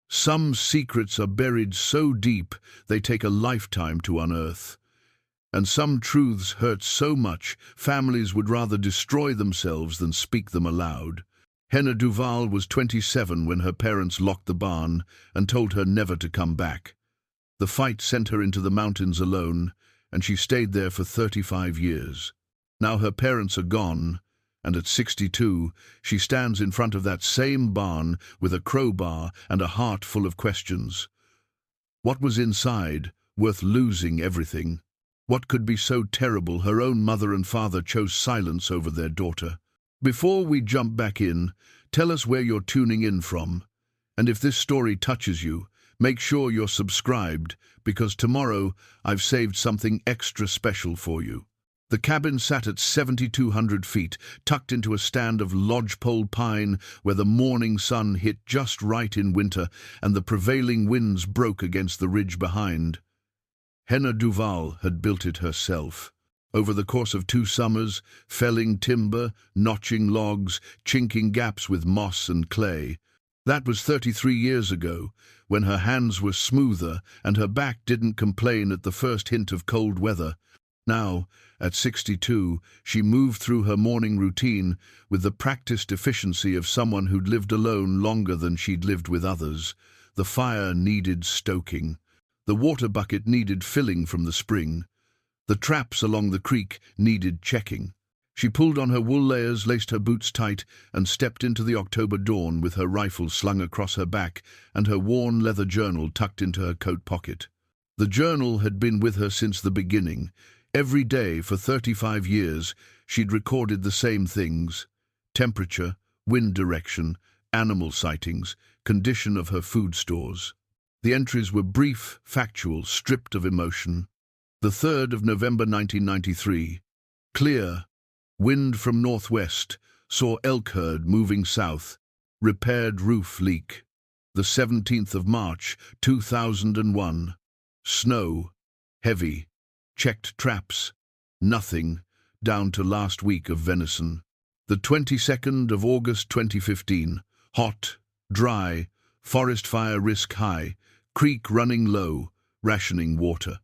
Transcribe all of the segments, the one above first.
Some secrets are buried so deep they take a lifetime to unearth. And some truths hurt so much, families would rather destroy themselves than speak them aloud. Henna Duval was 27 when her parents locked the barn and told her never to come back. The fight sent her into the mountains alone, and she stayed there for 35 years. Now her parents are gone, and at 62, she stands in front of that same barn with a crowbar and a heart full of questions. What was inside, worth losing everything? What could be so terrible her own mother and father chose silence over their daughter? Before we jump back in, tell us where you're tuning in from. And if this story touches you, make sure you're subscribed, because tomorrow I've saved something extra special for you. The cabin sat at 7,200 feet, tucked into a stand of lodgepole pine where the morning sun hit just right in winter and the prevailing winds broke against the ridge behind. Henna Duval had built it herself. Over the course of 2 summers, felling timber, notching logs, chinking gaps with moss and clay. That was 33 years ago, when her hands were smoother and her back didn't complain at the first hint of cold weather. Now, at 62, she moved through her morning routine with the practiced efficiency of someone who'd lived alone longer than she'd lived with others. The fire needed stoking. The water bucket needed filling from the spring. The traps along the creek needed checking. She pulled on her wool layers, laced her boots tight, and stepped into the October dawn with her rifle slung across her back and her worn leather journal tucked into her coat pocket. The journal had been with her since the beginning. Every day for 35 years, she'd recorded the same things: temperature, wind direction, animal sightings, condition of her food stores. The entries were brief, factual, stripped of emotion. The 3rd of November 1993. Clear. Wind from northwest. Saw elk herd moving south. Repaired roof leak. The 17th of March, 2001. Snow. Heavy. Checked traps. Nothing. Down to last week of venison. The 22nd of August 2015. Hot. Dry. Forest fire risk high. Creek running low, rationing water.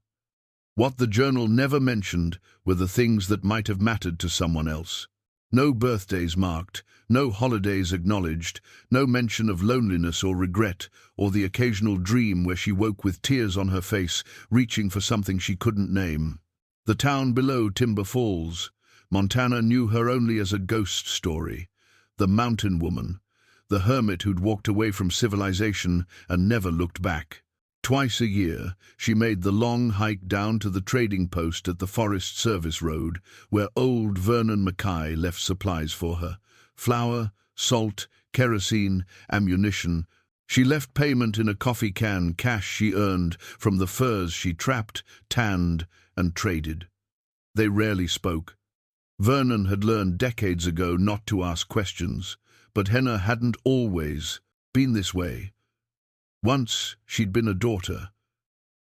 What the journal never mentioned were the things that might have mattered to someone else. No birthdays marked, no holidays acknowledged, no mention of loneliness or regret, or the occasional dream where she woke with tears on her face, reaching for something she couldn't name. The town below Timber Falls, Montana, knew her only as a ghost story. The mountain woman, the hermit who'd walked away from civilization and never looked back. Twice a year, she made the long hike down to the trading post at the Forest Service Road, where old Vernon Mackay left supplies for her. Flour, salt, kerosene, ammunition. She left payment in a coffee can, cash she earned from the furs she trapped, tanned, and traded. They rarely spoke. Vernon had learned decades ago not to ask questions, but Henna hadn't always been this way. Once she'd been a daughter.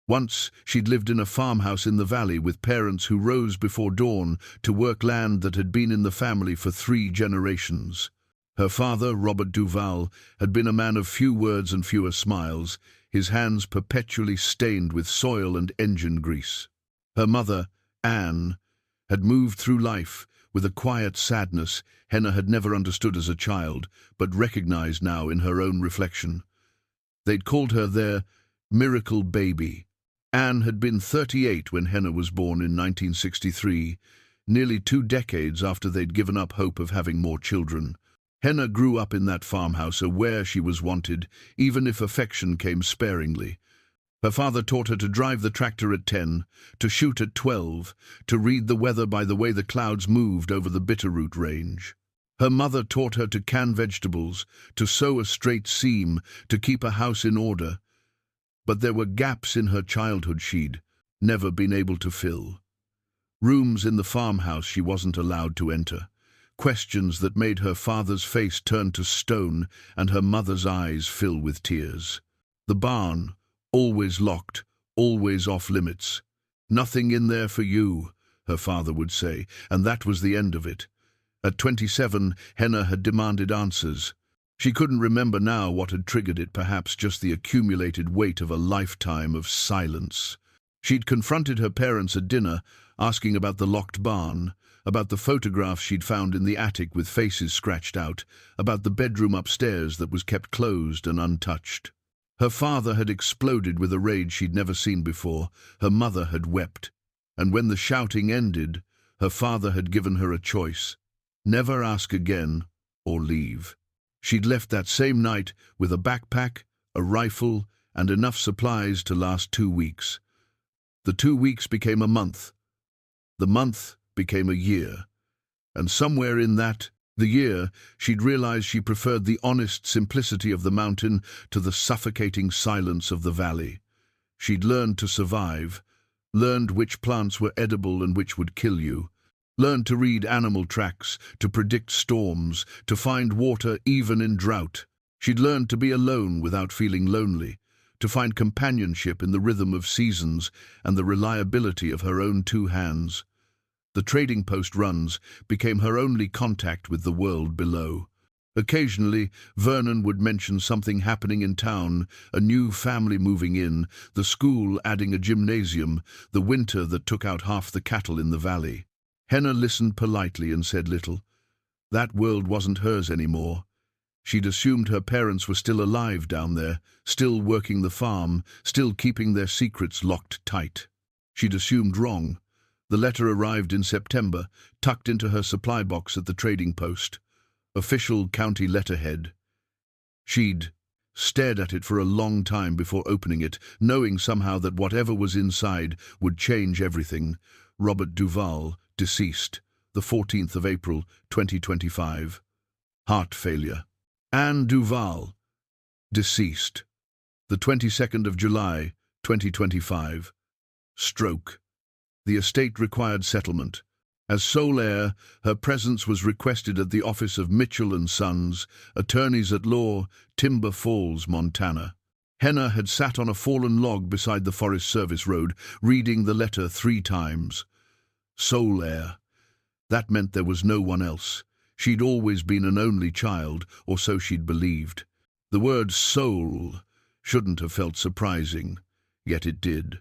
Once she'd lived in a farmhouse in the valley with parents who rose before dawn to work land that had been in the family for 3 generations. Her father, Robert Duval, had been a man of few words and fewer smiles, his hands perpetually stained with soil and engine grease. Her mother, Anne, had moved through life with a quiet sadness Henna had never understood as a child, but recognized now in her own reflection. They'd called her their miracle baby. Anne had been 38 when Henna was born in 1963, nearly 2 decades after they'd given up hope of having more children. Henna grew up in that farmhouse, aware she was wanted, even if affection came sparingly. Her father taught her to drive the tractor at 10, to shoot at 12, to read the weather by the way the clouds moved over the Bitterroot Range. Her mother taught her to can vegetables, to sew a straight seam, to keep a house in order. But there were gaps in her childhood she'd never been able to fill. Rooms in the farmhouse she wasn't allowed to enter. Questions that made her father's face turn to stone and her mother's eyes fill with tears. The barn, always locked, always off limits. "Nothing in there for you," her father would say, and that was the end of it. At 27, Henna had demanded answers. She couldn't remember now what had triggered it, perhaps just the accumulated weight of a lifetime of silence. She'd confronted her parents at dinner, asking about the locked barn, about the photographs she'd found in the attic with faces scratched out, about the bedroom upstairs that was kept closed and untouched. Her father had exploded with a rage she'd never seen before. Her mother had wept. And when the shouting ended, her father had given her a choice: never ask again or leave. She'd left that same night with a backpack, a rifle, and enough supplies to last 2 weeks. The 2 weeks became a month. The month became a year. And somewhere in the year, she'd realized she preferred the honest simplicity of the mountain to the suffocating silence of the valley. She'd learned to survive, learned which plants were edible and which would kill you, learned to read animal tracks, to predict storms, to find water even in drought. She'd learned to be alone without feeling lonely, to find companionship in the rhythm of seasons and the reliability of her own 2 hands. The trading post runs became her only contact with the world below. Occasionally, Vernon would mention something happening in town, a new family moving in, the school adding a gymnasium, the winter that took out half the cattle in the valley. Henna listened politely and said little. That world wasn't hers anymore. She'd assumed her parents were still alive down there, still working the farm, still keeping their secrets locked tight. She'd assumed wrong. The letter arrived in September, tucked into her supply box at the trading post. Official county letterhead. She'd stared at it for a long time before opening it, knowing somehow that whatever was inside would change everything. Robert Duval, deceased, the 14th of April, 2025. Heart failure. Anne Duval, deceased, the 22nd of July, 2025. Stroke. The estate required settlement. As sole heir, her presence was requested at the office of Mitchell & Sons, attorneys at law, Timber Falls, Montana. Henna had sat on a fallen log beside the Forest Service road, reading the letter 3 times. Sole heir. That meant there was no one else. She'd always been an only child, or so she'd believed. The word soul shouldn't have felt surprising, yet it did.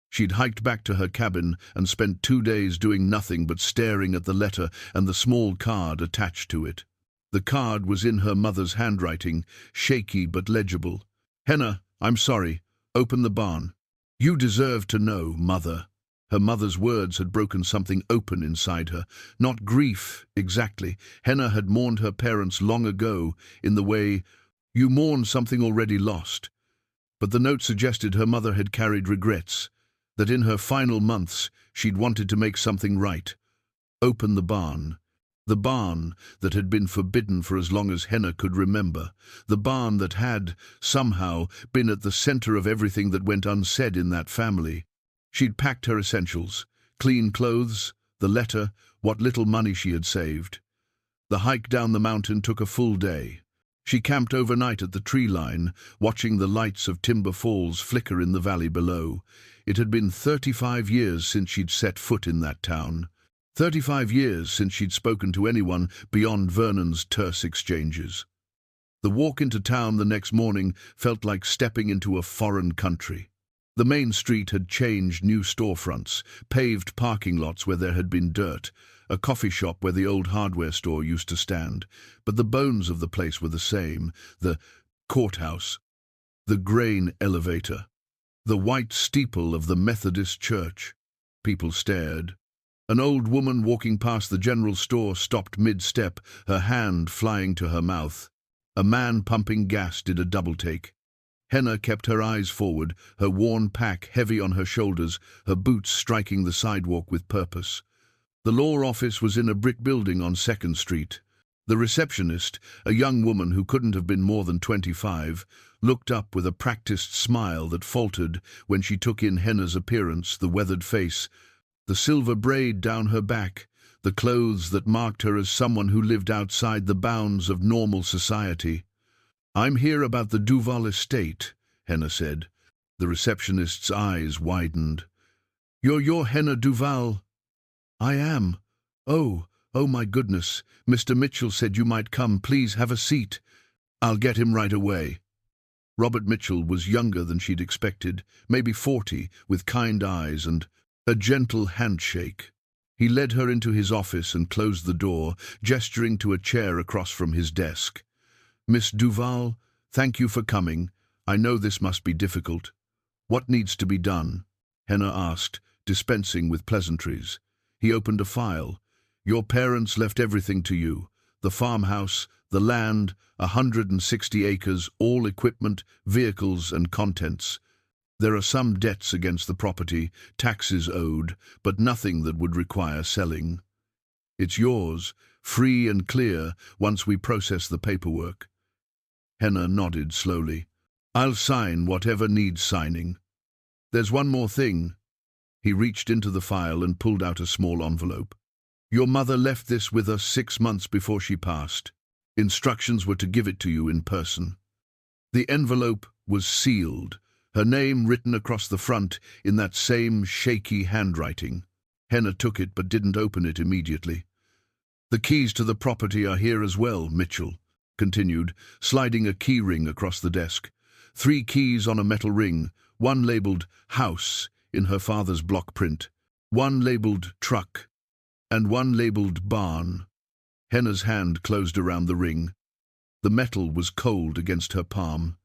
She'd hiked back to her cabin and spent 2 days doing nothing but staring at the letter and the small card attached to it. The card was in her mother's handwriting, shaky but legible. Henna, I'm sorry. Open the barn. You deserve to know, Mother. Her mother's words had broken something open inside her. Not grief, exactly. Henna had mourned her parents long ago, in the way you mourn something already lost. But the note suggested her mother had carried regrets, that in her final months she'd wanted to make something right. Open the barn. The barn that had been forbidden for as long as Henna could remember. The barn that had, somehow, been at the center of everything that went unsaid in that family. She'd packed her essentials: clean clothes, the letter, what little money she had saved. The hike down the mountain took a full day. She camped overnight at the tree line, watching the lights of Timber Falls flicker in the valley below. It had been 35 years since she'd set foot in that town. 35 years since she'd spoken to anyone beyond Vernon's terse exchanges. The walk into town the next morning felt like stepping into a foreign country. The main street had changed: new storefronts, paved parking lots where there had been dirt, a coffee shop where the old hardware store used to stand. But the bones of the place were the same: the courthouse, the grain elevator, the white steeple of the Methodist church. People stared. An old woman walking past the general store stopped mid-step, her hand flying to her mouth. A man pumping gas did a double-take. Henna kept her eyes forward, her worn pack heavy on her shoulders, her boots striking the sidewalk with purpose. The law office was in a brick building on 2nd Street. The receptionist, a young woman who couldn't have been more than 25, looked up with a practiced smile that faltered when she took in Henna's appearance, the weathered face, the silver braid down her back, the clothes that marked her as someone who lived outside the bounds of normal society. "I'm here about the Duval estate," Henna said. The receptionist's eyes widened. You're Henna Duval?" "I am. Oh my goodness. Mr. Mitchell said you might come. Please have a seat." I'll get him right away. Robert Mitchell was younger than she'd expected, maybe 40, with kind eyes and a gentle handshake. He led her into his office and closed the door, gesturing to a chair across from his desk. Miss Duval, thank you for coming. I know this must be difficult. What needs to be done? Henna asked, dispensing with pleasantries. He opened a file. Your parents left everything to you. The farmhouse, the land, 160 acres, all equipment, vehicles and contents. There are some debts against the property, taxes owed, but nothing that would require selling. It's yours, free and clear, once we process the paperwork. Henna nodded slowly. I'll sign whatever needs signing. There's one more thing. He reached into the file and pulled out a small envelope. Your mother left this with us 6 months before she passed. Instructions were to give it to you in person. The envelope was sealed, her name written across the front in that same shaky handwriting. Henna took it but didn't open it immediately. The keys to the property are here as well, Mitchell continued, sliding a key ring across the desk. 3 keys on a metal ring, one labelled House in her father's block print, one labelled Truck, and one labelled Barn. Henna's hand closed around the ring. The metal was cold against her palm.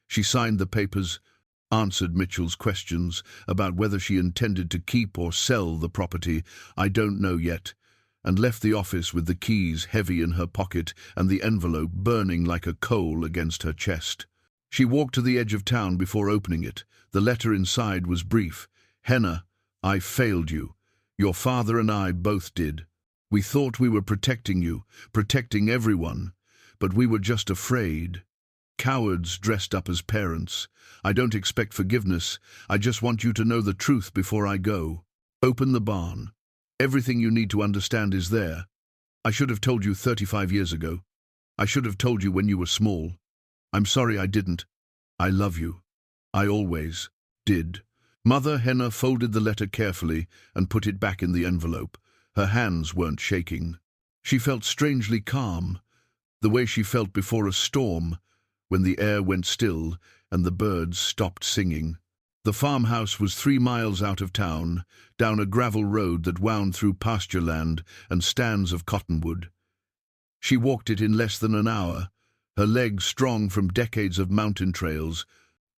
She signed the papers, answered Mitchell's questions about whether she intended to keep or sell the property, I don't know yet, and left the office with the keys heavy in her pocket and the envelope burning like a coal against her chest. She walked to the edge of town before opening it. The letter inside was brief. Henna, I failed you. Your father and I both did. We thought we were protecting you, protecting everyone, but we were just afraid. Cowards dressed up as parents. I don't expect forgiveness. I just want you to know the truth before I go. Open the barn. Everything you need to understand is there. I should have told you 35 years ago. I should have told you when you were small. I'm sorry I didn't. I love you. I always did. Mother Henna folded the letter carefully and put it back in the envelope. Her hands weren't shaking. She felt strangely calm, the way she felt before a storm, when the air went still and the birds stopped singing. The farmhouse was 3 miles out of town, down a gravel road that wound through pasture land and stands of cottonwood. She walked it in less than an hour, her legs strong from decades of mountain trails.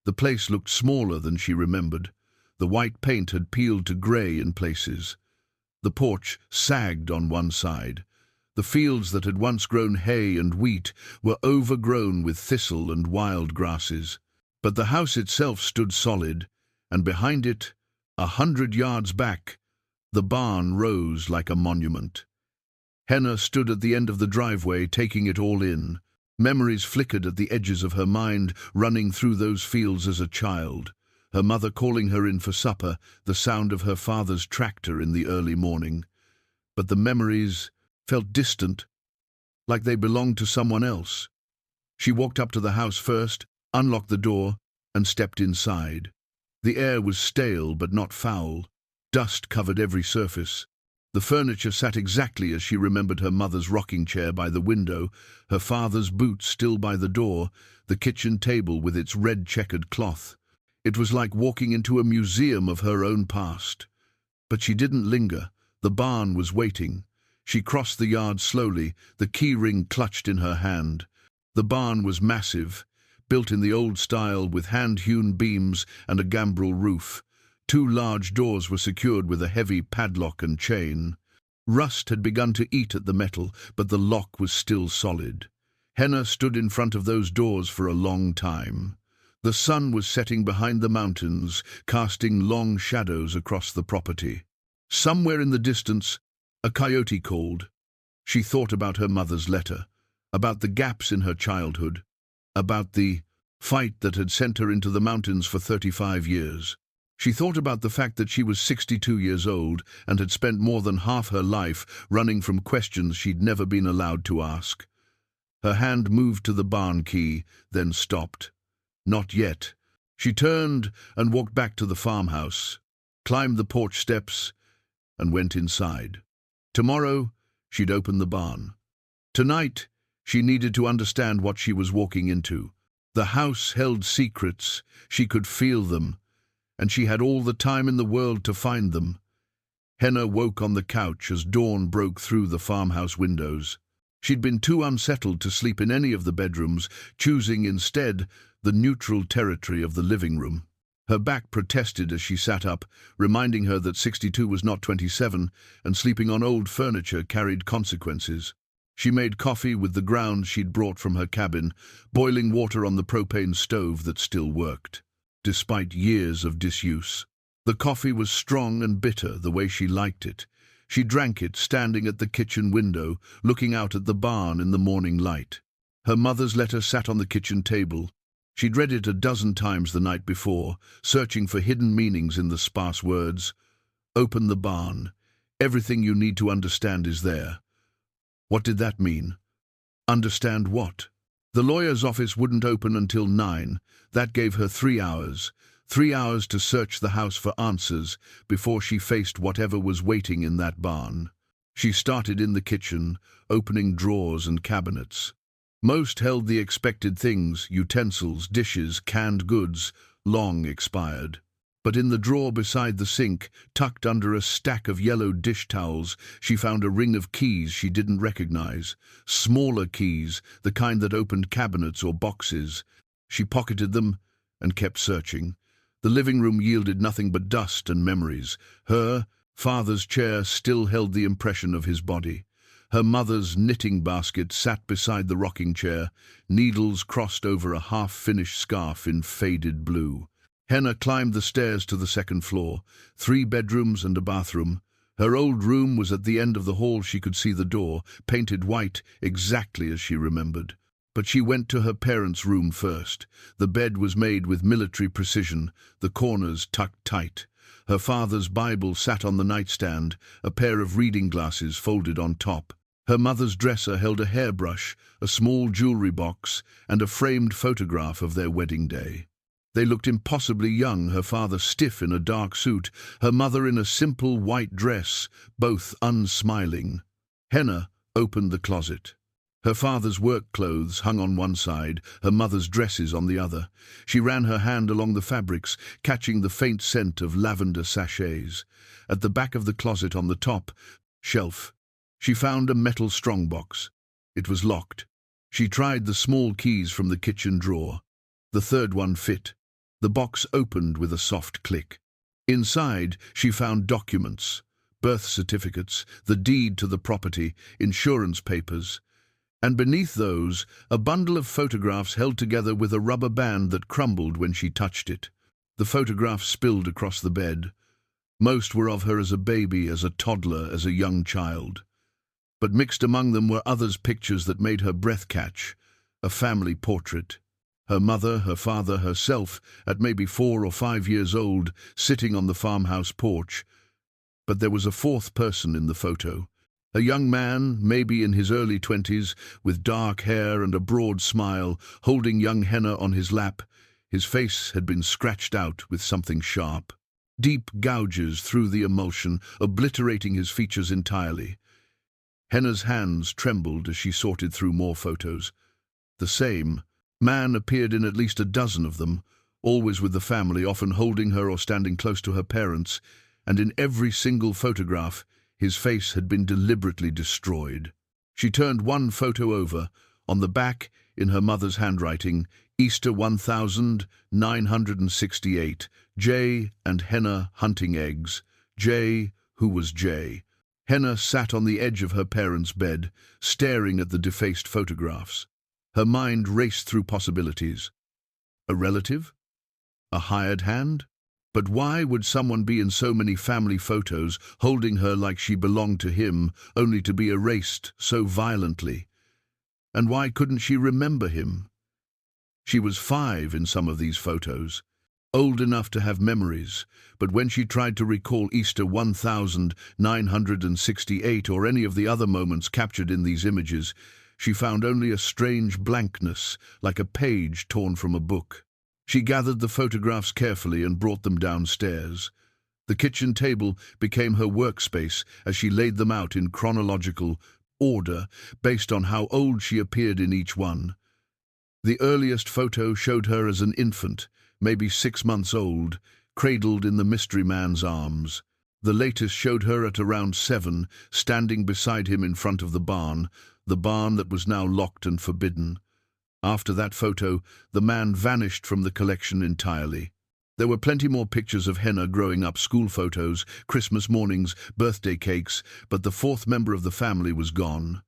The place looked smaller than she remembered. The white paint had peeled to grey in places. The porch sagged on one side. The fields that had once grown hay and wheat were overgrown with thistle and wild grasses. But the house itself stood solid, and behind it, 100 yards back, the barn rose like a monument. Henna stood at the end of the driveway, taking it all in. Memories flickered at the edges of her mind, running through those fields as a child. Her mother calling her in for supper, the sound of her father's tractor in the early morning. But the memories felt distant, like they belonged to someone else. She walked up to the house first, unlocked the door, and stepped inside. The air was stale but not foul. Dust covered every surface. The furniture sat exactly as she remembered her mother's rocking chair by the window, her father's boots still by the door, the kitchen table with its red-checkered cloth. It was like walking into a museum of her own past. But she didn't linger. The barn was waiting. She crossed the yard slowly, the key ring clutched in her hand. The barn was massive, built in the old style with hand-hewn beams and a gambrel roof. 2 large doors were secured with a heavy padlock and chain. Rust had begun to eat at the metal, but the lock was still solid. Henna stood in front of those doors for a long time. The sun was setting behind the mountains, casting long shadows across the property. Somewhere in the distance, a coyote called. She thought about her mother's letter, about the gaps in her childhood, about the fight that had sent her into the mountains for 35 years. She thought about the fact that she was 62 years old and had spent more than half her life running from questions she'd never been allowed to ask. Her hand moved to the barn key, then stopped. Not yet. She turned and walked back to the farmhouse, climbed the porch steps, and went inside. Tomorrow, she'd open the barn. Tonight, She needed to understand what she was walking into. The house held secrets, she could feel them, and she had all the time in the world to find them. Henna woke on the couch as dawn broke through the farmhouse windows. She'd been too unsettled to sleep in any of the bedrooms, choosing instead the neutral territory of the living room. Her back protested as she sat up, reminding her that 62 was not 27, and sleeping on old furniture carried consequences. She made coffee with the grounds she'd brought from her cabin, boiling water on the propane stove that still worked, despite years of disuse. The coffee was strong and bitter the way she liked it. She drank it standing at the kitchen window, looking out at the barn in the morning light. Her mother's letter sat on the kitchen table. She'd read it a dozen times the night before, searching for hidden meanings in the sparse words. Open the barn. Everything you need to understand is there. What did that mean? Understand what? The lawyer's office wouldn't open until 9. That gave her 3 hours. 3 hours to search the house for answers before she faced whatever was waiting in that barn. She started in the kitchen, opening drawers and cabinets. Most held the expected things, utensils, dishes, canned goods, long expired. But in the drawer beside the sink, tucked under a stack of yellow dish towels, she found a ring of keys she didn't recognize. Smaller keys, the kind that opened cabinets or boxes. She pocketed them and kept searching. The living room yielded nothing but dust and memories. Her father's chair still held the impression of his body. Her mother's knitting basket sat beside the rocking chair, needles crossed over a half-finished scarf in faded blue. Henna climbed the stairs to the second floor, 3 bedrooms and a bathroom. Her old room was at the end of the hall. She could see the door, painted white, exactly as she remembered. But she went to her parents' room first. The bed was made with military precision, the corners tucked tight. Her father's Bible sat on the nightstand, a pair of reading glasses folded on top. Her mother's dresser held a hairbrush, a small jewelry box, and a framed photograph of their wedding day. They looked impossibly young, her father stiff in a dark suit, her mother in a simple white dress, both unsmiling. Henna opened the closet. Her father's work clothes hung on one side, her mother's dresses on the other. She ran her hand along the fabrics, catching the faint scent of lavender sachets. At the back of the closet on the top shelf, she found a metal strongbox. It was locked. She tried the small keys from the kitchen drawer. The third one fit. The box opened with a soft click. Inside, she found documents, birth certificates, the deed to the property, insurance papers, and beneath those, a bundle of photographs held together with a rubber band that crumbled when she touched it. The photographs spilled across the bed. Most were of her as a baby, as a toddler, as a young child. But mixed among them were others, pictures that made her breath catch. A family portrait. Her mother, her father, herself, at maybe 4 or 5 years old, sitting on the farmhouse porch. But there was a fourth person in the photo. A young man, maybe in his early 20s, with dark hair and a broad smile, holding young Henna on his lap. His face had been scratched out with something sharp. Deep gouges through the emulsion, obliterating his features entirely. Henna's hands trembled as she sorted through more photos. The same man appeared in at least a dozen of them, always with the family, often holding her or standing close to her parents, and in every single photograph, his face had been deliberately destroyed. She turned one photo over. On the back, in her mother's handwriting, Easter 1968, Jay and Henna hunting eggs. Jay, who was Jay? Henna sat on the edge of her parents' bed, staring at the defaced photographs. Her mind raced through possibilities. A relative? A hired hand? But why would someone be in so many family photos, holding her like she belonged to him, only to be erased so violently? And why couldn't she remember him? She was 5 in some of these photos, old enough to have memories, but when she tried to recall Easter 1968 or any of the other moments captured in these images, she found only a strange blankness, like a page torn from a book. She gathered the photographs carefully and brought them downstairs. The kitchen table became her workspace as she laid them out in chronological, order, based on how old she appeared in each one. The earliest photo showed her as an infant, maybe 6 months old, cradled in the mystery man's arms. The latest showed her at around 7, standing beside him in front of the barn that was now locked and forbidden. After that photo, the man vanished from the collection entirely. There were plenty more pictures of Henna growing up, school photos, Christmas mornings, birthday cakes, but the fourth member of the family was gone.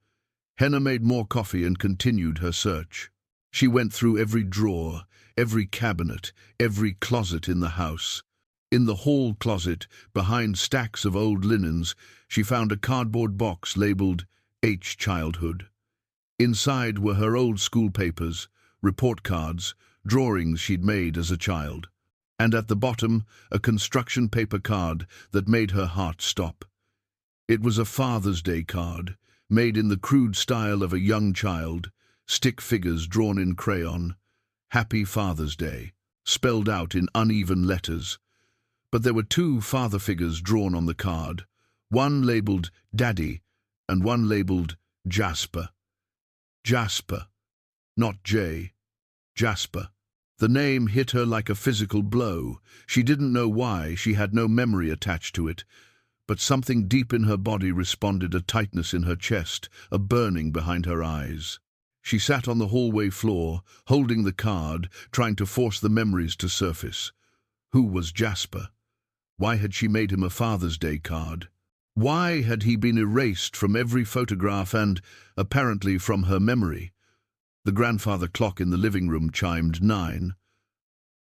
Henna made more coffee and continued her search. She went through every drawer, every cabinet, every closet in the house. In the hall closet, behind stacks of old linens, she found a cardboard box labeled H. Childhood. Inside were her old school papers, report cards, drawings she'd made as a child. And at the bottom, a construction paper card that made her heart stop. It was a Father's Day card, made in the crude style of a young child, stick figures drawn in crayon. Happy Father's Day, spelled out in uneven letters. But there were 2 father figures drawn on the card, one labeled Daddy and one labeled Jasper. Jasper, not J. Jasper. The name hit her like a physical blow. She didn't know why, she had no memory attached to it. But something deep in her body responded, a tightness in her chest, a burning behind her eyes. She sat on the hallway floor, holding the card, trying to force the memories to surface. Who was Jasper? Why had she made him a Father's Day card? Why had he been erased from every photograph and, apparently, from her memory? The grandfather clock in the living room chimed 9.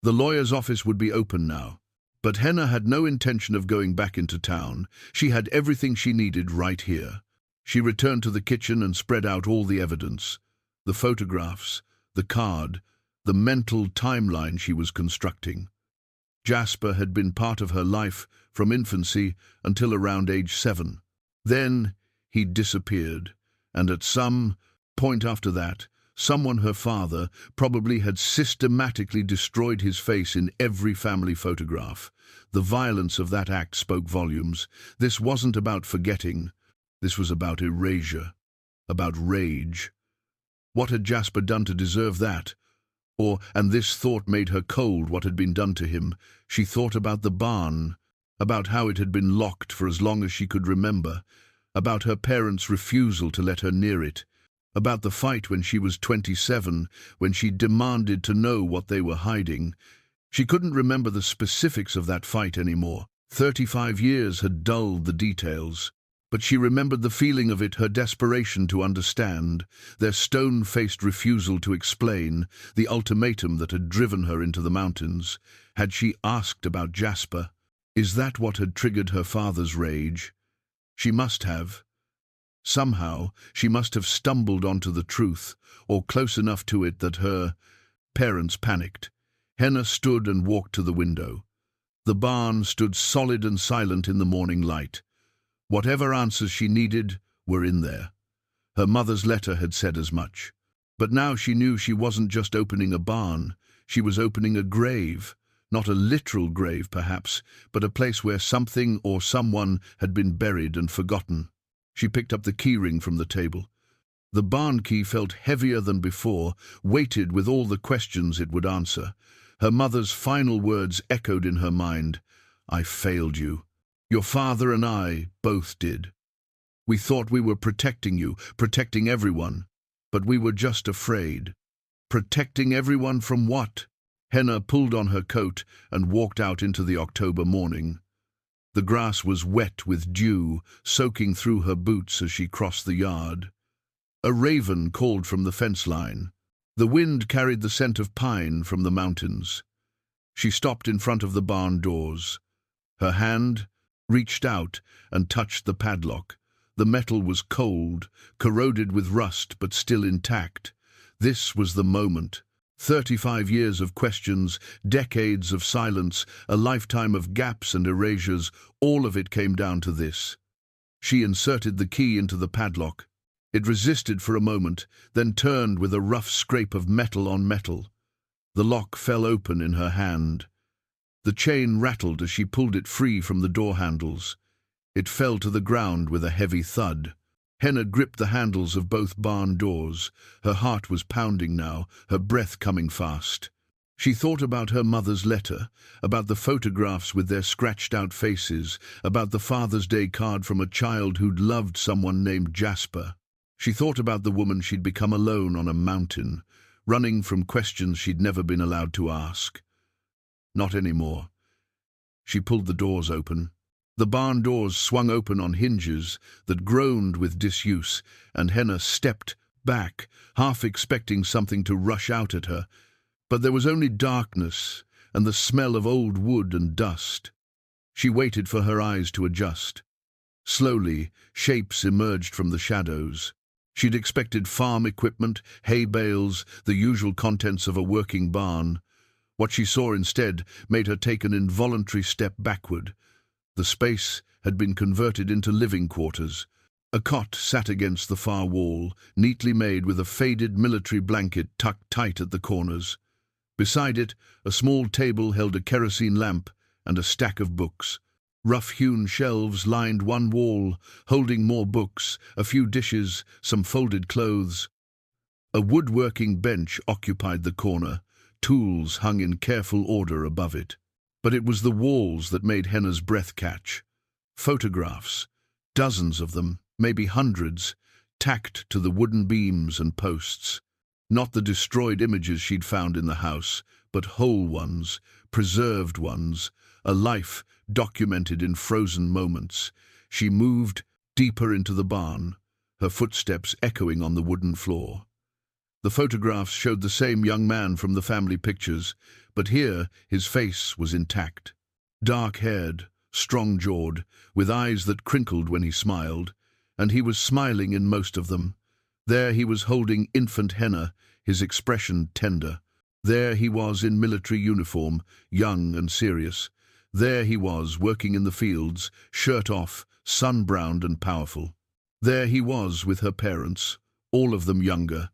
The lawyer's office would be open now. But Henna had no intention of going back into town. She had everything she needed right here. She returned to the kitchen and spread out all the evidence. The photographs, the card, the mental timeline she was constructing. Jasper had been part of her life from infancy until around age 7. Then he'd disappeared, and at some point after that, someone, her father, probably had systematically destroyed his face in every family photograph. The violence of that act spoke volumes. This wasn't about forgetting. This was about erasure, about rage. What had Jasper done to deserve that? And this thought made her cold, what had been done to him. She thought about the barn, about how it had been locked for as long as she could remember, about her parents' refusal to let her near it, about the fight when she was 27, when she demanded to know what they were hiding. She couldn't remember the specifics of that fight anymore. 35 years had dulled the details. But she remembered the feeling of it, her desperation to understand, their stone-faced refusal to explain, the ultimatum that had driven her into the mountains. Had she asked about Jasper? Is that what had triggered her father's rage? She must have. Somehow, she must have stumbled onto the truth, or close enough to it that her parents panicked. Henna stood and walked to the window. The barn stood solid and silent in the morning light. Whatever answers she needed were in there. Her mother's letter had said as much. But now she knew she wasn't just opening a barn. She was opening a grave. Not a literal grave, perhaps, but a place where something or someone had been buried and forgotten. She picked up the keyring from the table. The barn key felt heavier than before, weighted with all the questions it would answer. Her mother's final words echoed in her mind. "I failed you. Your father and I both did. We thought we were protecting you, protecting everyone, but we were just afraid." Protecting everyone from what? Henna pulled on her coat and walked out into the October morning. The grass was wet with dew, soaking through her boots as she crossed the yard. A raven called from the fence line. The wind carried the scent of pine from the mountains. She stopped in front of the barn doors. Her hand reached out and touched the padlock. The metal was cold, corroded with rust, but still intact. This was the moment. 35 years of questions, decades of silence, a lifetime of gaps and erasures, all of it came down to this. She inserted the key into the padlock. It resisted for a moment, then turned with a rough scrape of metal on metal. The lock fell open in her hand. The chain rattled as she pulled it free from the door handles. It fell to the ground with a heavy thud. Henna gripped the handles of both barn doors. Her heart was pounding now, her breath coming fast. She thought about her mother's letter, about the photographs with their scratched-out faces, about the Father's Day card from a child who'd loved someone named Jasper. She thought about the woman she'd become alone on a mountain, running from questions she'd never been allowed to ask. Not anymore. She pulled the doors open. The barn doors swung open on hinges that groaned with disuse, and Henna stepped back, half expecting something to rush out at her. But there was only darkness and the smell of old wood and dust. She waited for her eyes to adjust. Slowly, shapes emerged from the shadows. She'd expected farm equipment, hay bales, the usual contents of a working barn. What she saw instead made her take an involuntary step backward. The space had been converted into living quarters. A cot sat against the far wall, neatly made with a faded military blanket tucked tight at the corners. Beside it, a small table held a kerosene lamp and a stack of books. Rough-hewn shelves lined one wall, holding more books, a few dishes, some folded clothes. A woodworking bench occupied the corner, tools hung in careful order above it. But it was the walls that made Henna's breath catch. Photographs, dozens of them, maybe hundreds, tacked to the wooden beams and posts. Not the destroyed images she'd found in the house, but whole ones, preserved ones, a life documented in frozen moments. She moved deeper into the barn, her footsteps echoing on the wooden floor. The photographs showed the same young man from the family pictures, but here his face was intact. Dark-haired, strong-jawed, with eyes that crinkled when he smiled, and he was smiling in most of them. There he was holding infant Henna, his expression tender. There he was in military uniform, young and serious. There he was, working in the fields, shirt off, sun-browned and powerful. There he was with her parents, all of them younger,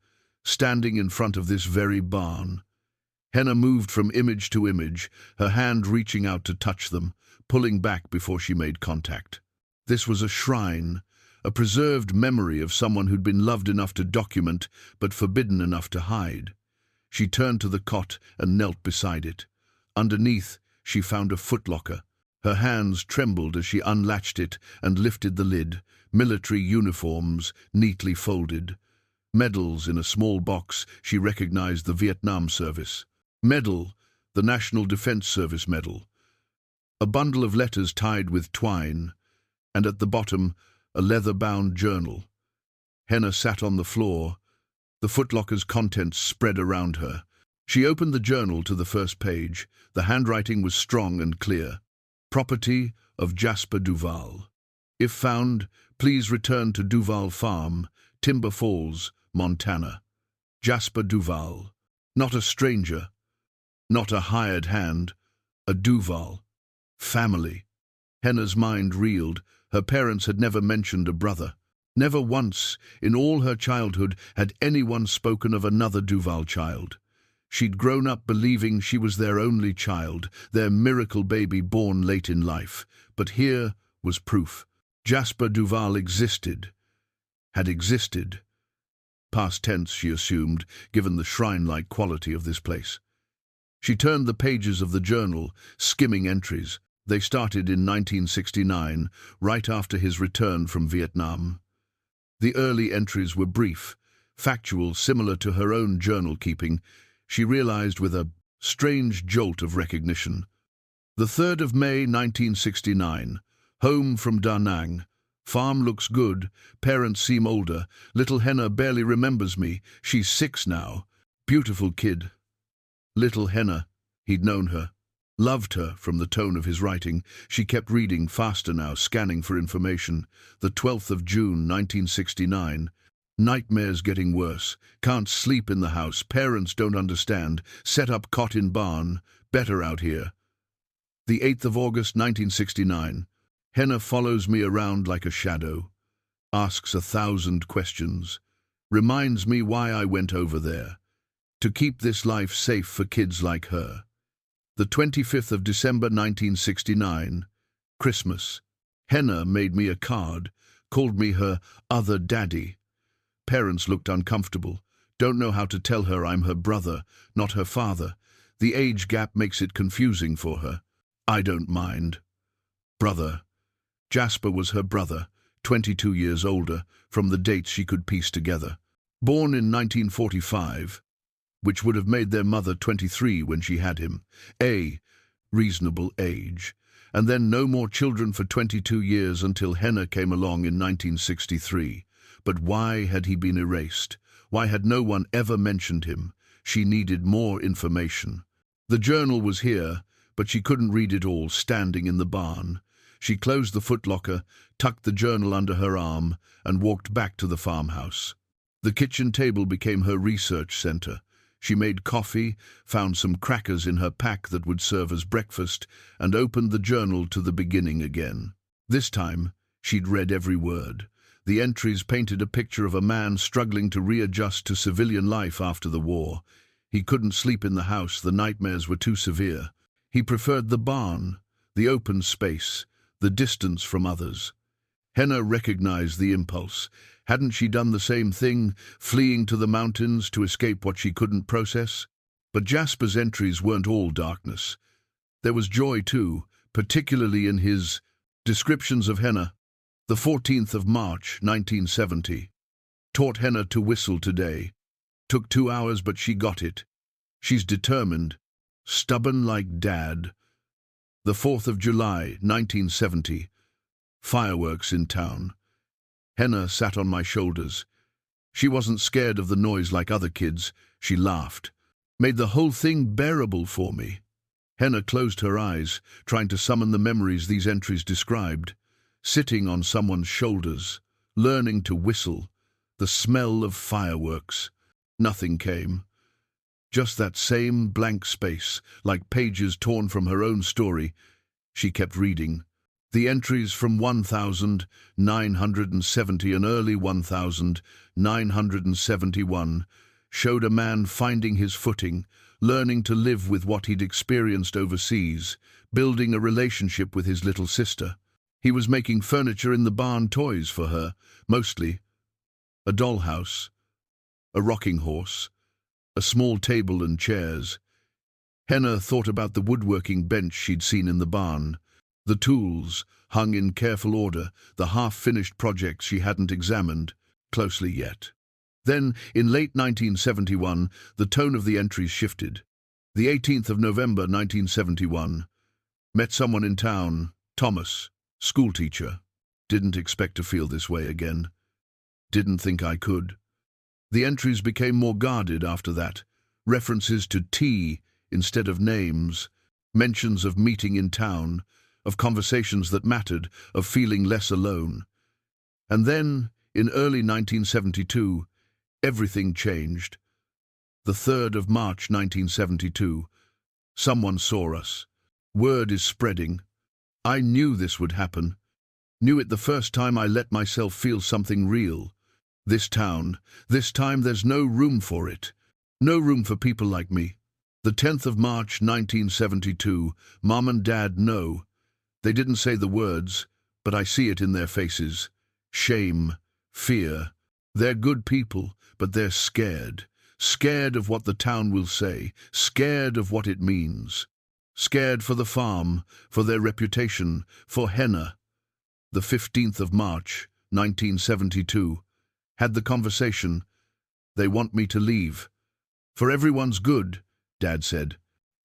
standing in front of this very barn. Henna moved from image to image, her hand reaching out to touch them, pulling back before she made contact. This was a shrine, a preserved memory of someone who'd been loved enough to document, but forbidden enough to hide. She turned to the cot and knelt beside it. Underneath, she found a footlocker. Her hands trembled as she unlatched it and lifted the lid, military uniforms neatly folded. Medals in a small box. She recognized the Vietnam service. Medal, the National Defense Service medal. A bundle of letters tied with twine, and at the bottom, a leather-bound journal. Henna sat on the floor, the footlocker's contents spread around her. She opened the journal to the first page. The handwriting was strong and clear. Property of Jasper Duval. If found, please return to Duval Farm, Timber Falls, Montana. Jasper Duval. Not a stranger. Not a hired hand. A Duval. Family. Henna's mind reeled. Her parents had never mentioned a brother. Never once, in all her childhood, had anyone spoken of another Duval child. She'd grown up believing she was their only child, their miracle baby born late in life. But here was proof. Jasper Duval existed. Had existed. Past tense, she assumed, given the shrine-like quality of this place. She turned the pages of the journal, skimming entries. They started in 1969, right after his return from Vietnam. The early entries were brief, factual, similar to her own journal-keeping. She realized with a strange jolt of recognition. The 3rd of May, 1969. Home from Da Nang. Farm looks good. Parents seem older. Little Henna barely remembers me. She's 6 now. Beautiful kid. Little Henna. He'd known her. Loved her from the tone of his writing. She kept reading, faster now, scanning for information. The 12th of June, 1969. Nightmares getting worse. Can't sleep in the house. Parents don't understand. Set up cot in barn. Better out here. The 8th of August, 1969. Henna follows me around like a shadow. Asks 1,000 questions. Reminds me why I went over there. To keep this life safe for kids like her. The 25th of December, 1969. Christmas. Henna made me a card. called me her other daddy. Parents looked uncomfortable. Don't know how to tell her I'm her brother, not her father. The age gap makes it confusing for her. I don't mind. Brother. Jasper was her brother, 22 years older, from the dates she could piece together. Born in 1945, which would have made their mother 23 when she had him. A reasonable age. And then no more children for 22 years until Henna came along in 1963. But why had he been erased? Why had no one ever mentioned him? She needed more information. The journal was here, but she couldn't read it all standing in the barn. She closed the footlocker, tucked the journal under her arm, and walked back to the farmhouse. The kitchen table became her research center. She made coffee, found some crackers in her pack that would serve as breakfast, and opened the journal to the beginning again. This time, she'd read every word. The entries painted a picture of a man struggling to readjust to civilian life after the war. He couldn't sleep in the house, the nightmares were too severe. He preferred the barn, the open space, the distance from others. Henna recognized the impulse. Hadn't she done the same thing, fleeing to the mountains to escape what she couldn't process? But Jasper's entries weren't all darkness. There was joy too, particularly in his descriptions of Henna. The 14th of March, 1970. Taught Henna to whistle today. Took 2 hours, but she got it. She's determined. Stubborn like Dad. The 4th of July, 1970. Fireworks in town. Henna sat on my shoulders. She wasn't scared of the noise like other kids. She laughed. Made the whole thing bearable for me. Henna closed her eyes, trying to summon the memories these entries described. Sitting on someone's shoulders, learning to whistle, the smell of fireworks. Nothing came. Just that same blank space, like pages torn from her own story. She kept reading. The entries from 1970 and early 1971 showed a man finding his footing, learning to live with what he'd experienced overseas, building a relationship with his little sister. He was making furniture in the barn, toys for her, mostly. A dollhouse, a rocking horse, a small table and chairs. Henna thought about the woodworking bench she'd seen in the barn, the tools hung in careful order, the half-finished projects she hadn't examined closely yet. Then, in late 1971, the tone of the entries shifted. The 18th of November, 1971. Met someone in town, Thomas, schoolteacher. Didn't expect to feel this way again. Didn't think I could. The entries became more guarded after that. References to tea instead of names. Mentions of meeting in town, of conversations that mattered, of feeling less alone. And then, in early 1972, everything changed. The 3rd of March 1972. Someone saw us. Word is spreading. I knew this would happen. Knew it the first time I let myself feel something real. This town, this time there's no room for it. No room for people like me. The 10th of March 1972. Mom and Dad know. They didn't say the words, but I see it in their faces. Shame, fear. They're good people, but they're scared. Scared of what the town will say. Scared of what it means. Scared for the farm, for their reputation, for Henna. The 15th of March, 1972. Had the conversation. They want me to leave. For everyone's good, Dad said.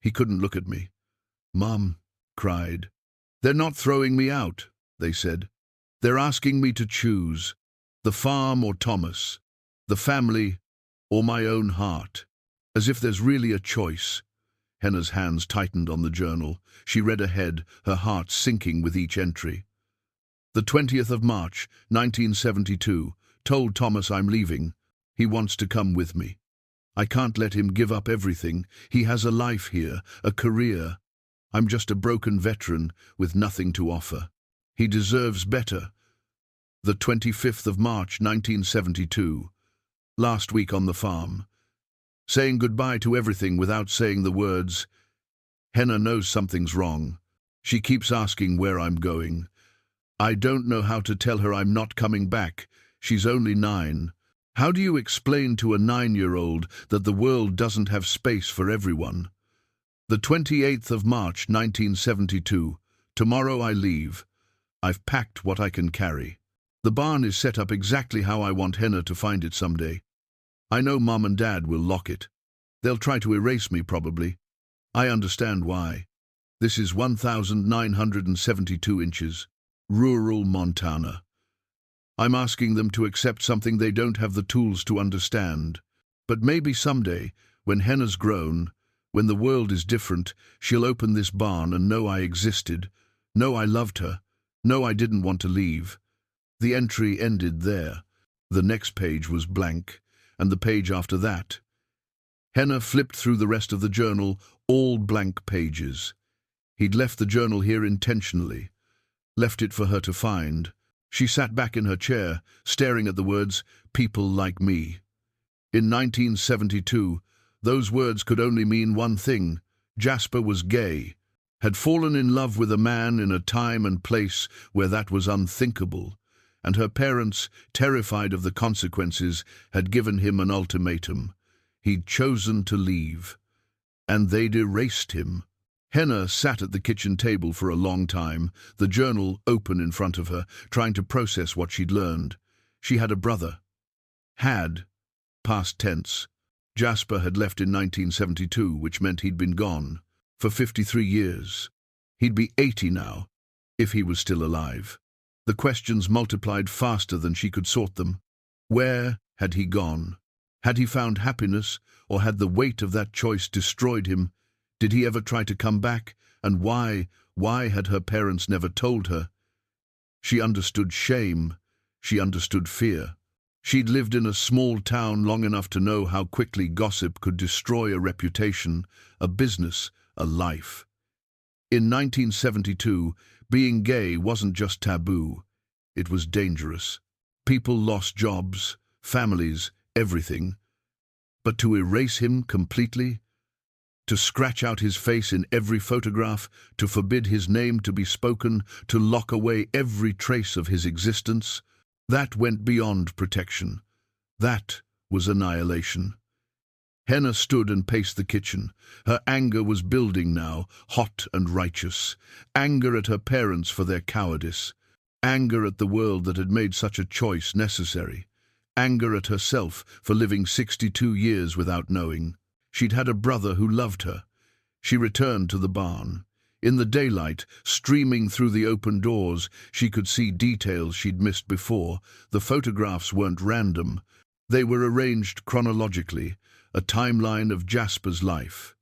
He couldn't look at me. Mom cried. They're not throwing me out, they said. They're asking me to choose. The farm or Thomas. The family or my own heart. As if there's really a choice. Henna's hands tightened on the journal. She read ahead, her heart sinking with each entry. The 20th of March, 1972. Told Thomas I'm leaving. He wants to come with me. I can't let him give up everything. He has a life here, a career. I'm just a broken veteran with nothing to offer. He deserves better. The 25th of March, 1972. Last week on the farm. Saying goodbye to everything without saying the words. Henna knows something's wrong. She keeps asking where I'm going. I don't know how to tell her I'm not coming back. She's only 9. How do you explain to a 9-year-old that the world doesn't have space for everyone? The 28th of March, 1972. Tomorrow I leave. I've packed what I can carry. The barn is set up exactly how I want Henna to find it someday. I know Mom and Dad will lock it. They'll try to erase me, probably. I understand why. This is 1,972 inches. Rural Montana. I'm asking them to accept something they don't have the tools to understand. But maybe someday, when Henna's grown, when the world is different, she'll open this barn and know I existed, know I loved her, know I didn't want to leave. The entry ended there. The next page was blank, and the page after that. Henna flipped through the rest of the journal, all blank pages. He'd left the journal here intentionally, left it for her to find. She sat back in her chair, staring at the words, "people like me." In 1972, those words could only mean one thing. Jasper was gay, had fallen in love with a man in a time and place where that was unthinkable, and her parents, terrified of the consequences, had given him an ultimatum. He'd chosen to leave, and they'd erased him. Henna sat at the kitchen table for a long time, the journal open in front of her, trying to process what she'd learned. She had a brother. Had, past tense. Jasper had left in 1972, which meant he'd been gone for 53 years. He'd be 80 now, if he was still alive. The questions multiplied faster than she could sort them. Where had he gone? Had he found happiness, or had the weight of that choice destroyed him? Did he ever try to come back? And why had her parents never told her? She understood shame. She understood fear. She'd lived in a small town long enough to know how quickly gossip could destroy a reputation, a business, a life. In 1972, being gay wasn't just taboo. It was dangerous. People lost jobs, families, everything. But to erase him completely? To scratch out his face in every photograph, to forbid his name to be spoken, to lock away every trace of his existence? That went beyond protection. That was annihilation. Henna stood and paced the kitchen. Her anger was building now, hot and righteous. Anger at her parents for their cowardice. Anger at the world that had made such a choice necessary. Anger at herself for living 62 years without knowing. She'd had a brother who loved her. She returned to the barn. In the daylight, streaming through the open doors, she could see details she'd missed before. The photographs weren't random. They were arranged chronologically, a timeline of Jasper's life.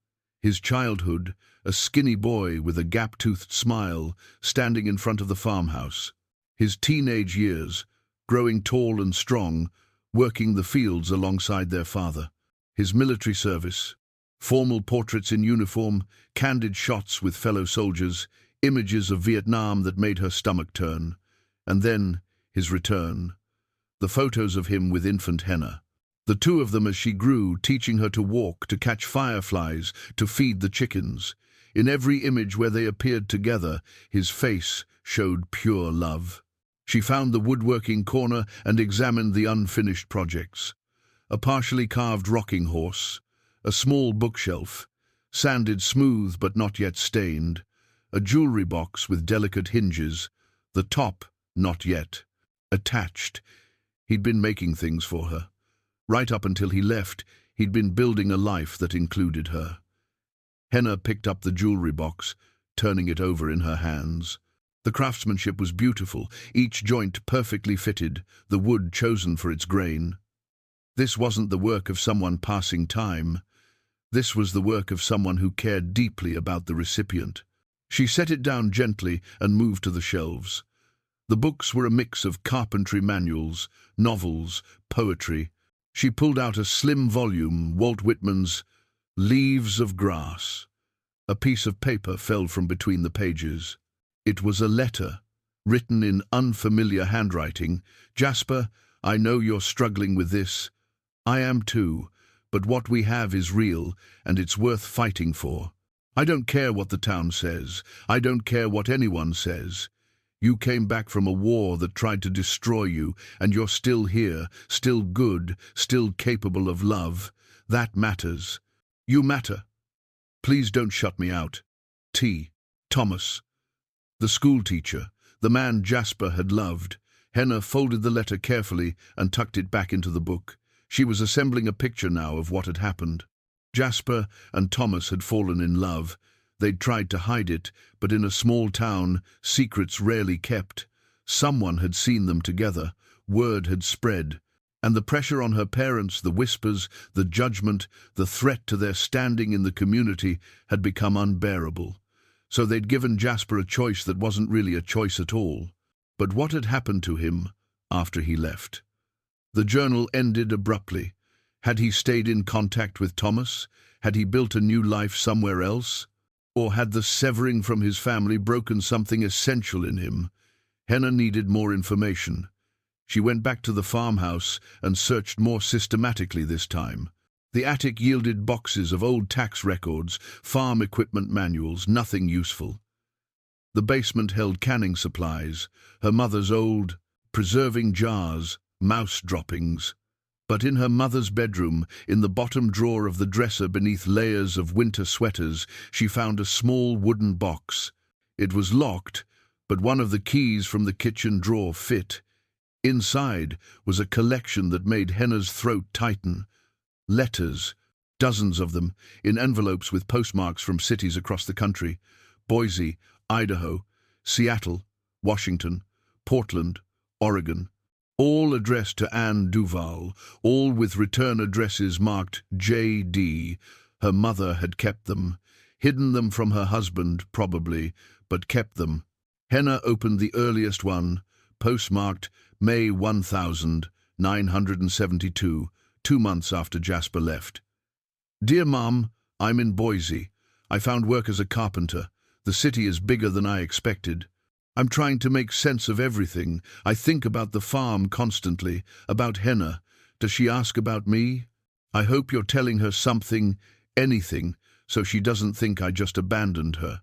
His childhood, a skinny boy with a gap-toothed smile, standing in front of the farmhouse. His teenage years, growing tall and strong, working the fields alongside their father. His military service, formal portraits in uniform, candid shots with fellow soldiers, images of Vietnam that made her stomach turn. And then his return. The photos of him with infant Henna. The two of them as she grew, teaching her to walk, to catch fireflies, to feed the chickens. In every image where they appeared together, his face showed pure love. She found the woodworking corner and examined the unfinished projects. A partially carved rocking horse, a small bookshelf, sanded smooth but not yet stained, a jewelry box with delicate hinges, the top, not yet, attached. He'd been making things for her. Right up until he left, he'd been building a life that included her. Henna picked up the jewelry box, turning it over in her hands. The craftsmanship was beautiful, each joint perfectly fitted, the wood chosen for its grain. This wasn't the work of someone passing time. This was the work of someone who cared deeply about the recipient. She set it down gently and moved to the shelves. The books were a mix of carpentry manuals, novels, poetry. She pulled out a slim volume, Walt Whitman's Leaves of Grass. A piece of paper fell from between the pages. It was a letter, written in unfamiliar handwriting. "Jasper, I know you're struggling with this. I am too, but what we have is real, and it's worth fighting for. I don't care what the town says. I don't care what anyone says. You came back from a war that tried to destroy you, and you're still here, still good, still capable of love. That matters. You matter. Please don't shut me out. T. Thomas. The schoolteacher, the man Jasper had loved. Henna folded the letter carefully and tucked it back into the book. She was assembling a picture now of what had happened. Jasper and Thomas had fallen in love. They'd tried to hide it, but in a small town, secrets rarely kept. Someone had seen them together. Word had spread. And the pressure on her parents, the whispers, the judgment, the threat to their standing in the community had become unbearable. So they'd given Jasper a choice that wasn't really a choice at all. But what had happened to him after he left? The journal ended abruptly. Had he stayed in contact with Thomas? Had he built a new life somewhere else? Or had the severing from his family broken something essential in him? Henna needed more information. She went back to the farmhouse and searched more systematically this time. The attic yielded boxes of old tax records, farm equipment manuals, nothing useful. The basement held canning supplies, her mother's old preserving jars, mouse droppings. But in her mother's bedroom, in the bottom drawer of the dresser beneath layers of winter sweaters, she found a small wooden box. It was locked, but one of the keys from the kitchen drawer fit. Inside was a collection that made Henna's throat tighten. Letters, dozens of them, in envelopes with postmarks from cities across the country. Boise, Idaho, Seattle, Washington, Portland, Oregon. All addressed to Henna Duval, all with return addresses marked J.D. Her mother had kept them, hidden them from her husband, probably, but kept them. Henna opened the earliest one, postmarked May 1972, 2 months after Jasper left. Dear Mom, I'm in Boise. I found work as a carpenter. The city is bigger than I expected. I'm trying to make sense of everything. I think about the farm constantly, about Henna. Does she ask about me? I hope you're telling her something, anything, so she doesn't think I just abandoned her.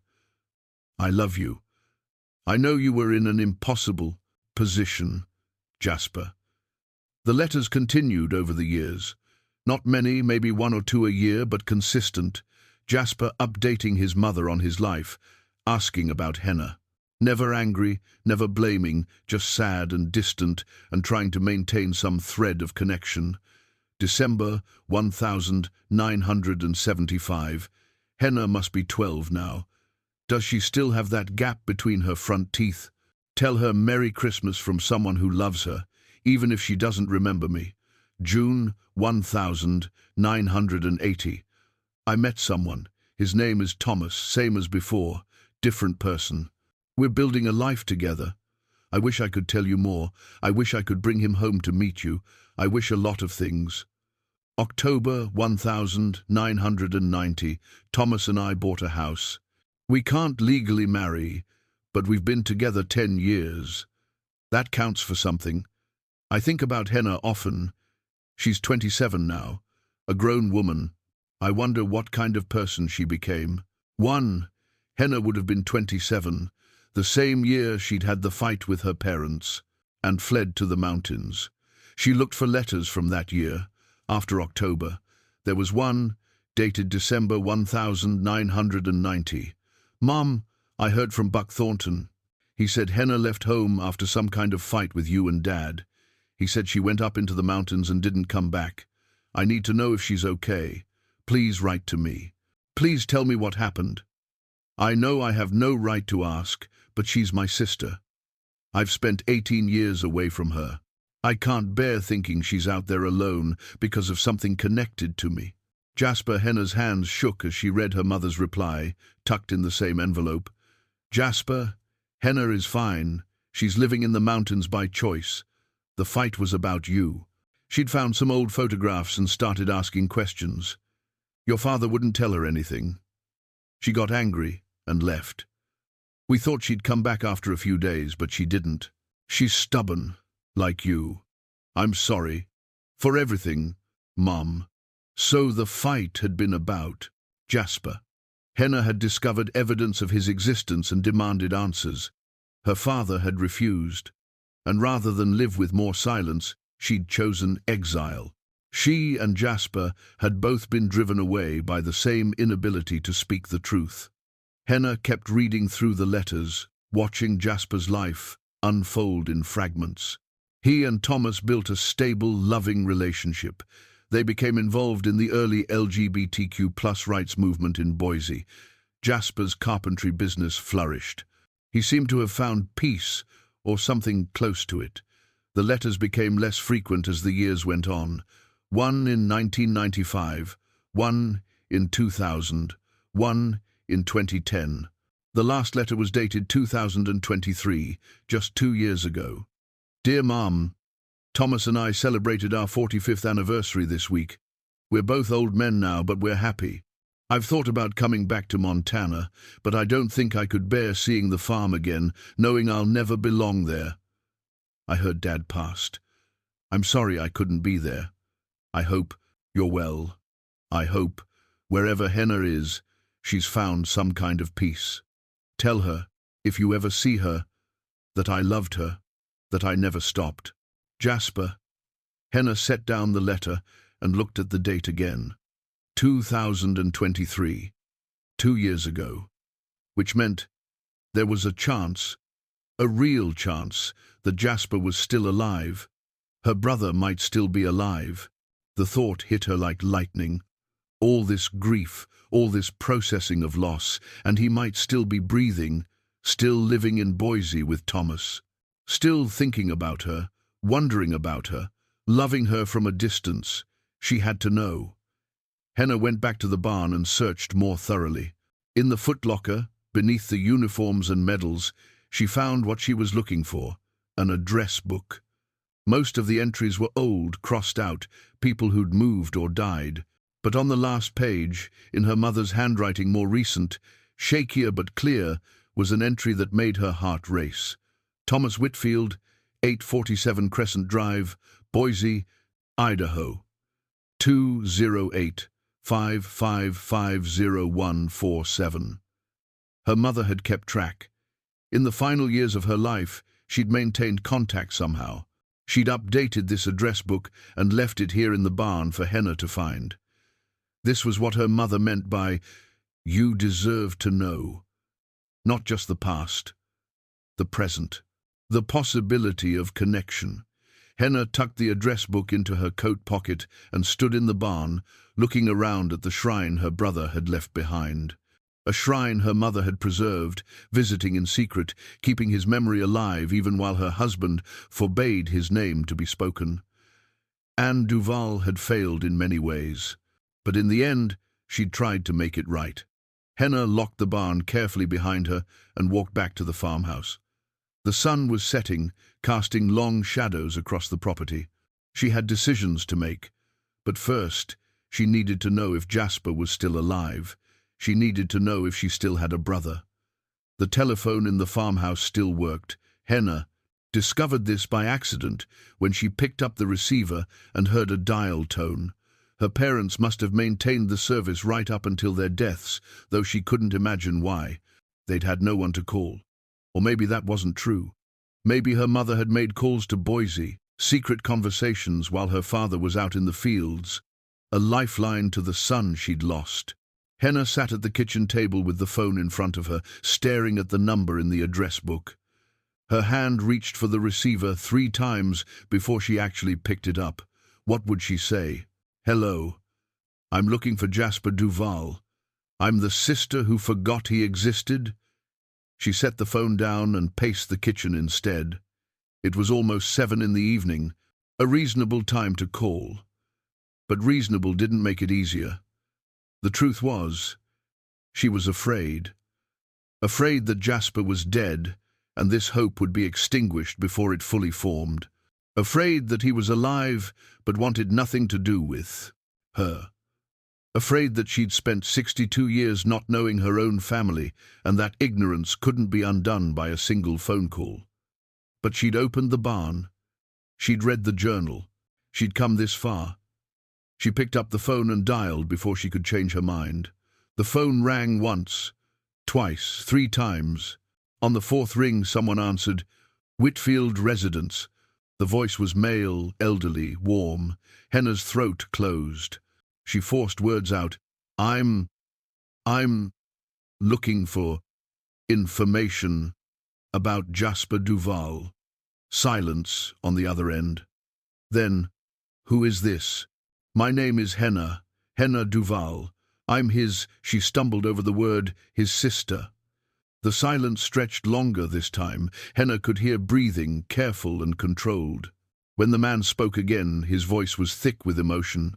I love you. I know you were in an impossible position, Jasper. The letters continued over the years. Not many, maybe 1 or 2 a year, but consistent. Jasper updating his mother on his life, asking about Henna. Never angry, never blaming, just sad and distant and trying to maintain some thread of connection. December 1975. Henna must be 12 now. Does she still have that gap between her front teeth? Tell her Merry Christmas from someone who loves her, even if she doesn't remember me. June 1980. I met someone. His name is Thomas, same as before, different person. We're building a life together. I wish I could tell you more. I wish I could bring him home to meet you. I wish a lot of things. October 1990. Thomas and I bought a house. We can't legally marry, but we've been together 10 years. That counts for something. I think about Henna often. She's 27 now, a grown woman. I wonder what kind of person she became. Henna would have been 27, the same year she'd had the fight with her parents, and fled to the mountains. She looked for letters from that year, after October. There was one, dated December 1990. Mom, I heard from Buck Thornton. He said Henna left home after some kind of fight with you and Dad. He said she went up into the mountains and didn't come back. I need to know if she's okay. Please write to me. Please tell me what happened. I know I have no right to ask, but she's my sister. I've spent 18 years away from her. I can't bear thinking she's out there alone because of something connected to me. Jasper Henna's hands shook as she read her mother's reply, tucked in the same envelope. Jasper, Henna is fine. She's living in the mountains by choice. The fight was about you. She'd found some old photographs and started asking questions. Your father wouldn't tell her anything. She got angry and left. We thought she'd come back after a few days, but she didn't. She's stubborn, like you. I'm sorry. For everything, Mom. So the fight had been about Jasper. Henna had discovered evidence of his existence and demanded answers. Her father had refused, and rather than live with more silence, she'd chosen exile. She and Jasper had both been driven away by the same inability to speak the truth. Henna kept reading through the letters, watching Jasper's life unfold in fragments. He and Thomas built a stable, loving relationship. They became involved in the early LGBTQ+ rights movement in Boise. Jasper's carpentry business flourished. He seemed to have found peace, or something close to it. The letters became less frequent as the years went on. One in 1995, one in 2000, one in 2010. The last letter was dated 2023, just 2 years ago. Dear Mom, Thomas and I celebrated our 45th anniversary this week. We're both old men now, but we're happy. I've thought about coming back to Montana, but I don't think I could bear seeing the farm again, knowing I'll never belong there. I heard Dad passed. I'm sorry I couldn't be there. I hope you're well. I hope, wherever Henna is, she's found some kind of peace. Tell her, if you ever see her, that I loved her, that I never stopped. Jasper. Henna set down the letter and looked at the date again. 2023, 2 years ago, which meant there was a chance, a real chance, that Jasper was still alive. Her brother might still be alive. The thought hit her like lightning. All this grief, all this processing of loss, and he might still be breathing, still living in Boise with Thomas, still thinking about her, wondering about her, loving her from a distance. She had to know. Henna went back to the barn and searched more thoroughly. In the footlocker, beneath the uniforms and medals, she found what she was looking for, an address book. Most of the entries were old, crossed out, people who'd moved or died. But on the last page, in her mother's handwriting more recent, shakier but clear, was an entry that made her heart race. Thomas Whitfield, 847 Crescent Drive, Boise, Idaho. 208-5550147. Her mother had kept track. In the final years of her life, she'd maintained contact somehow. She'd updated this address book and left it here in the barn for Henna to find. This was what her mother meant by, "You deserve to know." Not just the past, the present, the possibility of connection. Henna tucked the address book into her coat pocket and stood in the barn, looking around at the shrine her brother had left behind. A shrine her mother had preserved, visiting in secret, keeping his memory alive even while her husband forbade his name to be spoken. Henna Duval had failed in many ways, but in the end, she'd tried to make it right. Henna locked the barn carefully behind her and walked back to the farmhouse. The sun was setting, casting long shadows across the property. She had decisions to make, but first, she needed to know if Jasper was still alive. She needed to know if she still had a brother. The telephone in the farmhouse still worked. Henna discovered this by accident when she picked up the receiver and heard a dial tone. Her parents must have maintained the service right up until their deaths, though she couldn't imagine why. They'd had no one to call. Or maybe that wasn't true. Maybe her mother had made calls to Boise, secret conversations while her father was out in the fields, a lifeline to the son she'd lost. Henna sat at the kitchen table with the phone in front of her, staring at the number in the address book. Her hand reached for the receiver 3 times before she actually picked it up. What would she say? "Hello. I'm looking for Jasper Duval. I'm the sister who forgot he existed." She set the phone down and paced the kitchen instead. It was almost 7 in the evening, a reasonable time to call. But reasonable didn't make it easier. The truth was, she was afraid. Afraid that Jasper was dead, and this hope would be extinguished before it fully formed. Afraid that he was alive, but wanted nothing to do with her. Afraid that she'd spent 62 years not knowing her own family, and that ignorance couldn't be undone by a single phone call. But she'd opened the barn. She'd read the journal. She'd come this far. She picked up the phone and dialed before she could change her mind. The phone rang once, twice, 3 times. On the fourth ring, someone answered, "Whitfield residence." The voice was male, elderly, warm. Henna's throat closed. She forced words out. I'm looking for information about Jasper Duval." Silence on the other end. Then, "Who is this?" "My name is Henna Duval. I'm his," she stumbled over the word, "his sister." The silence stretched longer this time. Henna could hear breathing, careful and controlled. When the man spoke again, his voice was thick with emotion.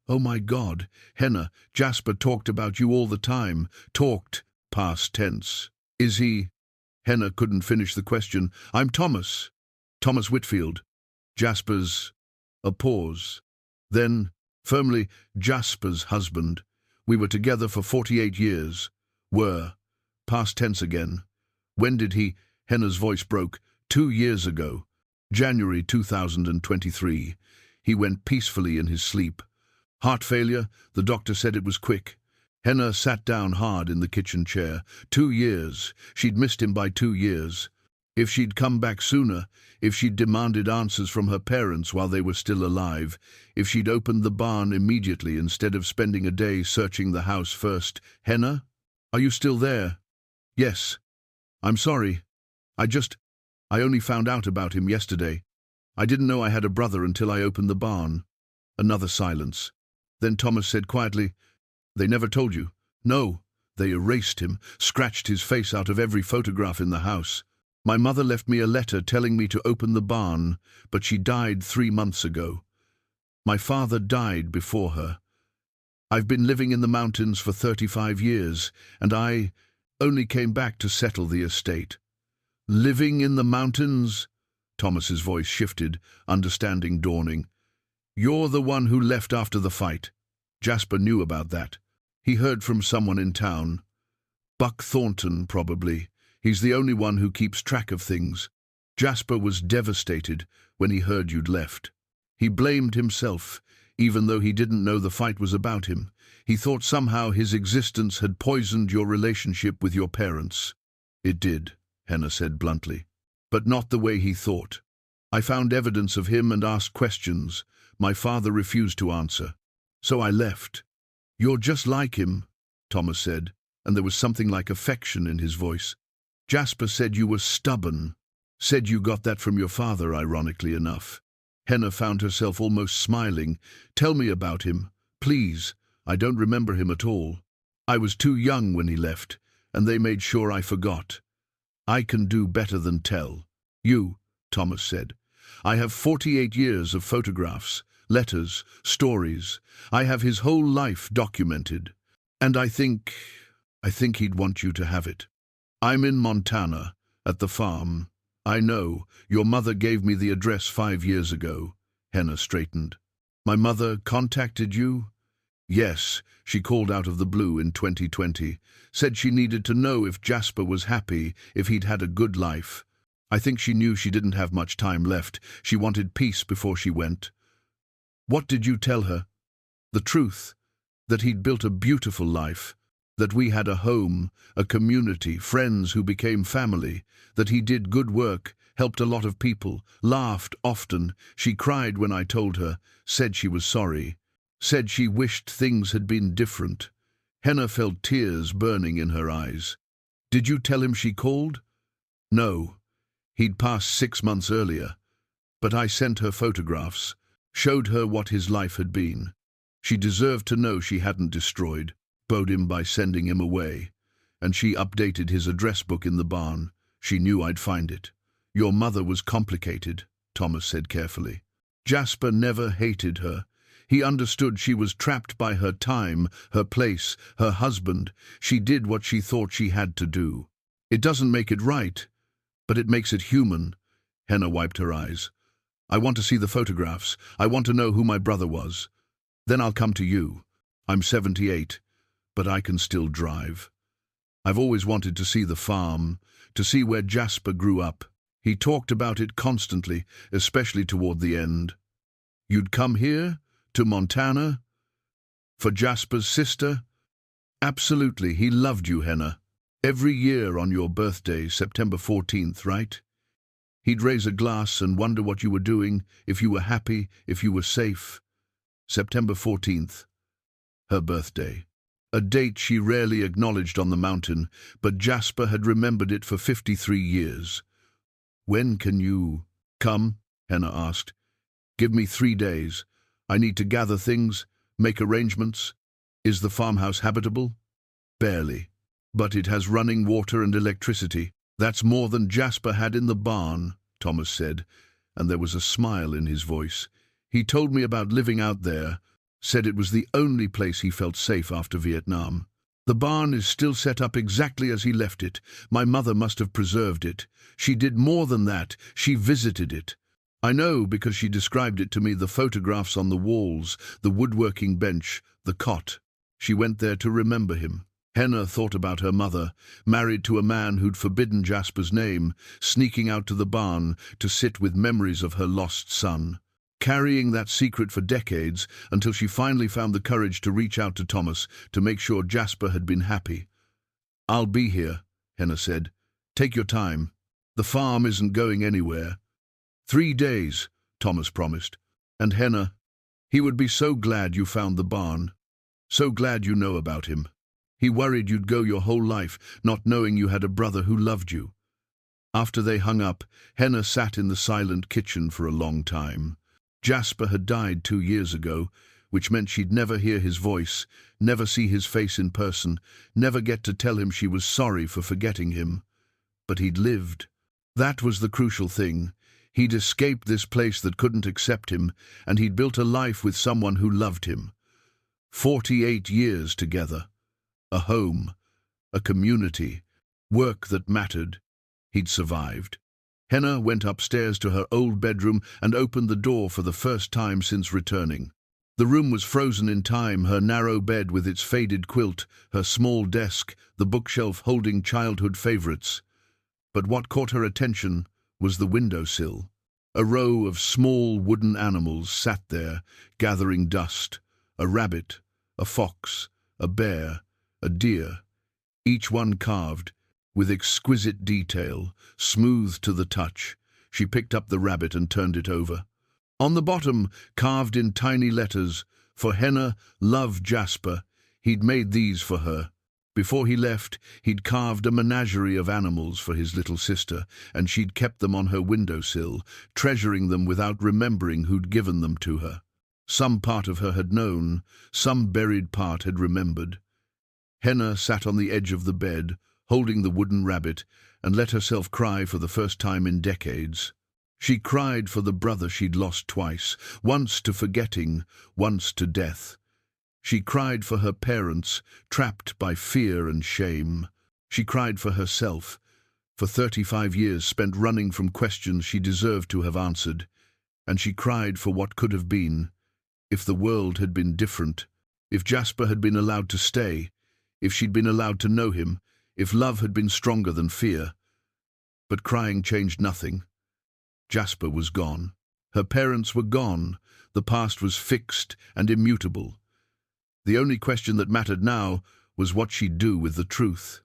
"Oh my God, Henna, Jasper talked about you all the time." Talked, past tense. "Is he?" Henna couldn't finish the question. "I'm Thomas Whitfield. Jasper's..." A pause. Then, firmly, "Jasper's husband. We were together for 48 years. Were." Past tense again. "When did he..." Henna's voice broke. 2 years ago. January 2023. He went peacefully in his sleep. Heart failure, the doctor said it was quick. Henna sat down hard in the kitchen chair. 2 years. She'd missed him by 2 years. If she'd come back sooner, if she'd demanded answers from her parents while they were still alive, if she'd opened the barn immediately instead of spending a day searching the house first. "Henna? Are you still there?" "Yes. I'm sorry. I only found out about him yesterday. I didn't know I had a brother until I opened the barn." Another silence. Then Thomas said quietly, "They never told you?" "No. They erased him, scratched his face out of every photograph in the house. My mother left me a letter telling me to open the barn, but she died 3 months ago. My father died before her. I've been living in the mountains for 35 years, and I only came back to settle the estate." "Living in the mountains?" Thomas's voice shifted, understanding dawning. "You're the one who left after the fight." Jasper knew about that. He heard from someone in town. Buck Thornton, probably. He's the only one who keeps track of things. Jasper was devastated when he heard you'd left. He blamed himself, even though he didn't know the fight was about him. He thought somehow his existence had poisoned your relationship with your parents. "It did," Henna said bluntly. "But not the way he thought. I found evidence of him and asked questions. My father refused to answer. So I left." "You're just like him," Thomas said, and there was something like affection in his voice. "Jasper said you were stubborn. Said you got that from your father, ironically enough." Henna found herself almost smiling. "Tell me about him, please. I don't remember him at all. I was too young when he left, and they made sure I forgot." "I can do better than tell." "You," Thomas said. "I have 48 years of photographs, letters, stories. I have his whole life documented. And I think he'd want you to have it. I'm in Montana, at the farm. I know, your mother gave me the address 5 years ago." Henna straightened. "My mother contacted you?" "Yes, she called out of the blue in 2020. Said she needed to know if Jasper was happy, if he'd had a good life. I think she knew she didn't have much time left. She wanted peace before she went." "What did you tell her?" "The truth. That he'd built a beautiful life. That we had a home, a community, friends who became family. That he did good work, helped a lot of people, laughed often. She cried when I told her, said she was sorry. Said she wished things had been different." Henna felt tears burning in her eyes. "Did you tell him she called?" "No. He'd passed 6 months earlier. But I sent her photographs, showed her what his life had been. She deserved to know she hadn't destroyed, bowed him by sending him away. And she updated his address book in the barn. She knew I'd find it." "Your mother was complicated," Thomas said carefully. "Jasper never hated her. He understood she was trapped by her time, her place, her husband. She did what she thought she had to do. It doesn't make it right, but it makes it human." Henna wiped her eyes. "I want to see the photographs. I want to know who my brother was. Then I'll come to you. I'm 78, but I can still drive. I've always wanted to see the farm, to see where Jasper grew up. He talked about it constantly, especially toward the end. You'd come here, to Montana, for Jasper's sister?" "Absolutely, he loved you, Henna." Every year on your birthday, September 14th, right? He'd raise a glass and wonder what you were doing, if you were happy, if you were safe. September 14th, her birthday. A date she rarely acknowledged on the mountain, but Jasper had remembered it for 53 years. "When can you come?" Henna asked. "Give me 3 days. I need to gather things, make arrangements. Is the farmhouse habitable?" "Barely. But it has running water and electricity. That's more than Jasper had in the barn," Thomas said, and there was a smile in his voice. "He told me about living out there, said it was the only place he felt safe after Vietnam. The barn is still set up exactly as he left it. My mother must have preserved it. She did more than that. She visited it. I know because she described it to me, the photographs on the walls, the woodworking bench, the cot. She went there to remember him." Henna thought about her mother, married to a man who'd forbidden Jasper's name, sneaking out to the barn to sit with memories of her lost son, carrying that secret for decades until she finally found the courage to reach out to Thomas to make sure Jasper had been happy. "I'll be here," Henna said. "Take your time. The farm isn't going anywhere." 3 days, Thomas promised. "And Henna, he would be so glad you found the barn. So glad you know about him. He worried you'd go your whole life not knowing you had a brother who loved you." After they hung up, Henna sat in the silent kitchen for a long time. Jasper had died 2 years ago, which meant she'd never hear his voice, never see his face in person, never get to tell him she was sorry for forgetting him. But he'd lived. That was the crucial thing. He'd escaped this place that couldn't accept him, and he'd built a life with someone who loved him. 48 years together. A home, a community, work that mattered. He'd survived. Henna went upstairs to her old bedroom and opened the door for the first time since returning. The room was frozen in time, her narrow bed with its faded quilt, her small desk, the bookshelf holding childhood favorites. But what caught her attention was the windowsill. A row of small wooden animals sat there, gathering dust. A rabbit, a fox, a bear, a deer, each one carved, with exquisite detail, smooth to the touch. She picked up the rabbit and turned it over. On the bottom, carved in tiny letters, "For Henna, love Jasper." He'd made these for her. Before he left, he'd carved a menagerie of animals for his little sister, and she'd kept them on her windowsill, treasuring them without remembering who'd given them to her. Some part of her had known, some buried part had remembered. Henna sat on the edge of the bed, holding the wooden rabbit, and let herself cry for the first time in decades. She cried for the brother she'd lost twice, once to forgetting, once to death. She cried for her parents, trapped by fear and shame. She cried for herself, for 35 years spent running from questions she deserved to have answered. And she cried for what could have been, if the world had been different, if Jasper had been allowed to stay, if she'd been allowed to know him, if love had been stronger than fear. But crying changed nothing. Jasper was gone. Her parents were gone. The past was fixed and immutable. The only question that mattered now was what she'd do with the truth.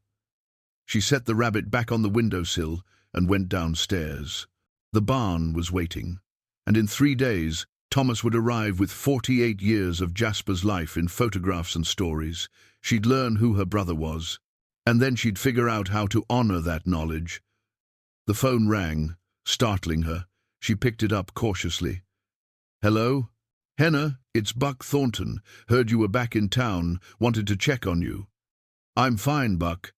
She set the rabbit back on the windowsill and went downstairs. The barn was waiting, and in 3 days, Thomas would arrive with 48 years of Jasper's life in photographs and stories. She'd learn who her brother was, and then she'd figure out how to honor that knowledge. The phone rang, startling her. She picked it up cautiously. "Hello? Henna, it's Buck Thornton. Heard you were back in town. Wanted to check on you." "I'm fine, Buck.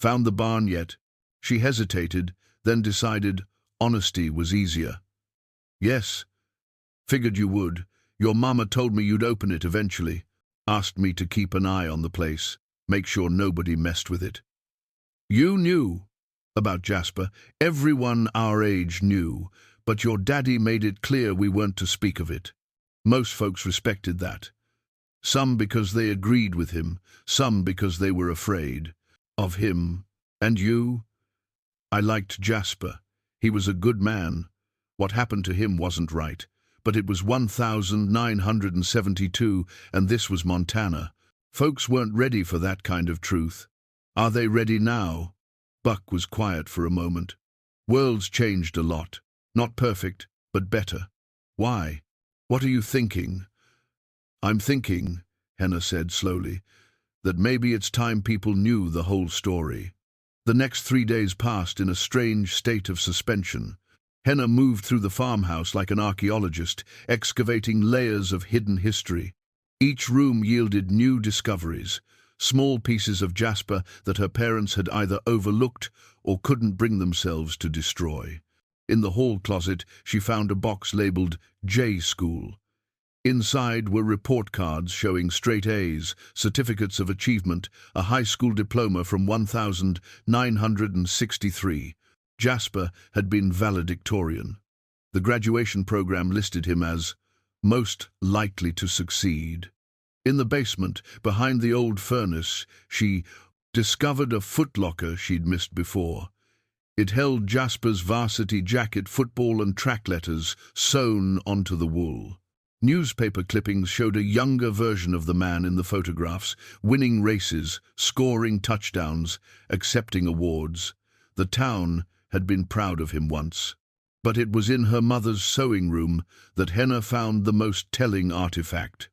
Found the barn yet?" She hesitated, then decided honesty was easier. "Yes. Figured you would. Your mama told me you'd open it eventually. Asked me to keep an eye on the place, make sure nobody messed with it." "You knew about Jasper. Everyone our age knew, but your daddy made it clear we weren't to speak of it. Most folks respected that. Some because they agreed with him, some because they were afraid of him. And you?" "I liked Jasper. He was a good man. What happened to him wasn't right. But it was 1972, and this was Montana. Folks weren't ready for that kind of truth. Are they ready now? Buck was quiet for a moment. World's changed a lot. Not perfect, but better. Why? What are you thinking? I'm thinking, Henna said slowly, that maybe it's time people knew the whole story. The next 3 days passed in a strange state of suspension. Henna moved through the farmhouse like an archaeologist, excavating layers of hidden history. Each room yielded new discoveries, small pieces of jasper that her parents had either overlooked or couldn't bring themselves to destroy. In the hall closet, she found a box labeled J School. Inside were report cards showing straight A's, certificates of achievement, a high school diploma from 1963. Jasper had been valedictorian. The graduation program listed him as most likely to succeed. In the basement, behind the old furnace, she discovered a footlocker she'd missed before. It held Jasper's varsity jacket, football and track letters sewn onto the wool. Newspaper clippings showed a younger version of the man in the photographs, winning races, scoring touchdowns, accepting awards. The town had been proud of him once. But it was in her mother's sewing room that Henna found the most telling artifact.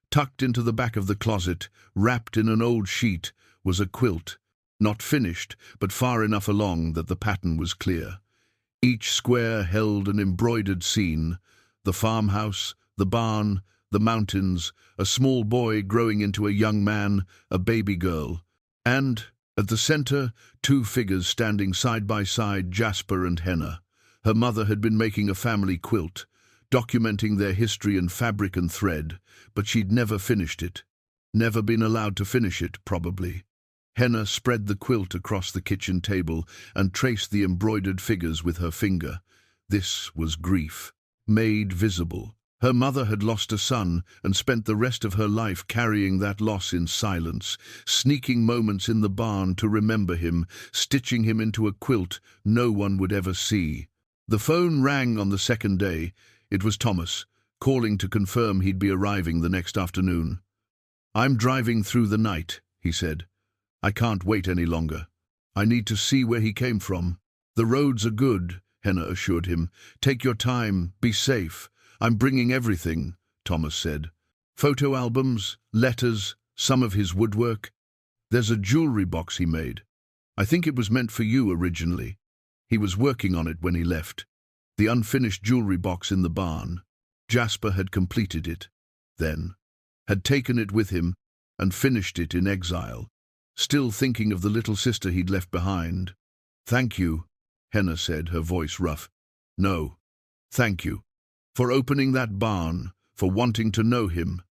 Tucked into the back of the closet, wrapped in an old sheet, was a quilt, not finished, but far enough along that the pattern was clear. Each square held an embroidered scene: the farmhouse, the barn, the mountains, a small boy growing into a young man, a baby girl, and, at the center, 2 figures standing side by side, Jasper and Henna. Her mother had been making a family quilt, documenting their history in fabric and thread, but she'd never finished it. Never been allowed to finish it, probably. Henna spread the quilt across the kitchen table and traced the embroidered figures with her finger. This was grief, made visible. Her mother had lost a son and spent the rest of her life carrying that loss in silence, sneaking moments in the barn to remember him, stitching him into a quilt no one would ever see. The phone rang on the second day. It was Thomas, calling to confirm he'd be arriving the next afternoon. "I'm driving through the night," he said. "I can't wait any longer. I need to see where he came from." "The roads are good," Henna assured him. "Take your time, be safe." "I'm bringing everything," Thomas said. "Photo albums, letters, some of his woodwork. There's a jewelry box he made. I think it was meant for you originally. He was working on it when he left. The unfinished jewelry box in the barn. Jasper had completed it, then, had taken it with him and finished it in exile, still thinking of the little sister he'd left behind. "Thank you," Henna said, her voice rough. "No, thank you. For opening that barn, for wanting to know him.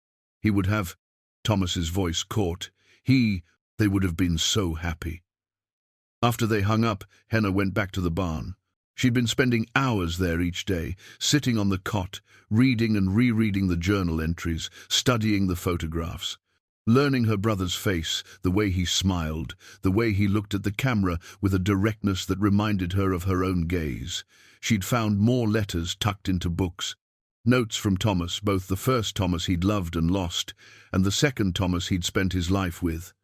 He would have," Thomas's voice caught, they would have been so happy." After they hung up, Henna went back to the barn. She'd been spending hours there each day, sitting on the cot, reading and rereading the journal entries, studying the photographs, learning her brother's face, the way he smiled, the way he looked at the camera with a directness that reminded her of her own gaze. She'd found more letters tucked into books, notes from Thomas, both the first Thomas he'd loved and lost, and the second Thomas he'd spent his life with.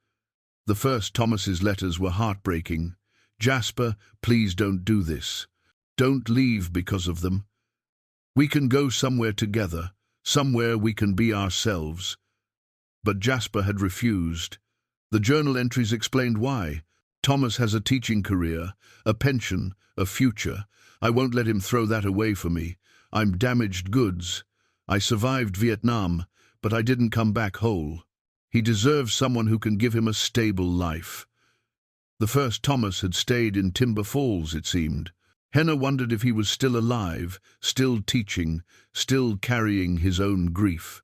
The first Thomas's letters were heartbreaking. "Jasper, please don't do this. Don't leave because of them. We can go somewhere together, somewhere we can be ourselves." But Jasper had refused. The journal entries explained why. "Thomas has a teaching career, a pension, a future. I won't let him throw that away for me. I'm damaged goods. I survived Vietnam, but I didn't come back whole. He deserves someone who can give him a stable life." The first Thomas had stayed in Timber Falls, it seemed. Henna wondered if he was still alive, still teaching, still carrying his own grief.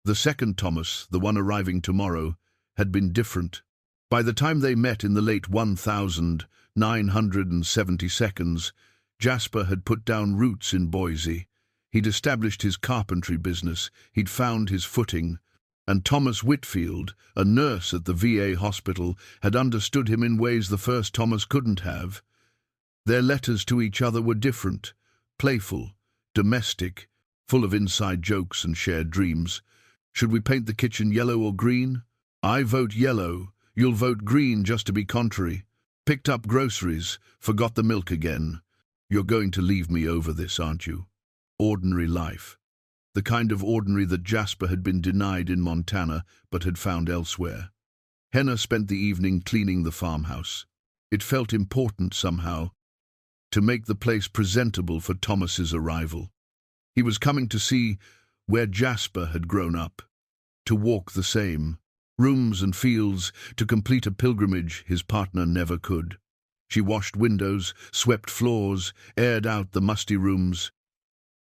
The second Thomas, the one arriving tomorrow, had been different. By the time they met in the late 1972, Jasper had put down roots in Boise. He'd established his carpentry business, he'd found his footing, and Thomas Whitfield, a nurse at the VA hospital, had understood him in ways the first Thomas couldn't have. Their letters to each other were different, playful, domestic, full of inside jokes and shared dreams. "Should we paint the kitchen yellow or green?" "I vote yellow. You'll vote green just to be contrary. Picked up groceries, forgot the milk again. You're going to leave me over this, aren't you? Ordinary life. The kind of ordinary that Jasper had been denied in Montana but had found elsewhere. Henna spent the evening cleaning the farmhouse. It felt important somehow to make the place presentable for Thomas's arrival. He was coming to see where Jasper had grown up, to walk the same rooms and fields, to complete a pilgrimage his partner never could. She washed windows, swept floors, aired out the musty rooms.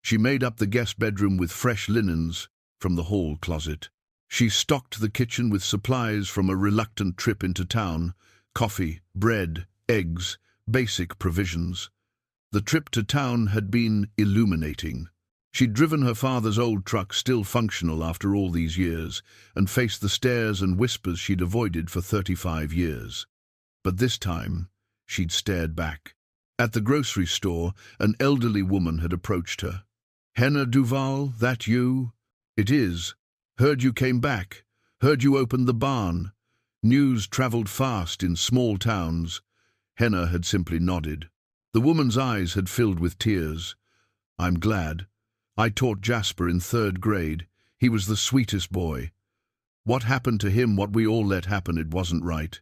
She made up the guest bedroom with fresh linens from the hall closet. She stocked the kitchen with supplies from a reluctant trip into town: coffee, bread, eggs, basic provisions. The trip to town had been illuminating. She'd driven her father's old truck, still functional after all these years, and faced the stares and whispers she'd avoided for 35 years. But this time, she'd stared back. At the grocery store, an elderly woman had approached her. "Henna Duval, that you?" "It is. Heard you came back. Heard you opened the barn." News travelled fast in small towns. Henna had simply nodded. The woman's eyes had filled with tears. "I'm glad. I taught Jasper in 3rd grade. He was the sweetest boy. What happened to him, what we all let happen, it wasn't right."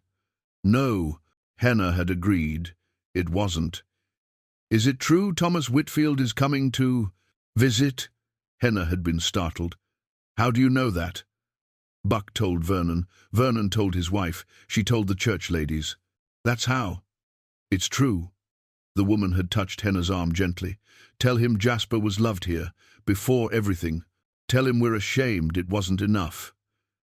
"No," Henna had agreed. "It wasn't." "Is it true Thomas Whitfield is coming to visit?" Henna had been startled. "How do you know that?" Buck told Vernon. Vernon told his wife. She told the church ladies. "That's how." "It's true." The woman had touched Henna's arm gently. "Tell him Jasper was loved here, before everything. Tell him we're ashamed it wasn't enough."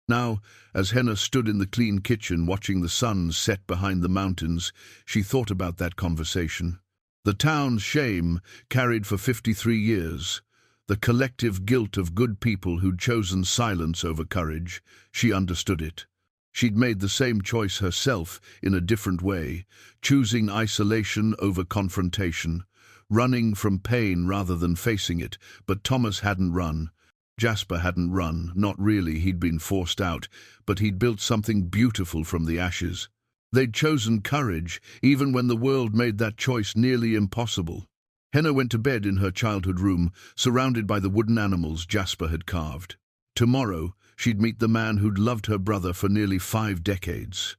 Now, as Henna stood in the clean kitchen watching the sun set behind the mountains, she thought about that conversation. The town's shame, carried for 53 years. The collective guilt of good people who'd chosen silence over courage. She understood it. She'd made the same choice herself in a different way, choosing isolation over confrontation, running from pain rather than facing it. But Thomas hadn't run. Jasper hadn't run. Not really. He'd been forced out, but he'd built something beautiful from the ashes. They'd chosen courage, even when the world made that choice nearly impossible. Henna went to bed in her childhood room, surrounded by the wooden animals Jasper had carved. Tomorrow, she'd meet the man who'd loved her brother for nearly 5 decades.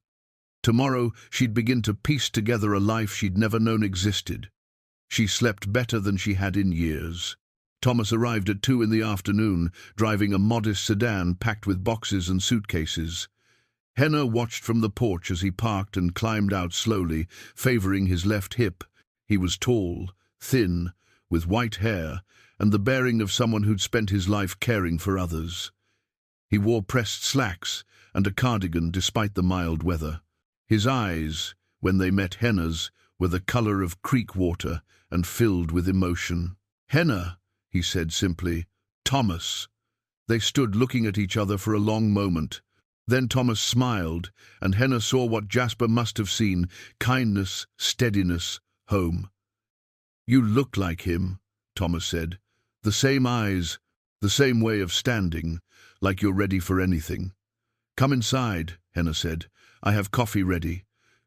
Tomorrow, she'd begin to piece together a life she'd never known existed. She slept better than she had in years. Thomas arrived at 2 in the afternoon, driving a modest sedan packed with boxes and suitcases. Henna watched from the porch as he parked and climbed out slowly, favoring his left hip. He was tall, thin, with white hair, and the bearing of someone who'd spent his life caring for others. He wore pressed slacks and a cardigan despite the mild weather. His eyes, when they met Henna's, were the color of creek water and filled with emotion. "Henna," he said simply. "Thomas." They stood looking at each other for a long moment. Then Thomas smiled, and Henna saw what Jasper must have seen: kindness, steadiness, home. "You look like him," Thomas said. "The same eyes, the same way of standing, like you're ready for anything." "Come inside," Henna said. "I have coffee ready.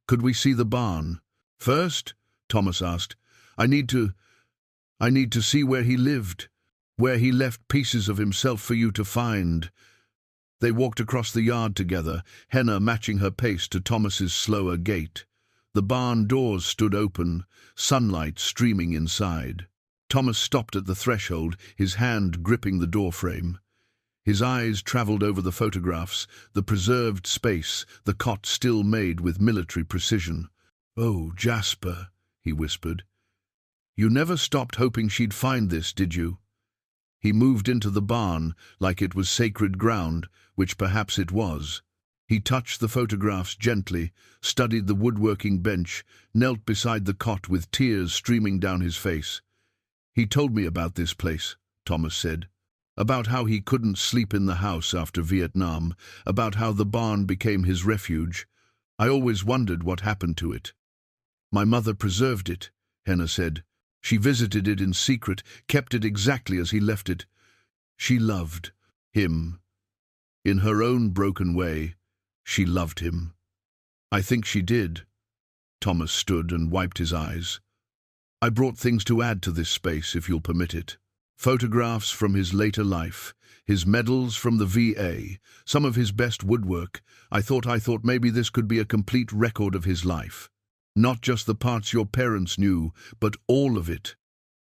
Could we see the barn?" "First?" Thomas asked. I need to see where he lived, where he left pieces of himself for you to find." They walked across the yard together, Henna matching her pace to Thomas's slower gait. The barn doors stood open, sunlight streaming inside. Thomas stopped at the threshold, his hand gripping the doorframe. His eyes travelled over the photographs, the preserved space, the cot still made with military precision. "Oh, Jasper," he whispered. "You never stopped hoping she'd find this, did you?" He moved into the barn like it was sacred ground, which perhaps it was. He touched the photographs gently, studied the woodworking bench, knelt beside the cot with tears streaming down his face. "He told me about this place," Thomas said. "About how he couldn't sleep in the house after Vietnam, about how the barn became his refuge. I always wondered what happened to it." "My mother preserved it," Henna said. "She visited it in secret, kept it exactly as he left it. She loved him. In her own broken way, she loved him." I think she did. Thomas stood and wiped his eyes. I brought things to add to this space, if you'll permit it. Photographs from his later life, his medals from the VA, some of his best woodwork. I thought maybe this could be a complete record of his life. Not just the parts your parents knew, but all of it.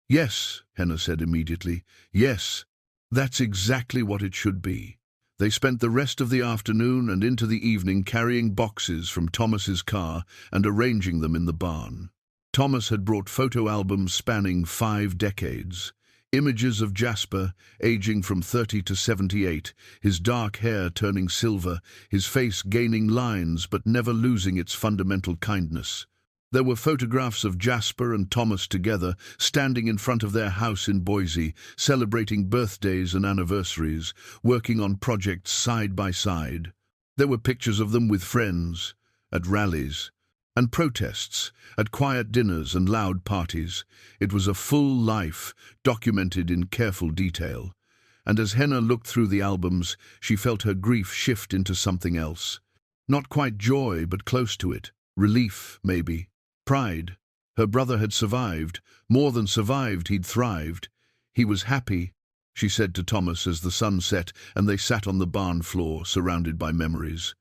Yes, Henna said immediately. Yes, that's exactly what it should be. They spent the rest of the afternoon and into the evening carrying boxes from Thomas's car and arranging them in the barn. Thomas had brought photo albums spanning 5 decades. Images of Jasper, aging from 30 to 78, his dark hair turning silver, his face gaining lines but never losing its fundamental kindness. There were photographs of Jasper and Thomas together, standing in front of their house in Boise, celebrating birthdays and anniversaries, working on projects side by side. There were pictures of them with friends, at rallies, and protests, at quiet dinners and loud parties. It was a full life, documented in careful detail. And as Henna looked through the albums, she felt her grief shift into something else. Not quite joy, but close to it. Relief, maybe. Pride. Her brother had survived. More than survived, he'd thrived. He was happy, she said to Thomas as the sun set and they sat on the barn floor, surrounded by memories.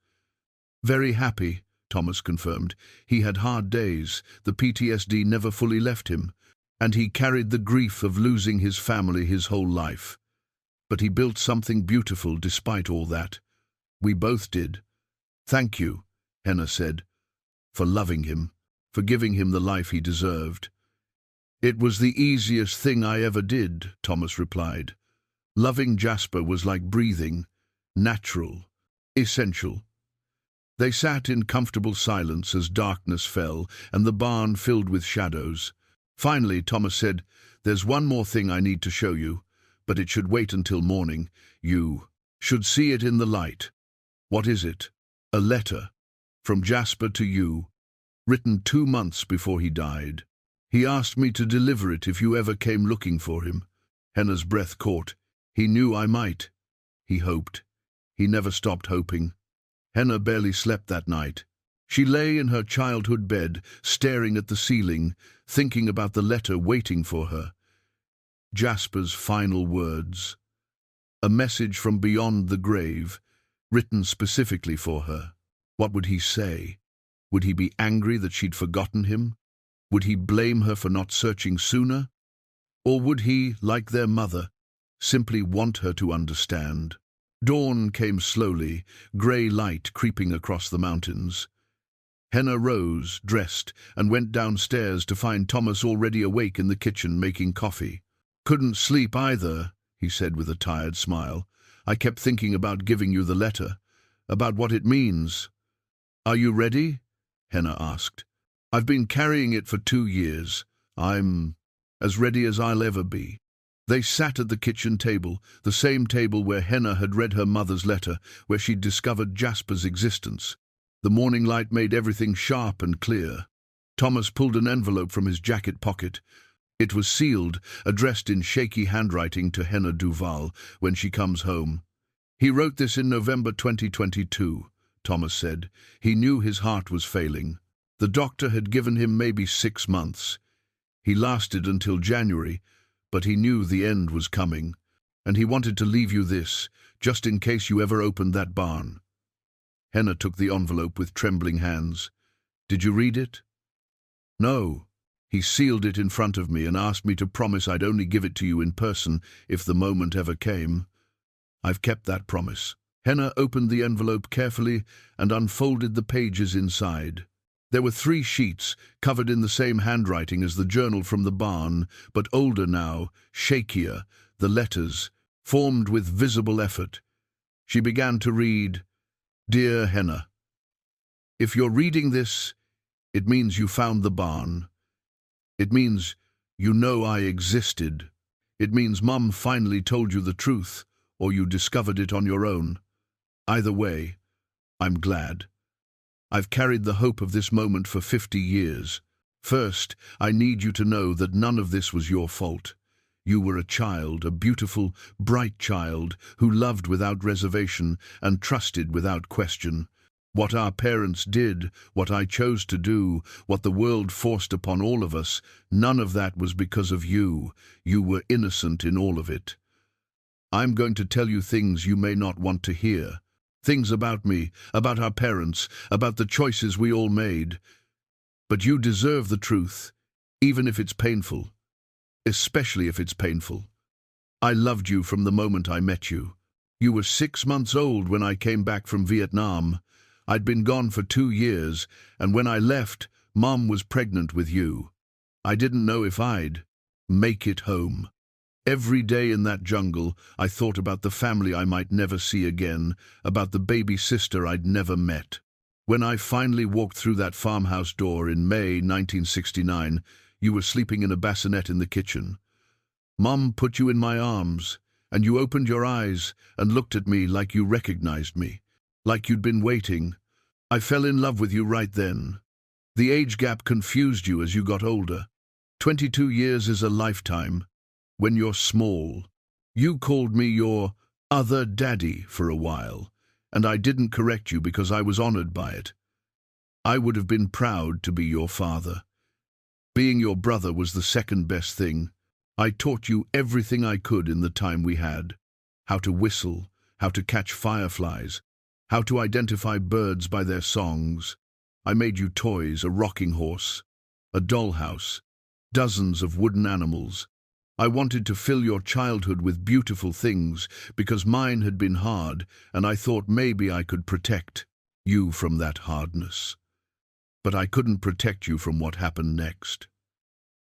Very happy, Thomas confirmed. He had hard days. The PTSD never fully left him, and he carried the grief of losing his family his whole life. But he built something beautiful despite all that. We both did. Thank you, Henna said, for loving him, for giving him the life he deserved. It was the easiest thing I ever did, Thomas replied. Loving Jasper was like breathing, natural, essential. They sat in comfortable silence as darkness fell and the barn filled with shadows. Finally, Thomas said, "There's one more thing I need to show you, but it should wait until morning. You should see it in the light." "What is it?" "A letter. From Jasper to you. Written 2 months before he died. He asked me to deliver it if you ever came looking for him." Henna's breath caught. He knew I might. He hoped. He never stopped hoping. Henna barely slept that night. She lay in her childhood bed, staring at the ceiling, thinking about the letter waiting for her. Jasper's final words. A message from beyond the grave, written specifically for her. What would he say? Would he be angry that she'd forgotten him? Would he blame her for not searching sooner? Or would he, like their mother, simply want her to understand? Dawn came slowly, grey light creeping across the mountains. Henna rose, dressed, and went downstairs to find Thomas already awake in the kitchen making coffee. "Couldn't sleep either," he said with a tired smile. "I kept thinking about giving you the letter, about what it means." "Are you ready?" Henna asked. "I've been carrying it for 2 years. I'm as ready as I'll ever be." They sat at the kitchen table, the same table where Henna had read her mother's letter, where she'd discovered Jasper's existence. The morning light made everything sharp and clear. Thomas pulled an envelope from his jacket pocket. It was sealed, addressed in shaky handwriting to Henna Duval, "When she comes home." "He wrote this in November 2022, Thomas said. He knew his heart was failing. The doctor had given him maybe 6 months. He lasted until January, but he knew the end was coming, and he wanted to leave you this, just in case you ever opened that barn." Henna took the envelope with trembling hands. "Did you read it?" "No. He sealed it in front of me and asked me to promise I'd only give it to you in person if the moment ever came. I've kept that promise." Henna opened the envelope carefully and unfolded the pages inside. There were 3 sheets, covered in the same handwriting as the journal from the barn, but older now, shakier, the letters, formed with visible effort. She began to read, "Dear Henna, if you're reading this, it means you found the barn. It means you know I existed. It means Mum finally told you the truth, or you discovered it on your own. Either way, I'm glad. I've carried the hope of this moment for 50 years. First, I need you to know that none of this was your fault. You were a child, a beautiful, bright child, who loved without reservation and trusted without question. What our parents did, what I chose to do, what the world forced upon all of us, none of that was because of you. You were innocent in all of it. I'm going to tell you things you may not want to hear. Things about me, about our parents, about the choices we all made. But you deserve the truth, even if it's painful. Especially if it's painful. I loved you from the moment I met you. You were 6 months old when I came back from Vietnam. I'd been gone for 2 years, and when I left, Mom was pregnant with you. I didn't know if I'd make it home. Every day in that jungle, I thought about the family I might never see again, about the baby sister I'd never met. When I finally walked through that farmhouse door in May 1969, you were sleeping in a bassinet in the kitchen. Mom put you in my arms, and you opened your eyes and looked at me like you recognized me, like you'd been waiting. I fell in love with you right then. The age gap confused you as you got older. 22 years is a lifetime. When you're small, you called me your other daddy for a while, and I didn't correct you because I was honored by it. I would have been proud to be your father. Being your brother was the second best thing. I taught you everything I could in the time we had. How to whistle, how to catch fireflies, how to identify birds by their songs. I made you toys, a rocking horse, a dollhouse, dozens of wooden animals. I wanted to fill your childhood with beautiful things because mine had been hard, and I thought maybe I could protect you from that hardness. But I couldn't protect you from what happened next.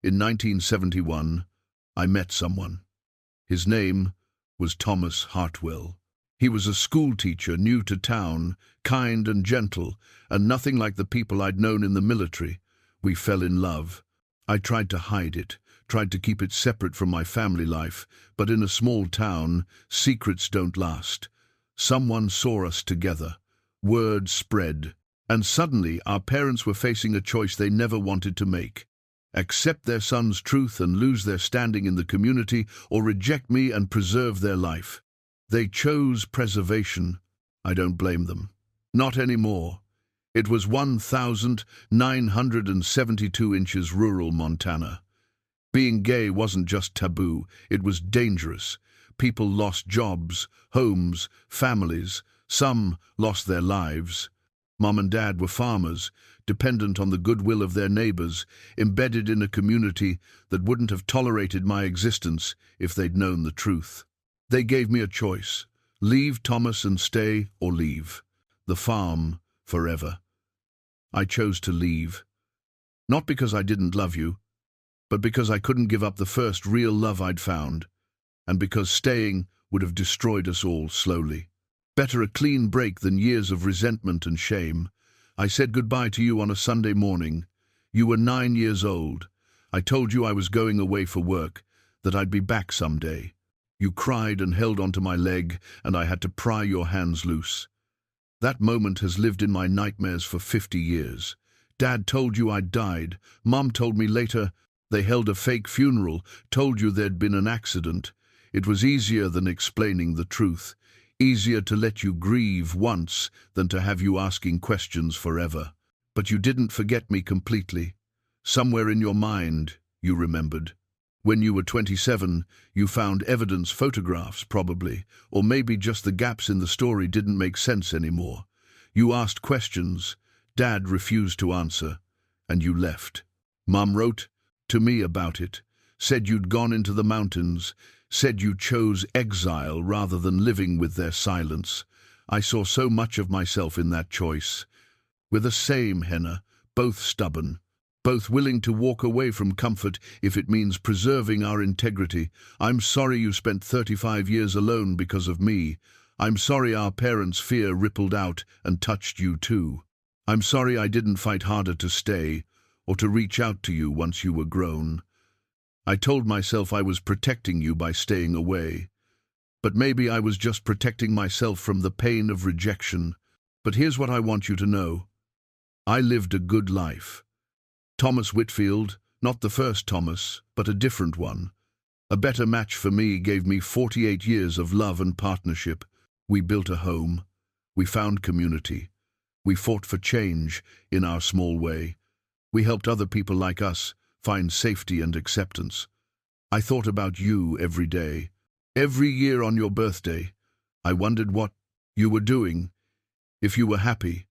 In 1971, I met someone. His name was Thomas Hartwell. He was a school teacher new to town, kind and gentle, and nothing like the people I'd known in the military. We fell in love. I tried to hide it, tried to keep it separate from my family life, but in a small town, secrets don't last. Someone saw us together. Word spread, and suddenly our parents were facing a choice they never wanted to make. Accept their son's truth and lose their standing in the community, or reject me and preserve their life. They chose preservation. I don't blame them. Not anymore. It was 1,972 inches rural Montana. Being gay wasn't just taboo, it was dangerous. People lost jobs, homes, families. Some lost their lives. Mom and Dad were farmers, dependent on the goodwill of their neighbors, embedded in a community that wouldn't have tolerated my existence if they'd known the truth. They gave me a choice: leave Thomas and stay, or leave the farm forever. I chose to leave. Not because I didn't love you, but because I couldn't give up the first real love I'd found, and because staying would have destroyed us all slowly. Better a clean break than years of resentment and shame. I said goodbye to you on a Sunday morning. You were 9 years old. I told you I was going away for work, that I'd be back someday. You cried and held onto my leg, and I had to pry your hands loose. That moment has lived in my nightmares for 50 years. Dad told you I'd died. Mom told me later they held a fake funeral, told you there'd been an accident. It was easier than explaining the truth. Easier to let you grieve once than to have you asking questions forever. But you didn't forget me completely. Somewhere in your mind, you remembered. When you were 27, you found evidence, photographs probably, or maybe just the gaps in the story didn't make sense anymore. You asked questions, Dad refused to answer, and you left. Mom wrote to me about it, said you'd gone into the mountains, said you chose exile rather than living with their silence. I saw so much of myself in that choice. We're the same, Henna, both stubborn, both willing to walk away from comfort if it means preserving our integrity. I'm sorry you spent 35 years alone because of me. I'm sorry our parents' fear rippled out and touched you too. I'm sorry I didn't fight harder to stay, or to reach out to you once you were grown. I told myself I was protecting you by staying away. But maybe I was just protecting myself from the pain of rejection. But here's what I want you to know. I lived a good life. Thomas Whitfield, not the first Thomas, but a different one. A better match for me gave me 48 years of love and partnership. We built a home. We found community. We fought for change in our small way. We helped other people like us find safety and acceptance. I thought about you every day. Every year on your birthday, I wondered what you were doing, if you were happy,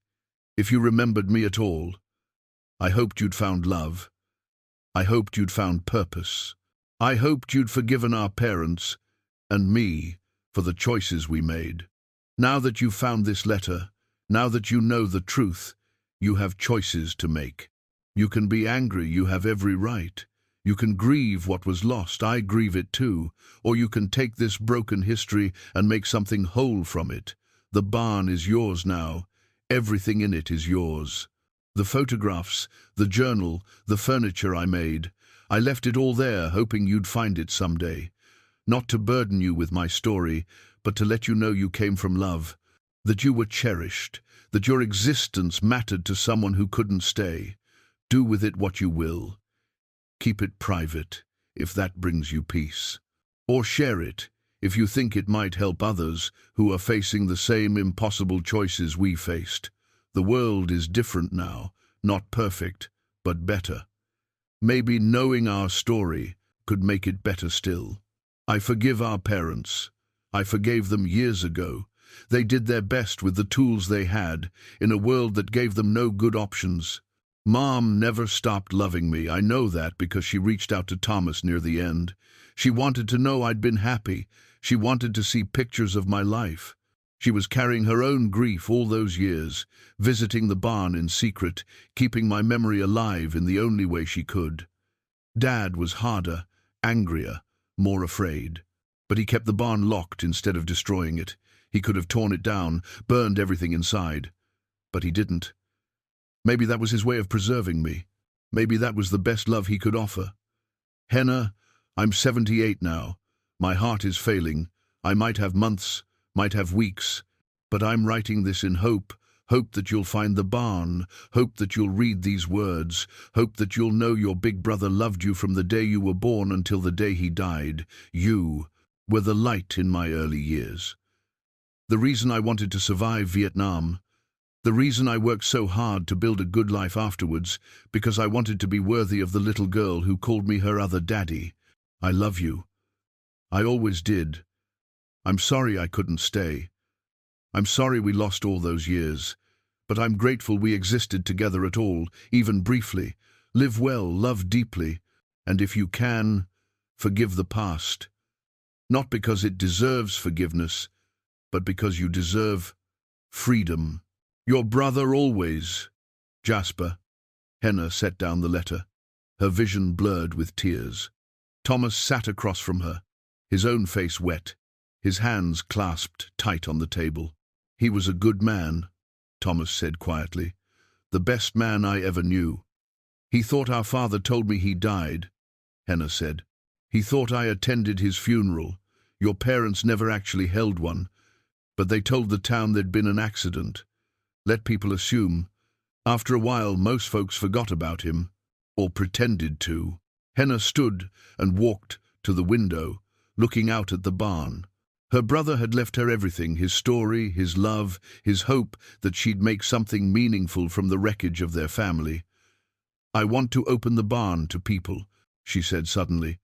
if you remembered me at all. I hoped you'd found love. I hoped you'd found purpose. I hoped you'd forgiven our parents and me for the choices we made. Now that you've found this letter, now that you know the truth, you have choices to make. You can be angry, you have every right. You can grieve what was lost, I grieve it too. Or you can take this broken history and make something whole from it. The barn is yours now. Everything in it is yours. The photographs, the journal, the furniture I made. I left it all there, hoping you'd find it someday. Not to burden you with my story, but to let you know you came from love, that you were cherished, that your existence mattered to someone who couldn't stay. Do with it what you will. Keep it private, if that brings you peace. Or share it, if you think it might help others who are facing the same impossible choices we faced. The world is different now, not perfect, but better. Maybe knowing our story could make it better still. I forgive our parents. I forgave them years ago. They did their best with the tools they had, in a world that gave them no good options. Mom never stopped loving me. I know that because she reached out to Thomas near the end. She wanted to know I'd been happy. She wanted to see pictures of my life. She was carrying her own grief all those years, visiting the barn in secret, keeping my memory alive in the only way she could. Dad was harder, angrier, more afraid. But he kept the barn locked instead of destroying it. He could have torn it down, burned everything inside. But he didn't. Maybe that was his way of preserving me. Maybe that was the best love he could offer. Henna, I'm 78 now. My heart is failing. I might have months, might have weeks, but I'm writing this in hope that you'll find the barn, hope that you'll read these words, hope that you'll know your big brother loved you from the day you were born until the day he died. You were the light in my early years. The reason I wanted to survive Vietnam, the reason I worked so hard to build a good life afterwards, because I wanted to be worthy of the little girl who called me her other daddy. I love you. I always did. I'm sorry I couldn't stay. I'm sorry we lost all those years. But I'm grateful we existed together at all, even briefly. Live well, love deeply, and if you can, forgive the past. Not because it deserves forgiveness, but because you deserve freedom. Your brother always, Jasper. Henna set down the letter, her vision blurred with tears. Thomas sat across from her, his own face wet, his hands clasped tight on the table. He was a good man, Thomas said quietly, the best man I ever knew. He thought our father told me he died, Henna said. He thought I attended his funeral. Your parents never actually held one, but they told the town there'd been an accident. Let people assume. After a while, most folks forgot about him, or pretended to. Henna stood and walked to the window, looking out at the barn. Her brother had left her everything, his story, his love, his hope that she'd make something meaningful from the wreckage of their family. I want to open the barn to people, she said suddenly.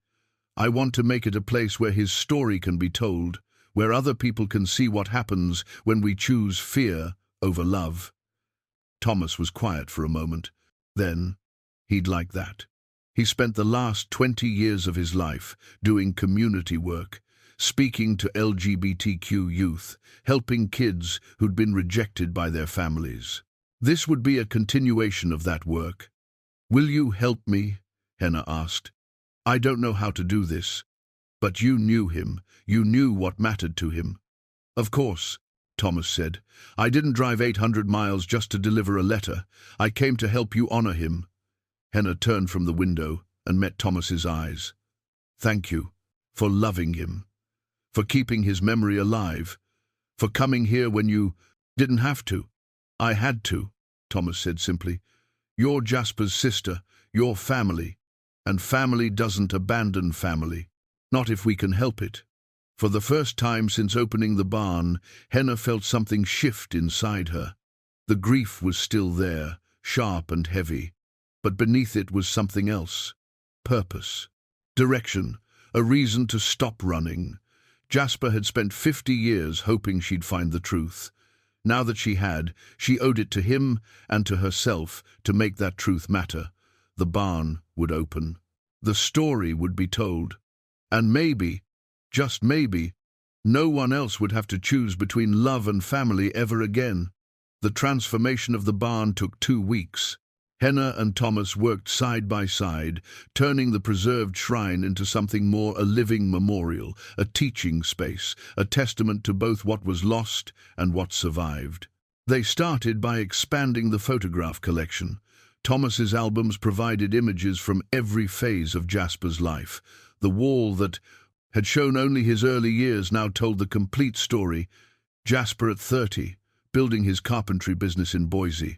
I want to make it a place where his story can be told, where other people can see what happens when we choose fear over love. Thomas was quiet for a moment. Then, he'd like that. He spent the last 20 years of his life doing community work, speaking to LGBTQ youth, helping kids who'd been rejected by their families. This would be a continuation of that work. Will you help me? Henna asked. I don't know how to do this, but you knew him. You knew what mattered to him. Of course, Thomas said. I didn't drive 800 miles just to deliver a letter. I came to help you honor him. Henna turned from the window and met Thomas's eyes. Thank you for loving him, for keeping his memory alive, for coming here when you didn't have to. I had to, Thomas said simply. You're Jasper's sister, your family, and family doesn't abandon family, not if we can help it. For the first time since opening the barn, Henna felt something shift inside her. The grief was still there, sharp and heavy, but beneath it was something else. Purpose. Direction. A reason to stop running. Jasper had spent 50 years hoping she'd find the truth. Now that she had, she owed it to him and to herself to make that truth matter. The barn would open. The story would be told. And maybe, just maybe, no one else would have to choose between love and family ever again. The transformation of the barn took 2 weeks. Henna and Thomas worked side by side, turning the preserved shrine into something more, a living memorial, a teaching space, a testament to both what was lost and what survived. They started by expanding the photograph collection. Thomas's albums provided images from every phase of Jasper's life. The wall that had shown only his early years now told the complete story. Jasper at 30, building his carpentry business in Boise.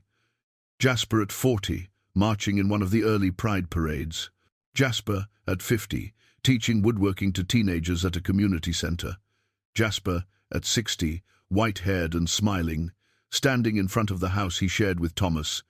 Jasper at 40, marching in one of the early Pride parades. Jasper at 50, teaching woodworking to teenagers at a community center. Jasper at 60, white-haired and smiling, standing in front of the house he shared with Thomas.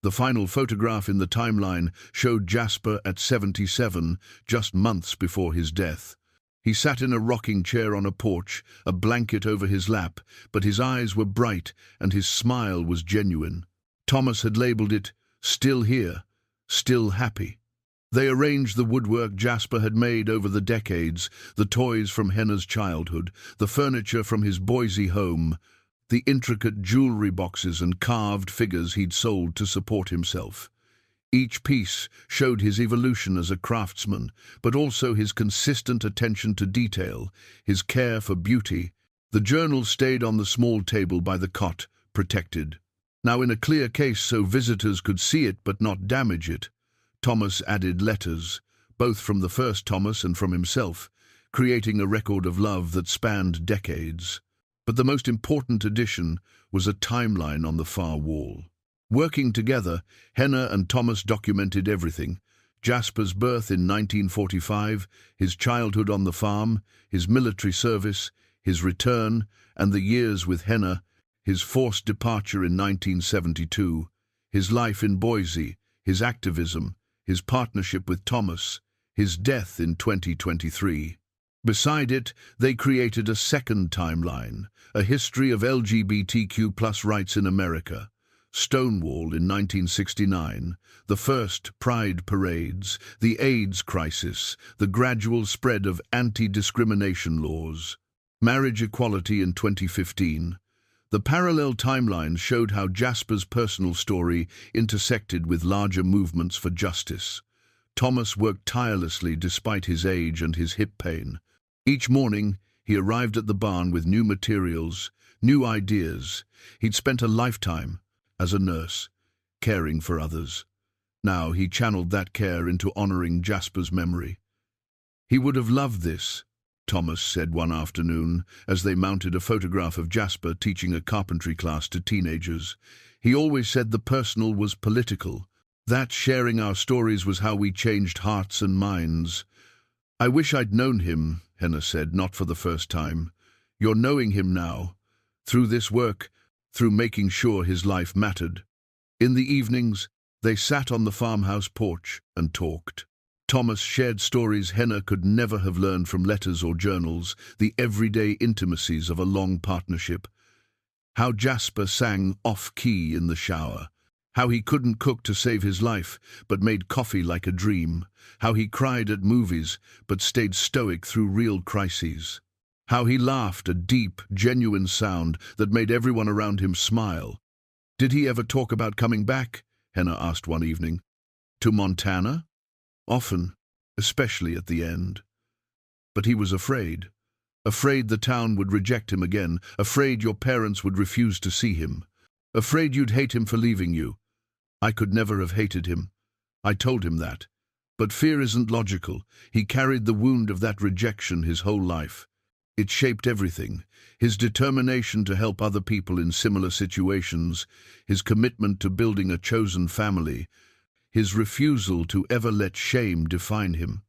The final photograph in the timeline showed Jasper at 77, just months before his death. He sat in a rocking chair on a porch, a blanket over his lap, but his eyes were bright and his smile was genuine. Thomas had labeled it, "Still here, still happy." They arranged the woodwork Jasper had made over the decades, the toys from Henna's childhood, the furniture from his Boise home, the intricate jewelry boxes and carved figures he'd sold to support himself. Each piece showed his evolution as a craftsman, but also his consistent attention to detail, his care for beauty. The journal stayed on the small table by the cot, protected. Now in a clear case so visitors could see it but not damage it. Thomas added letters, both from the first Thomas and from himself, creating a record of love that spanned decades. But the most important addition was a timeline on the far wall. Working together, Henna and Thomas documented everything. Jasper's birth in 1945, his childhood on the farm, his military service, his return, and the years with Henna, his forced departure in 1972, his life in Boise, his activism, his partnership with Thomas, his death in 2023. Beside it, they created a second timeline, a history of LGBTQ+ rights in America. Stonewall in 1969, the first Pride parades, the AIDS crisis, the gradual spread of anti-discrimination laws, marriage equality in 2015. The parallel timelines showed how Jasper's personal story intersected with larger movements for justice. Thomas worked tirelessly despite his age and his hip pain. Each morning, he arrived at the barn with new materials, new ideas. He'd spent a lifetime as a nurse, caring for others. Now he channeled that care into honoring Jasper's memory. He would have loved this, Thomas said one afternoon, as they mounted a photograph of Jasper teaching a carpentry class to teenagers. He always said the personal was political. That sharing our stories was how we changed hearts and minds. I wish I'd known him, Henna said, not for the first time. You're knowing him now, through this work, through making sure his life mattered. In the evenings, they sat on the farmhouse porch and talked. Thomas shared stories Henna could never have learned from letters or journals, the everyday intimacies of a long partnership. How Jasper sang off-key in the shower. How he couldn't cook to save his life, but made coffee like a dream. How he cried at movies, but stayed stoic through real crises. How he laughed, a deep, genuine sound that made everyone around him smile. Did he ever talk about coming back? Henna asked one evening. To Montana? Often, especially at the end. But he was afraid. Afraid the town would reject him again. Afraid your parents would refuse to see him. Afraid you'd hate him for leaving you. I could never have hated him. I told him that. But fear isn't logical. He carried the wound of that rejection his whole life. It shaped everything. His determination to help other people in similar situations, his commitment to building a chosen family, his refusal to ever let shame define him.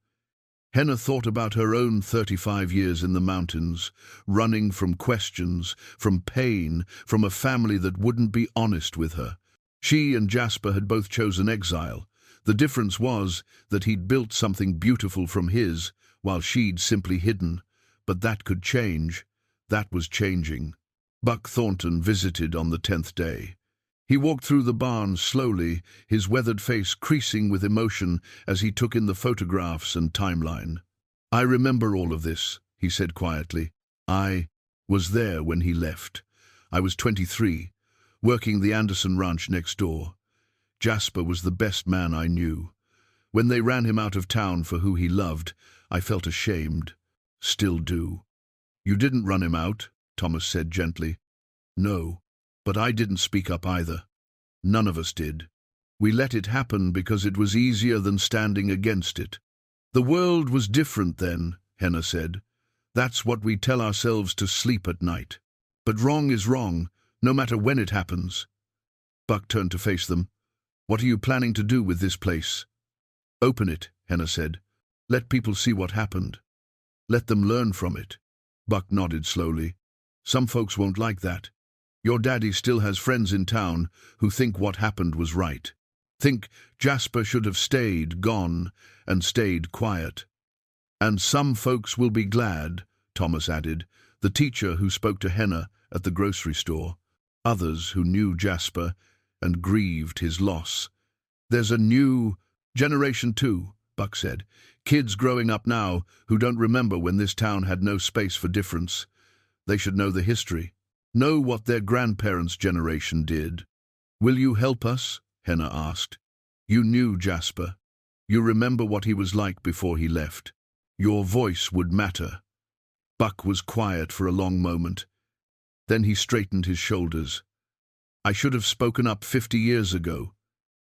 Henna thought about her own 35 years in the mountains, running from questions, from pain, from a family that wouldn't be honest with her. She and Jasper had both chosen exile. The difference was that he'd built something beautiful from his, while she'd simply hidden. But that could change. That was changing. Buck Thornton visited on the 10th day. He walked through the barn slowly, his weathered face creasing with emotion as he took in the photographs and timeline. "I remember all of this," he said quietly. "I was there when he left. I was 23, working the Anderson ranch next door. Jasper was the best man I knew. When they ran him out of town for who he loved, I felt ashamed. Still do." "You didn't run him out," Thomas said gently. "No, but I didn't speak up either. None of us did. We let it happen because it was easier than standing against it." "The world was different then," Henna said. "That's what we tell ourselves to sleep at night. But wrong is wrong, no matter when it happens." Buck turned to face them. "What are you planning to do with this place?" "Open it," Henna said. "Let people see what happened. Let them learn from it." Buck nodded slowly. "Some folks won't like that. Your daddy still has friends in town who think what happened was right. Think Jasper should have stayed, gone, and stayed quiet. And some folks will be glad," Thomas added, the teacher who spoke to Henna at the grocery store. Others who knew Jasper and grieved his loss. "There's a new generation too," Buck said. "Kids growing up now who don't remember when this town had no space for difference. They should know the history. Know what their grandparents' generation did." "Will you help us?" Henna asked. "You knew Jasper. You remember what he was like before he left. Your voice would matter." Buck was quiet for a long moment. Then he straightened his shoulders. "I should have spoken up 50 years ago.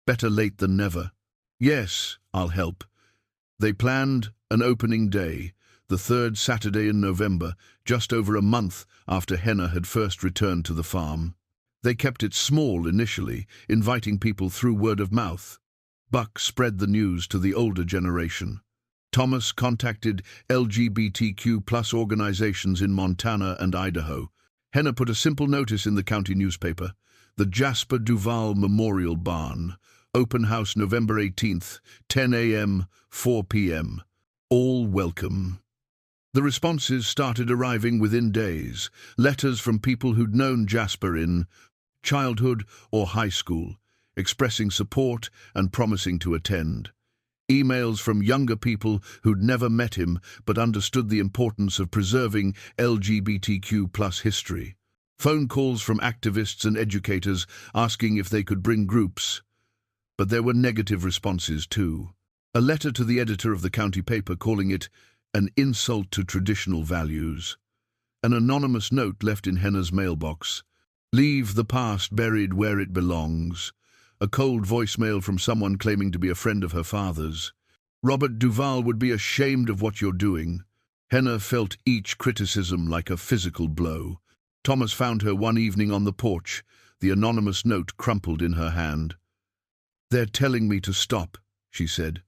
Better late than never. Yes, I'll help." They planned an opening day, the 3rd Saturday in November, just over a month after Henna had first returned to the farm. They kept it small initially, inviting people through word of mouth. Buck spread the news to the older generation. Thomas contacted LGBTQ+ organizations in Montana and Idaho. Henna put a simple notice in the county newspaper: "The Jasper Duval Memorial Barn. Open house November 18th, 10 a.m., 4 p.m. All welcome." The responses started arriving within days. Letters from people who'd known Jasper in childhood or high school, expressing support and promising to attend. Emails from younger people who'd never met him but understood the importance of preserving LGBTQ+ history. Phone calls from activists and educators asking if they could bring groups. But there were negative responses too. A letter to the editor of the county paper calling it an insult to traditional values. An anonymous note left in Henna's mailbox: "Leave the past buried where it belongs." A cold voicemail from someone claiming to be a friend of her father's. "Robert Duval would be ashamed of what you're doing." Henna felt each criticism like a physical blow. Thomas found her one evening on the porch, the anonymous note crumpled in her hand. "They're telling me to stop," she said.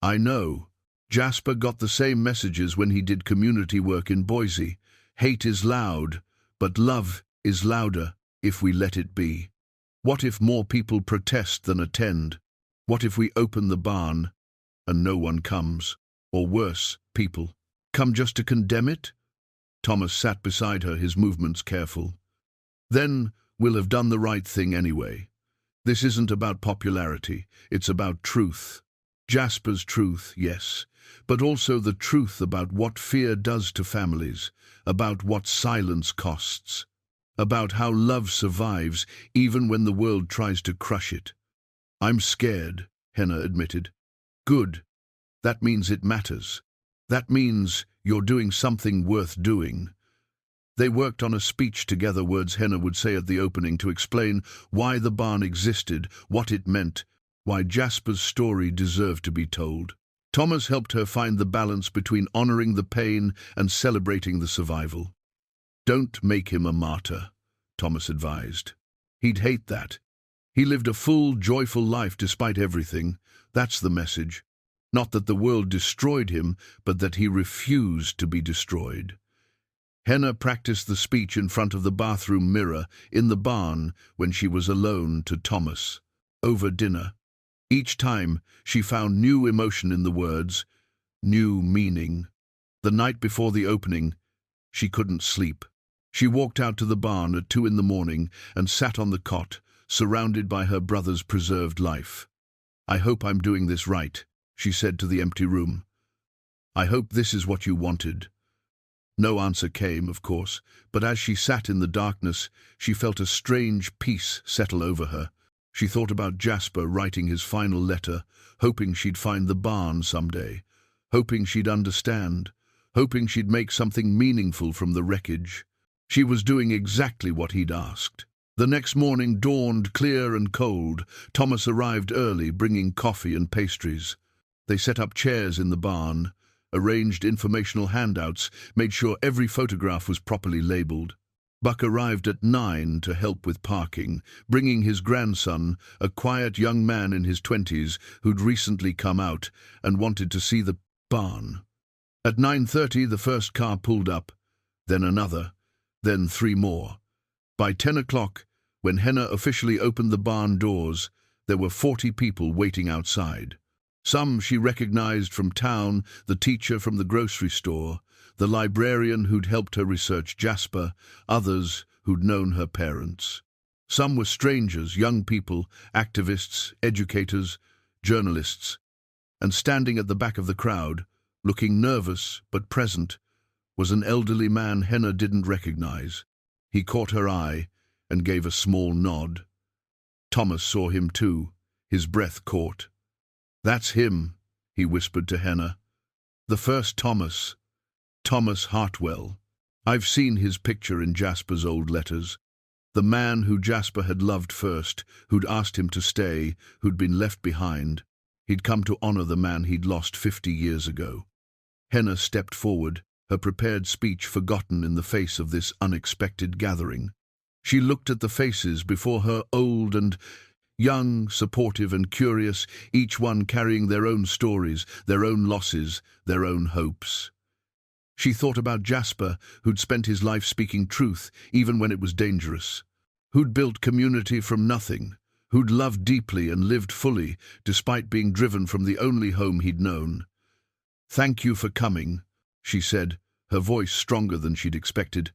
"I know. Jasper got the same messages when he did community work in Boise. Hate is loud, but love is louder if we let it be. What if more people protest than attend? What if we open the barn and no one comes? Or worse, people come just to condemn it?" Thomas sat beside her, his movements careful. "Then we'll have done the right thing anyway. This isn't about popularity, it's about truth. Jasper's truth, yes, but also the truth about what fear does to families, about what silence costs, about how love survives even when the world tries to crush it." "I'm scared," Henna admitted. "Good. That means it matters. That means you're doing something worth doing." They worked on a speech together, words Henna would say at the opening, to explain why the barn existed, what it meant, why Jasper's story deserved to be told. Thomas helped her find the balance between honoring the pain and celebrating the survival. "Don't make him a martyr," Thomas advised. "He'd hate that. He lived a full, joyful life despite everything. That's the message. Not that the world destroyed him, but that he refused to be destroyed. Henna practiced the speech in front of the bathroom mirror in the barn when she was alone to Thomas, over dinner. Each time she found new emotion in the words, new meaning. The night before the opening, she couldn't sleep. She walked out to the barn at 2 a.m. and sat on the cot, surrounded by her brother's preserved life. "I hope I'm doing this right," she said to the empty room. "I hope this is what you wanted." No answer came, of course, but as she sat in the darkness, she felt a strange peace settle over her. She thought about Jasper writing his final letter, hoping she'd find the barn someday, hoping she'd understand, hoping she'd make something meaningful from the wreckage. She was doing exactly what he'd asked. The next morning dawned clear and cold. Thomas arrived early, bringing coffee and pastries. They set up chairs in the barn, arranged informational handouts, made sure every photograph was properly labeled. Buck arrived at 9 to help with parking, bringing his grandson, a quiet young man in his 20s who'd recently come out and wanted to see the barn. At 9:30, the first car pulled up, then another, then 3 more. By 10 o'clock, when Henna officially opened the barn doors, there were 40 people waiting outside. Some she recognized from town, the teacher from the grocery store, the librarian who'd helped her research Jasper, others who'd known her parents. Some were strangers, young people, activists, educators, journalists. And standing at the back of the crowd, looking nervous but present, was an elderly man Henna didn't recognize. He caught her eye and gave a small nod. Thomas saw him too, his breath caught. "That's him," he whispered to Henna. "The first Thomas. Thomas Hartwell. I've seen his picture in Jasper's old letters. The man who Jasper had loved first, who'd asked him to stay, who'd been left behind. He'd come to honor the man he'd lost 50 years ago." Henna stepped forward, her prepared speech forgotten in the face of this unexpected gathering. She looked at the faces before her, old and young, supportive and curious, each one carrying their own stories, their own losses, their own hopes. She thought about Jasper, who'd spent his life speaking truth, even when it was dangerous, who'd built community from nothing, who'd loved deeply and lived fully, despite being driven from the only home he'd known. "Thank you for coming," she said, her voice stronger than she'd expected.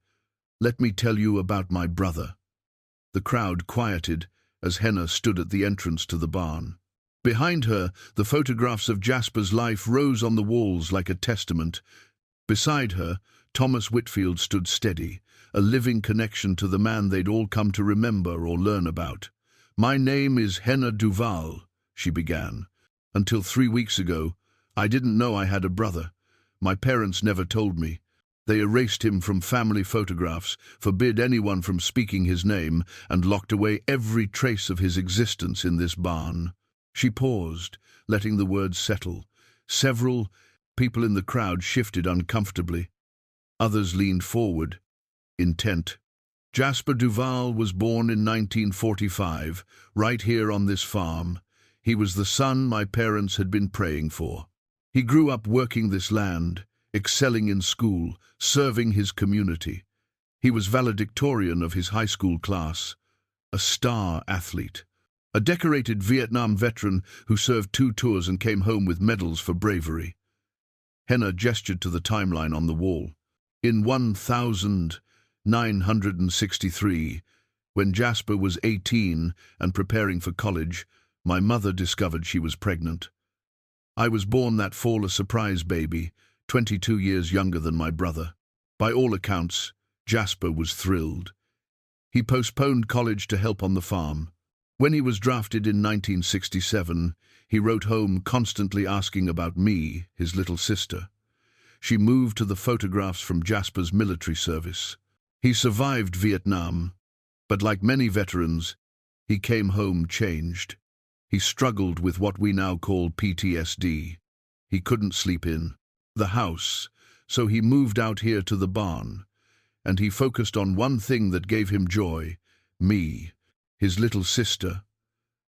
"Let me tell you about my brother." The crowd quieted as Henna stood at the entrance to the barn. Behind her, the photographs of Jasper's life rose on the walls like a testament. Beside her, Thomas Whitfield stood steady, a living connection to the man they'd all come to remember or learn about. "My name is Henna Duval," she began. "Until 3 weeks ago, I didn't know I had a brother. My parents never told me. They erased him from family photographs, forbid anyone from speaking his name, and locked away every trace of his existence in this barn." She paused, letting the words settle. Several people in the crowd shifted uncomfortably. Others leaned forward, intent. "Jasper Duval was born in 1945, right here on this farm. He was the son my parents had been praying for. He grew up working this land, excelling in school, serving his community. He was valedictorian of his high school class, a star athlete, a decorated Vietnam veteran who served 2 tours and came home with medals for bravery." Henna gestured to the timeline on the wall. "In 1963, when Jasper was 18 and preparing for college, my mother discovered she was pregnant. I was born that fall a surprise baby, 22 years younger than my brother. By all accounts, Jasper was thrilled. He postponed college to help on the farm. When he was drafted in 1967, he wrote home constantly asking about me, his little sister. She moved to the photographs from Jasper's military service. He survived Vietnam, but like many veterans, he came home changed. He struggled with what we now call PTSD. He couldn't sleep in the house, so he moved out here to the barn, and he focused on one thing that gave him joy, me, his little sister.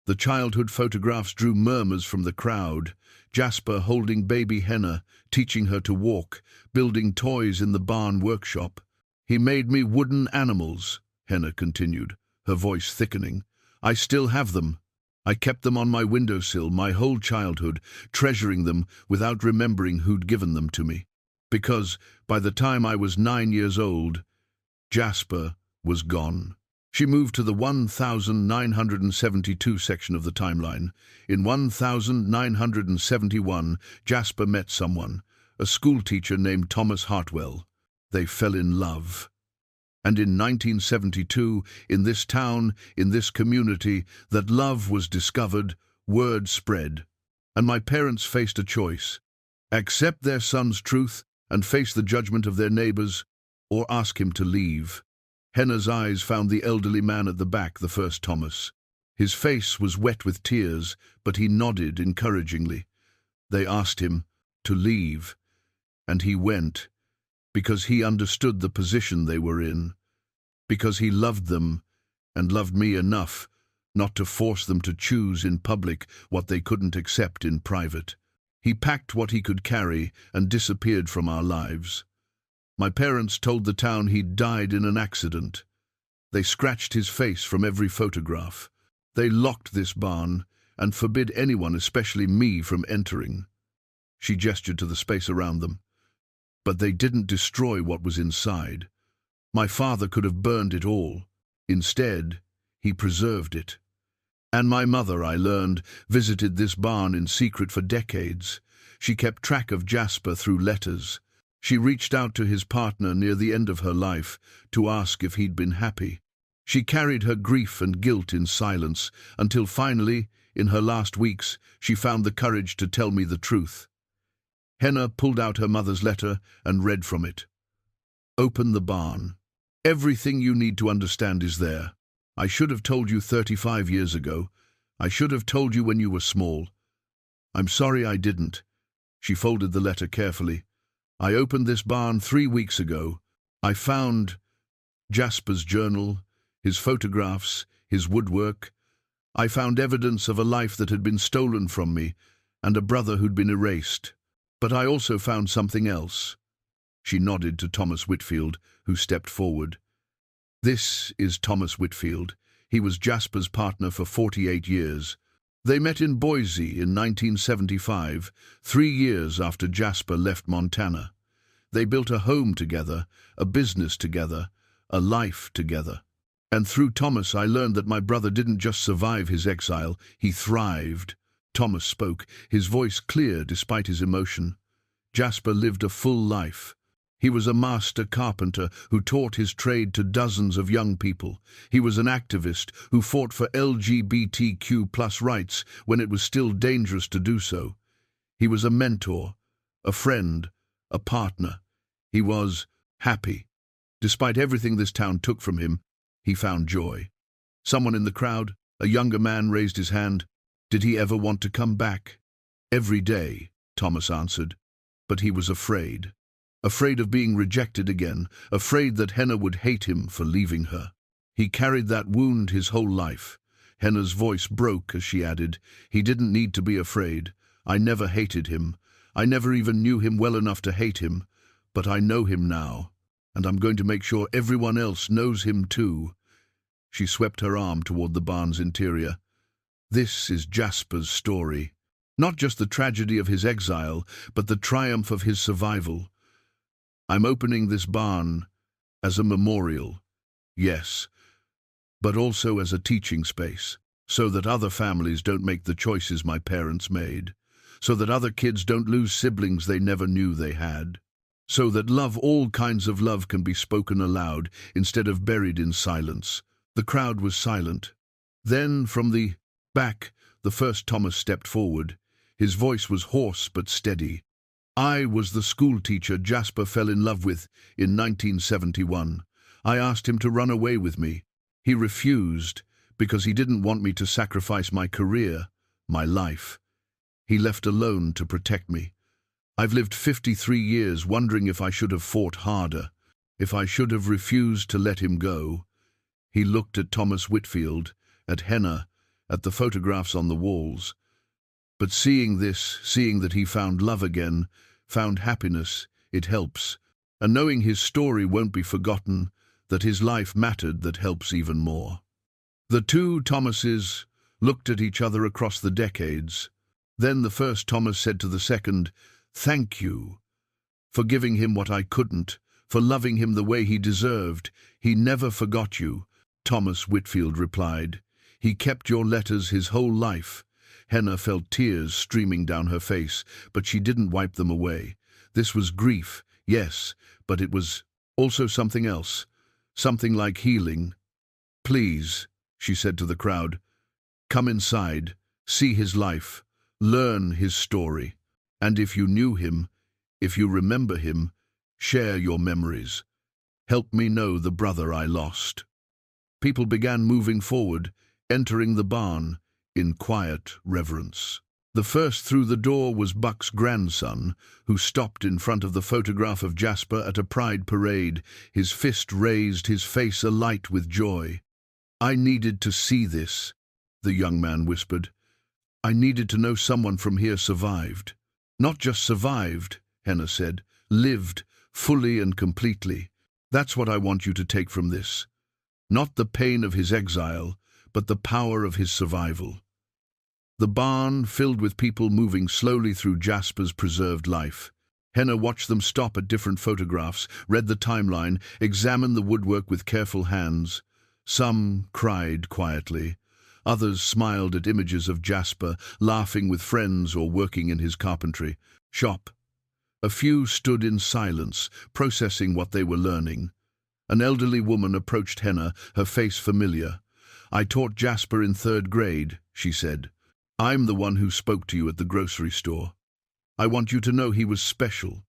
The childhood photographs drew murmurs from the crowd. Jasper holding baby Henna, teaching her to walk, building toys in the barn workshop. "He made me wooden animals," Henna continued, her voice thickening. "I still have them. I kept them on my windowsill my whole childhood, treasuring them without remembering who'd given them to me. Because by the time I was 9 years old, Jasper was gone." She moved to the 1972 section of the timeline. In 1971, Jasper met someone, a schoolteacher named Thomas Hartwell. They fell in love. And in 1972, in this town, in this community, that love was discovered, word spread. And my parents faced a choice: accept their son's truth and face the judgment of their neighbors, or ask him to leave. Henna's eyes found the elderly man at the back, the first Thomas. His face was wet with tears, but he nodded encouragingly. They asked him to leave, and he went, because he understood the position they were in, because he loved them and loved me enough not to force them to choose in public what they couldn't accept in private. He packed what he could carry and disappeared from our lives. My parents told the town he'd died in an accident. They scratched his face from every photograph. They locked this barn and forbid anyone, especially me, from entering. She gestured to the space around them. But they didn't destroy what was inside. My father could have burned it all. Instead, he preserved it. And my mother, I learned, visited this barn in secret for decades. She kept track of Jasper through letters. She reached out to his partner near the end of her life to ask if he'd been happy. She carried her grief and guilt in silence until finally, in her last weeks, she found the courage to tell me the truth. Henna pulled out her mother's letter and read from it. "Open the barn. Everything you need to understand is there. I should have told you 35 years ago. I should have told you when you were small. I'm sorry I didn't." She folded the letter carefully. "I opened this barn 3 weeks ago. I found Jasper's journal, his photographs, his woodwork. I found evidence of a life that had been stolen from me and a brother who'd been erased. But I also found something else." She nodded to Thomas Whitfield, who stepped forward. "This is Thomas Whitfield. He was Jasper's partner for 48 years. They met in Boise in 1975, 3 years after Jasper left Montana. They built a home together, a business together, a life together. And through Thomas I learned that my brother didn't just survive his exile, he thrived." Thomas spoke, his voice clear despite his emotion. "Jasper lived a full life. He was a master carpenter who taught his trade to dozens of young people. He was an activist who fought for LGBTQ+ rights when it was still dangerous to do so. He was a mentor, a friend, a partner. He was happy. Despite everything this town took from him, he found joy." Someone in the crowd, a younger man, raised his hand. "Did he ever want to come back?" "Every day," Thomas answered. But he was afraid. Afraid of being rejected again, afraid that Henna would hate him for leaving her. He carried that wound his whole life. Henna's voice broke as she added, "He didn't need to be afraid. I never hated him. I never even knew him well enough to hate him. But I know him now, and I'm going to make sure everyone else knows him too." She swept her arm toward the barn's interior. "This is Jasper's story. Not just the tragedy of his exile, but the triumph of his survival. I'm opening this barn as a memorial, yes, but also as a teaching space, so that other families don't make the choices my parents made, so that other kids don't lose siblings they never knew they had, so that love, all kinds of love, can be spoken aloud instead of buried in silence." The crowd was silent. Then, from the back, the first Thomas stepped forward. His voice was hoarse but steady. "I was the schoolteacher Jasper fell in love with in 1971. I asked him to run away with me. He refused because he didn't want me to sacrifice my career, my life. He left alone to protect me. I've lived 53 years wondering if I should have fought harder, if I should have refused to let him go." He looked at Thomas Whitfield, at Henna, at the photographs on the walls. But seeing this, seeing that he found love again, found happiness, it helps. And knowing his story won't be forgotten, that his life mattered, that helps even more. The two Thomases looked at each other across the decades. Then the first Thomas said to the second, "Thank you for giving him what I couldn't, for loving him the way he deserved. He never forgot you." Thomas Whitfield replied, "He kept your letters his whole life." Henna felt tears streaming down her face, but she didn't wipe them away. This was grief, yes, but it was also something else, something like healing. "Please," she said to the crowd, "come inside, see his life, learn his story. And if you knew him, if you remember him, share your memories. Help me know the brother I lost." People began moving forward, entering the barn in quiet reverence. The first through the door was Buck's grandson, who stopped in front of the photograph of Jasper at a pride parade, his fist raised, his face alight with joy. "I needed to see this," the young man whispered. "I needed to know someone from here survived." "Not just survived," Henna said, "lived, fully and completely. That's what I want you to take from this. Not the pain of his exile, but the power of his survival." The barn filled with people moving slowly through Jasper's preserved life. Henna watched them stop at different photographs, read the timeline, examined the woodwork with careful hands. Some cried quietly. Others smiled at images of Jasper, laughing with friends or working in his carpentry shop. A few stood in silence, processing what they were learning. An elderly woman approached Henna, her face familiar. "I taught Jasper in 3rd grade, she said. "I'm the one who spoke to you at the grocery store. I want you to know he was special.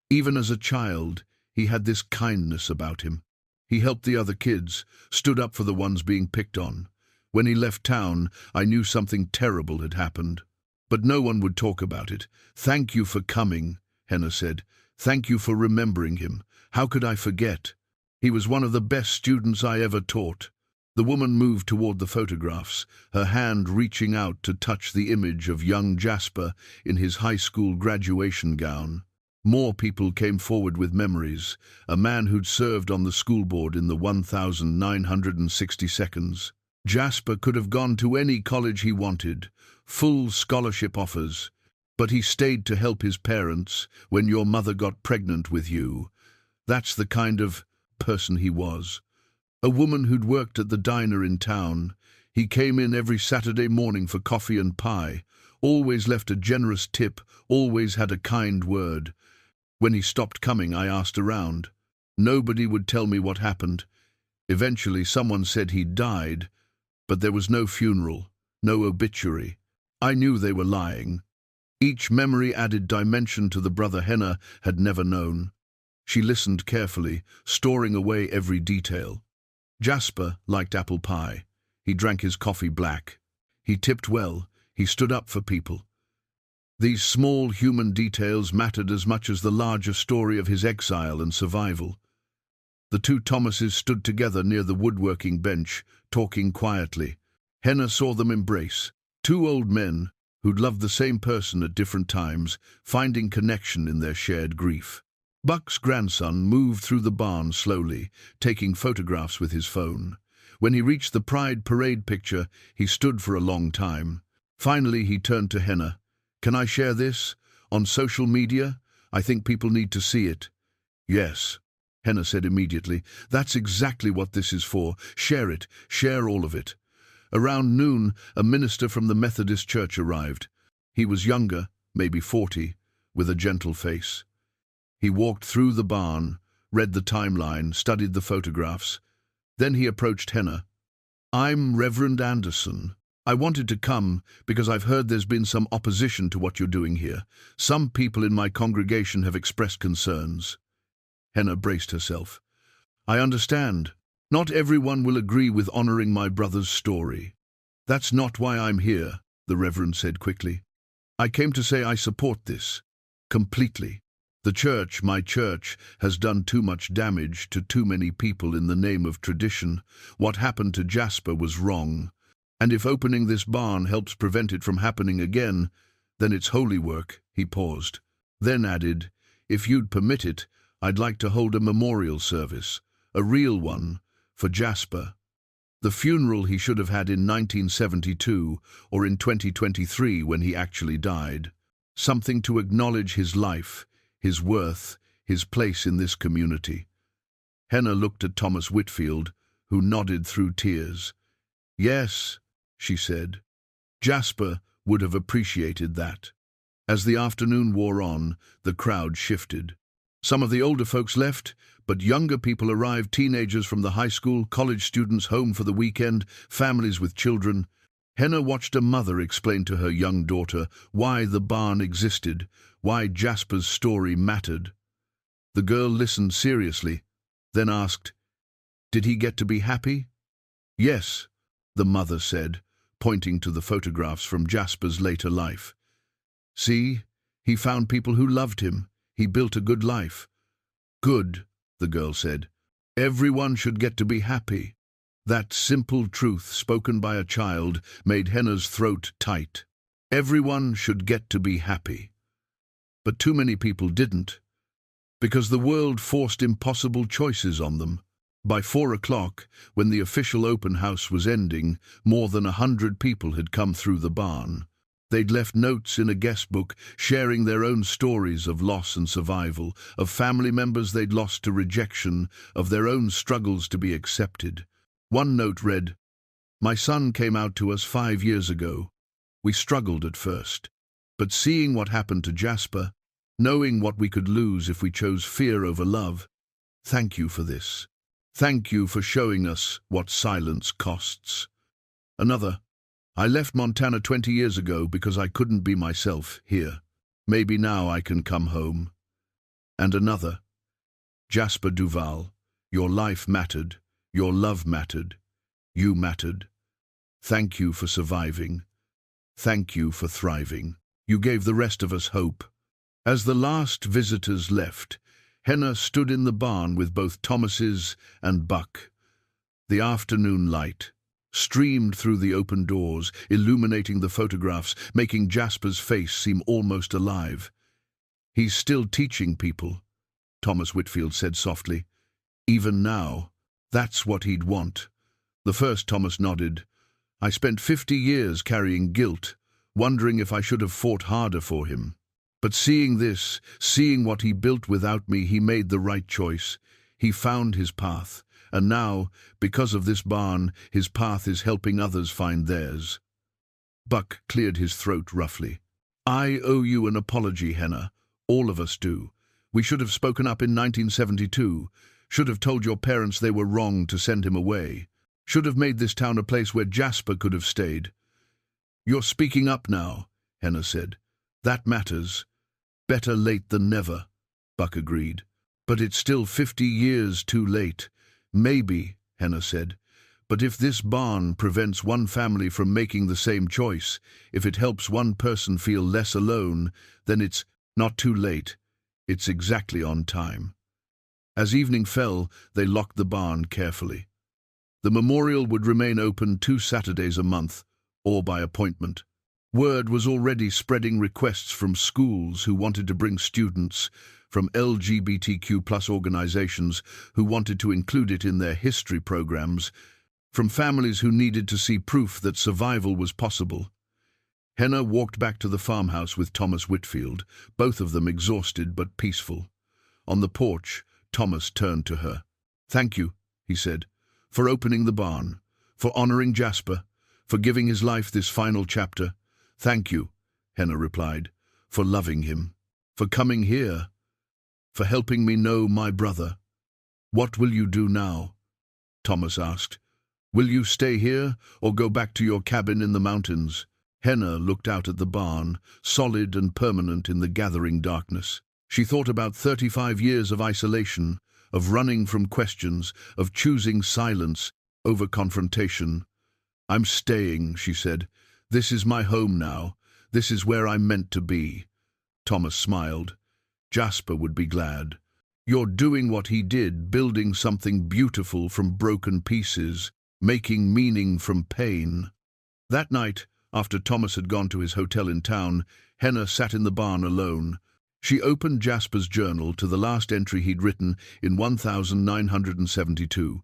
Even as a child, he had this kindness about him. He helped the other kids, stood up for the ones being picked on. When he left town, I knew something terrible had happened. But no one would talk about it. Thank you for coming," Henna said. "Thank you for remembering him. How could I forget? He was one of the best students I ever taught." The woman moved toward the photographs, her hand reaching out to touch the image of young Jasper in his high school graduation gown. More people came forward with memories. A man who'd served on the school board in the 1962nd. Jasper could have gone to any college he wanted, full scholarship offers. But he stayed to help his parents when your mother got pregnant with you. That's the kind of person he was. A woman who'd worked at the diner in town. He came in every Saturday morning for coffee and pie, always left a generous tip, always had a kind word. When he stopped coming, I asked around. Nobody would tell me what happened. Eventually, someone said he'd died, but there was no funeral, no obituary. I knew they were lying. Each memory added dimension to the brother Henna had never known. She listened carefully, storing away every detail. Jasper liked apple pie. He drank his coffee black. He tipped well. He stood up for people. These small human details mattered as much as the larger story of his exile and survival. The two Thomases stood together near the woodworking bench, talking quietly. Henna saw them embrace. Two old men who'd loved the same person at different times, finding connection in their shared grief. Buck's grandson moved through the barn slowly, taking photographs with his phone. When he reached the Pride Parade picture, he stood for a long time. Finally, he turned to Henna. "Can I share this? On social media? I think people need to see it." "Yes," Henna said immediately. "That's exactly what this is for. Share it. Share all of it." Around noon, a minister from the Methodist Church arrived. He was younger, maybe 40, with a gentle face. He walked through the barn, read the timeline, studied the photographs. Then he approached Henna. "I'm Reverend Anderson. I wanted to come because I've heard there's been some opposition to what you're doing here. Some people in my congregation have expressed concerns." Henna braced herself. "I understand. Not everyone will agree with honoring my brother's story." "That's not why I'm here," the Reverend said quickly. "I came to say I support this. Completely. The church, my church, has done too much damage to too many people in the name of tradition. What happened to Jasper was wrong. And if opening this barn helps prevent it from happening again, then it's holy work." He paused, then added, "If you'd permit it, I'd like to hold a memorial service, a real one, for Jasper. The funeral he should have had in 1972 or in 2023 when he actually died. Something to acknowledge his life, his worth, his place in this community." Henna looked at Thomas Whitfield, who nodded through tears. "Yes," she said. "Jasper would have appreciated that." As the afternoon wore on, the crowd shifted. Some of the older folks left, but younger people arrived, teenagers from the high school, college students home for the weekend, families with children. Henna watched a mother explain to her young daughter why the barn existed, why Jasper's story mattered. The girl listened seriously, then asked, "Did he get to be happy?" "Yes," the mother said, pointing to the photographs from Jasper's later life. "See, he found people who loved him. He built a good life." "Good," the girl said. "Everyone should get to be happy." That simple truth, spoken by a child, made Henna's throat tight. Everyone should get to be happy. But too many people didn't, because the world forced impossible choices on them. By 4 o'clock, when the official open house was ending, more than 100 people had come through the barn. They'd left notes in a guest book, sharing their own stories of loss and survival, of family members they'd lost to rejection, of their own struggles to be accepted. One note read, "My son came out to us 5 years ago. We struggled at first. But seeing what happened to Jasper, knowing what we could lose if we chose fear over love, thank you for this. Thank you for showing us what silence costs." Another, "I left Montana 20 years ago because I couldn't be myself here. Maybe now I can come home." And another, "Jasper Duval, your life mattered, your love mattered, you mattered. Thank you for surviving. Thank you for thriving. You gave the rest of us hope." As the last visitors left, Henna stood in the barn with both Thomas's and Buck. The afternoon light streamed through the open doors, illuminating the photographs, making Jasper's face seem almost alive. "He's still teaching people," Thomas Whitfield said softly. "Even now, that's what he'd want." The first Thomas nodded. "I spent 50 years carrying guilt, wondering if I should have fought harder for him. But seeing this, seeing what he built without me, he made the right choice. He found his path. And now, because of this barn, his path is helping others find theirs." Buck cleared his throat roughly. "I owe you an apology, Henna. All of us do. We should have spoken up in 1972. Should have told your parents they were wrong to send him away. Should have made this town a place where Jasper could have stayed." "You're speaking up now," Henna said. "That matters. Better late than never," Buck agreed. "But it's still 50 years too late." "Maybe," Henna said. "But if this barn prevents one family from making the same choice, if it helps one person feel less alone, then it's not too late. It's exactly on time." As evening fell, they locked the barn carefully. The memorial would remain open 2 Saturdays a month, or by appointment. Word was already spreading, requests from schools who wanted to bring students, from LGBTQ+ organizations who wanted to include it in their history programs, from families who needed to see proof that survival was possible. Henna walked back to the farmhouse with Thomas Whitfield, both of them exhausted but peaceful. On the porch, Thomas turned to her. "Thank you," he said, "for opening the barn, for honoring Jasper, for giving his life this final chapter." "Thank you," Henna replied, "for loving him, for coming here, for helping me know my brother." "What will you do now?" Thomas asked. "Will you stay here or go back to your cabin in the mountains?" Henna looked out at the barn, solid and permanent in the gathering darkness. She thought about 35 years of isolation, of running from questions, of choosing silence over confrontation. "I'm staying," she said. "This is my home now. This is where I'm meant to be." Thomas smiled. "Jasper would be glad. You're doing what he did, building something beautiful from broken pieces, making meaning from pain." That night, after Thomas had gone to his hotel in town, Henna sat in the barn alone. She opened Jasper's journal to the last entry he'd written in 1972.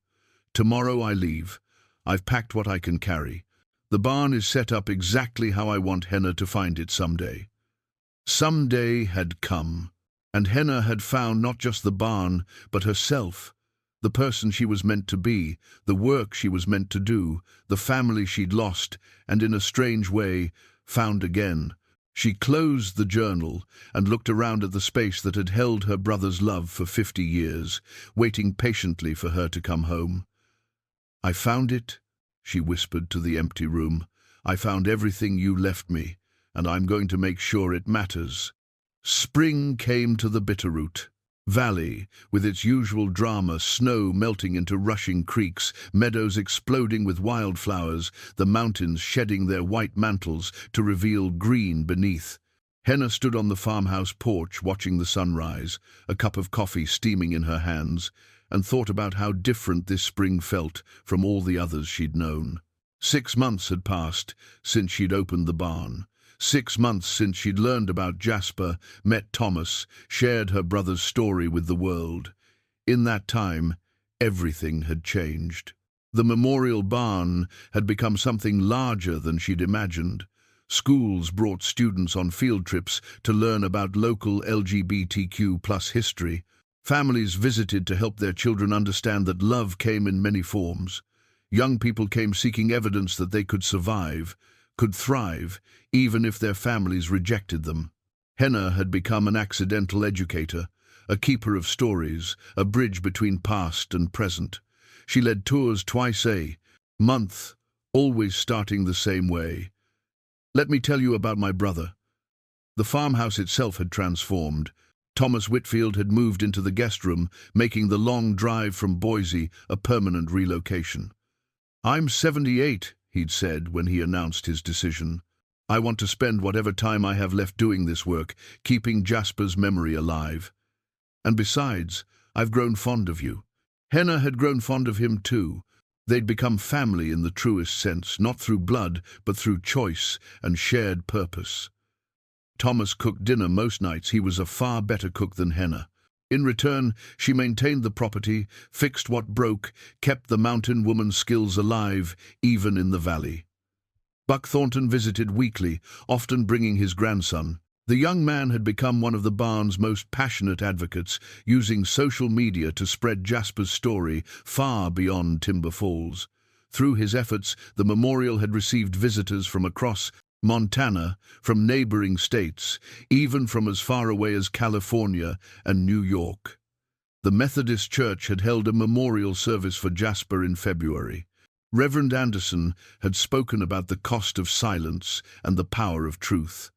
"Tomorrow I leave. I've packed what I can carry. The barn is set up exactly how I want Henna to find it someday." Someday had come, and Henna had found not just the barn, but herself, the person she was meant to be, the work she was meant to do, the family she'd lost, and in a strange way, found again. She closed the journal and looked around at the space that had held her brother's love for 50 years, waiting patiently for her to come home. "I found it," she whispered to the empty room. "I found everything you left me, and I'm going to make sure it matters." Spring came to the Bitterroot Valley, with its usual drama, snow melting into rushing creeks, meadows exploding with wildflowers, the mountains shedding their white mantles to reveal green beneath. Henna stood on the farmhouse porch watching the sunrise, a cup of coffee steaming in her hands, and thought about how different this spring felt from all the others she'd known. 6 months had passed since she'd opened the barn. 6 months since she'd learned about Jasper, met Thomas, shared her brother's story with the world. In that time, everything had changed. The memorial barn had become something larger than she'd imagined. Schools brought students on field trips to learn about local LGBTQ+ history. Families visited to help their children understand that love came in many forms. Young people came seeking evidence that they could survive, could thrive, even if their families rejected them. Henna had become an accidental educator, a keeper of stories, a bridge between past and present. She led tours twice a month, always starting the same way. "Let me tell you about my brother." The farmhouse itself had transformed. Thomas Whitfield had moved into the guest room, making the long drive from Boise a permanent relocation. "I'm 78, he'd said when he announced his decision. "I want to spend whatever time I have left doing this work, keeping Jasper's memory alive. And besides, I've grown fond of you." Henna had grown fond of him too. They'd become family in the truest sense, not through blood, but through choice and shared purpose. Thomas cooked dinner most nights. He was a far better cook than Henna. In return, she maintained the property, fixed what broke, kept the mountain woman's skills alive, even in the valley. Buck Thornton visited weekly, often bringing his grandson. The young man had become one of the barn's most passionate advocates, using social media to spread Jasper's story far beyond Timber Falls. Through his efforts, the memorial had received visitors from across Montana, from neighboring states, even from as far away as California and New York. The Methodist Church had held a memorial service for Jasper in February. Reverend Anderson had spoken about the cost of silence and the power of truth.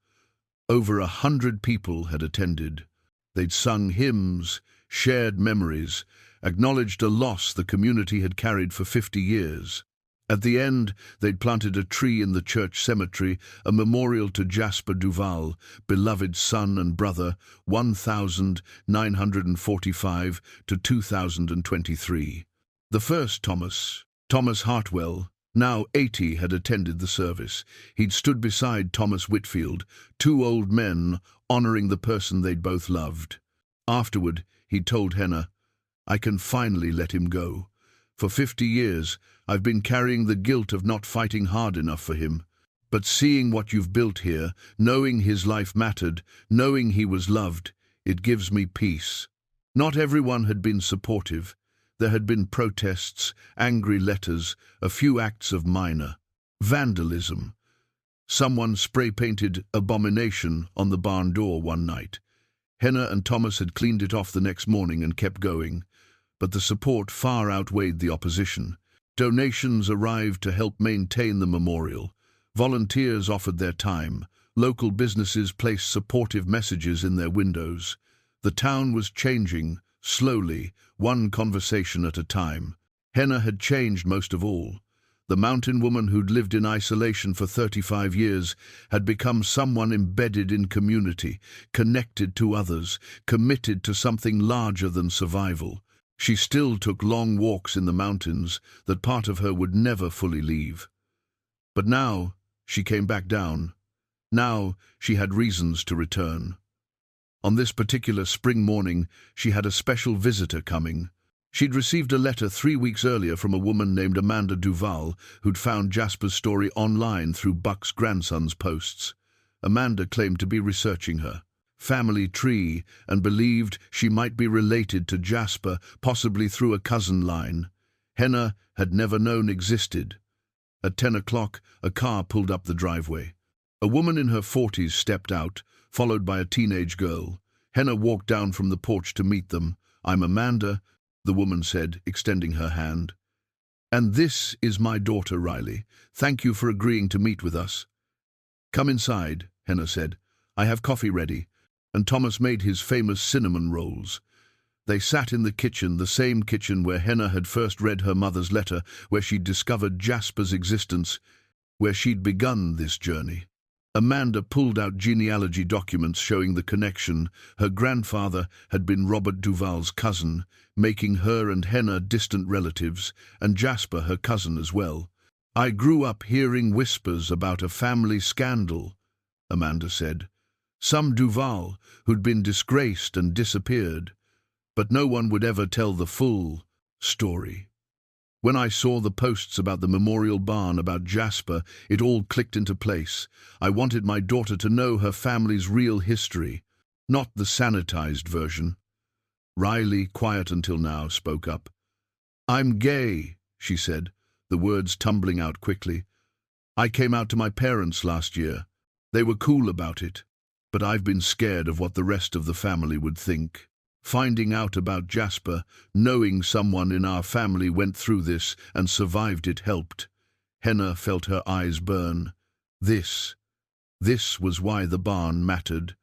Over 100 people had attended. They'd sung hymns, shared memories, acknowledged a loss the community had carried for 50 years. At the end, they'd planted a tree in the church cemetery, a memorial to Jasper Duval, beloved son and brother, 1945 to 2023. The first Thomas Hartwell, now 80, had attended the service. He'd stood beside Thomas Whitfield, 2 old men honoring the person they'd both loved. Afterward, he'd told Henna, "I can finally let him go. For 50 years, I've been carrying the guilt of not fighting hard enough for him. But seeing what you've built here, knowing his life mattered, knowing he was loved, it gives me peace." Not everyone had been supportive. There had been protests, angry letters, a few acts of minor vandalism. Someone spray-painted "abomination" on the barn door one night. Henna and Thomas had cleaned it off the next morning and kept going. But the support far outweighed the opposition. Donations arrived to help maintain the memorial. Volunteers offered their time. Local businesses placed supportive messages in their windows. The town was changing, slowly, one conversation at a time. Henna had changed most of all. The mountain woman who'd lived in isolation for 35 years had become someone embedded in community, connected to others, committed to something larger than survival. She still took long walks in the mountains that part of her would never fully leave. But now, She came back down. Now she had reasons to return. On this particular spring morning, she had a special visitor coming. She'd received a letter 3 weeks earlier from a woman named Henna Duval, who'd found Jasper's story online through Buck's grandson's posts. Amanda claimed to be researching her family tree and believed she might be related to Jasper, possibly through a cousin line Henna had never known existed. At 10 o'clock, a car pulled up the driveway. A woman in her 40s stepped out, followed by a teenage girl. Henna walked down from the porch to meet them. "I'm Amanda," the woman said, extending her hand. "And this is my daughter, Riley. Thank you for agreeing to meet with us." "Come inside," Henna said. "I have coffee ready." And Thomas made his famous cinnamon rolls. They sat in the kitchen, the same kitchen where Henna had first read her mother's letter, where she'd discovered Jasper's existence, where she'd begun this journey. Amanda pulled out genealogy documents showing the connection. Her grandfather had been Robert Duval's cousin, making her and Henna distant relatives, and Jasper her cousin as well. "I grew up hearing whispers about a family scandal," Amanda said. "Some Duval who'd been disgraced and disappeared. But no one would ever tell the full story. When I saw the posts about the memorial barn, about Jasper, it all clicked into place. I wanted my daughter to know her family's real history, not the sanitized version." Riley, quiet until now, spoke up. "I'm gay," she said, the words tumbling out quickly. "I came out to my parents last year. They were cool about it. But I've been scared of what the rest of the family would think. Finding out about Jasper, knowing someone in our family went through this and survived it helped." Henna felt her eyes burn. This was why the barn mattered.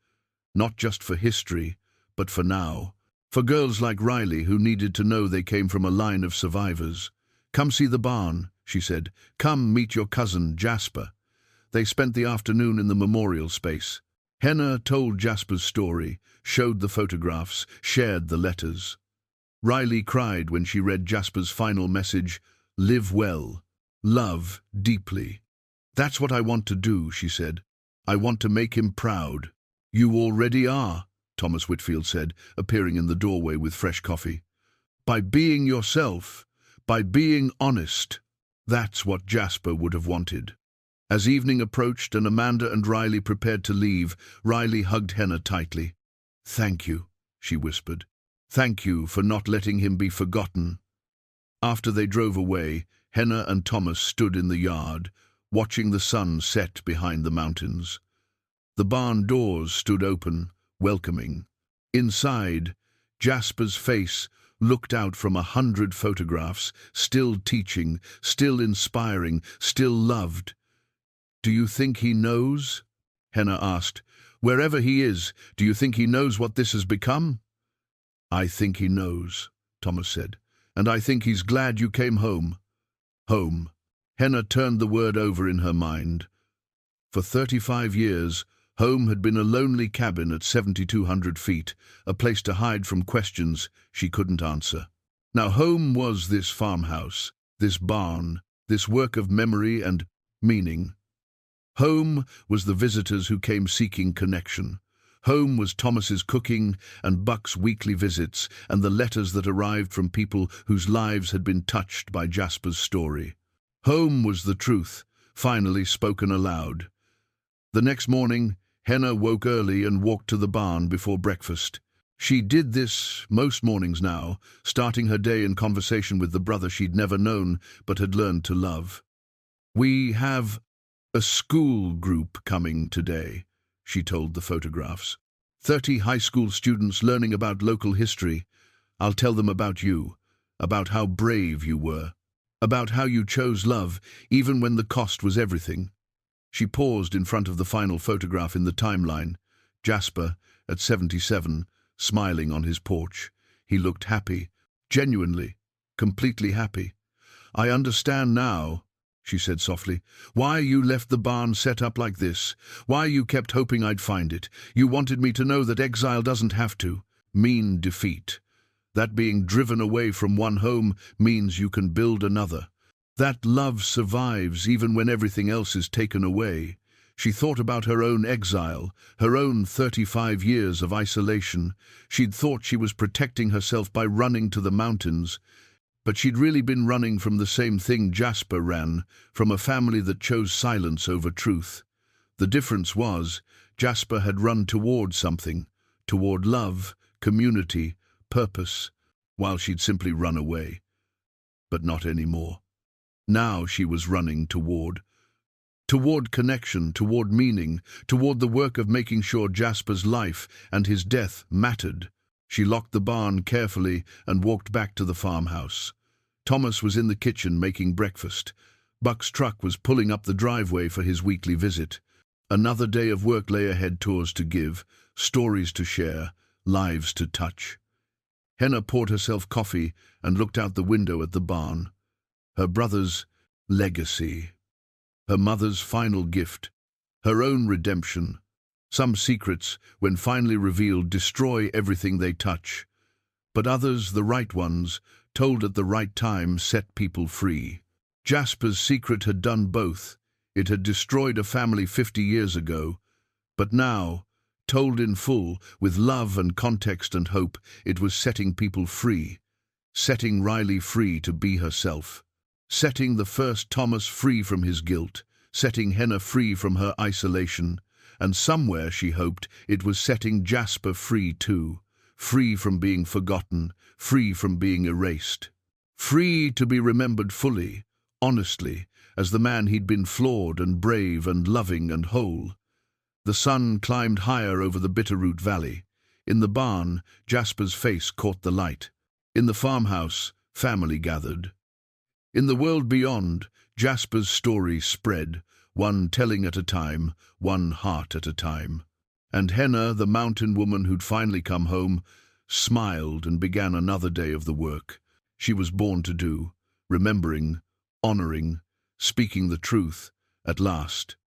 Not just for history, but for now. For girls like Riley who needed to know they came from a line of survivors. "Come see the barn," she said. "Come meet your cousin, Jasper." They spent the afternoon in the memorial space. Henna told Jasper's story, showed the photographs, shared the letters. Riley cried when she read Jasper's final message, "Live well, love deeply." "That's what I want to do," she said. "I want to make him proud." "You already are," Thomas Whitfield said, appearing in the doorway with fresh coffee. "By being yourself, by being honest. That's what Jasper would have wanted." As evening approached and Amanda and Riley prepared to leave, Riley hugged Henna tightly. "Thank you," she whispered. "Thank you for not letting him be forgotten." After they drove away, Henna and Thomas stood in the yard, watching the sun set behind the mountains. The barn doors stood open, welcoming. Inside, Jasper's face looked out from 100 photographs, still teaching, still inspiring, still loved. "Do you think he knows?" Henna asked. "Wherever he is, do you think he knows what this has become?" "I think he knows," Thomas said. "And I think he's glad you came home." Home. Henna turned the word over in her mind. For 35 years, home had been a lonely cabin at 7,200 feet, a place to hide from questions she couldn't answer. Now home was this farmhouse, this barn, this work of memory and meaning. Home was the visitors who came seeking connection. Home was Thomas's cooking and Buck's weekly visits and the letters that arrived from people whose lives had been touched by Jasper's story. Home was the truth, finally spoken aloud. The next morning, Henna woke early and walked to the barn before breakfast. She did this most mornings now, starting her day in conversation with the brother she'd never known but had learned to love. "We have a school group coming today," she told the photographs. 30 high school students learning about local history. I'll tell them about you, about how brave you were, about how you chose love even when the cost was everything." She paused in front of the final photograph in the timeline. Jasper, at 77, smiling on his porch. He looked happy, genuinely, completely happy. "I understand now," she said softly, "why you left the barn set up like this, why you kept hoping I'd find it. You wanted me to know that exile doesn't have to mean defeat, that being driven away from one home means you can build another. That love survives even when everything else is taken away. She thought about her own exile, her own 35 years of isolation. She'd thought she was protecting herself by running to the mountains, but she'd really been running from the same thing Jasper ran, from a family that chose silence over truth. The difference was, Jasper had run toward something, toward love, community, purpose, while she'd simply run away. But not anymore. Now she was running toward connection, toward meaning, toward the work of making sure Jasper's life and his death mattered. She locked the barn carefully and walked back to the farmhouse. Thomas was in the kitchen making breakfast. Buck's truck was pulling up the driveway for his weekly visit. Another day of work lay ahead, tours to give, stories to share, lives to touch. Henna poured herself coffee and looked out the window at the barn. Her brother's legacy. Her mother's final gift. Her own redemption. Some secrets, when finally revealed, destroy everything they touch. But others, the right ones, told at the right time, set people free. Jasper's secret had done both. It had destroyed a family 50 years ago. But now, told in full, with love and context and hope, it was setting people free. Setting Riley free to be herself. Setting the first Thomas free from his guilt. Setting Henna free from her isolation. And somewhere, she hoped, it was setting Jasper free too. Free from being forgotten. Free from being erased. Free to be remembered fully, honestly, as the man he'd been, flawed and brave and loving and whole. The sun climbed higher over the Bitterroot Valley. In the barn, Jasper's face caught the light. In the farmhouse, family gathered. In the world beyond, Jasper's story spread, one telling at a time, one heart at a time. And Henna, the mountain woman who'd finally come home, smiled and began another day of the work she was born to do, remembering, honoring, speaking the truth, at last.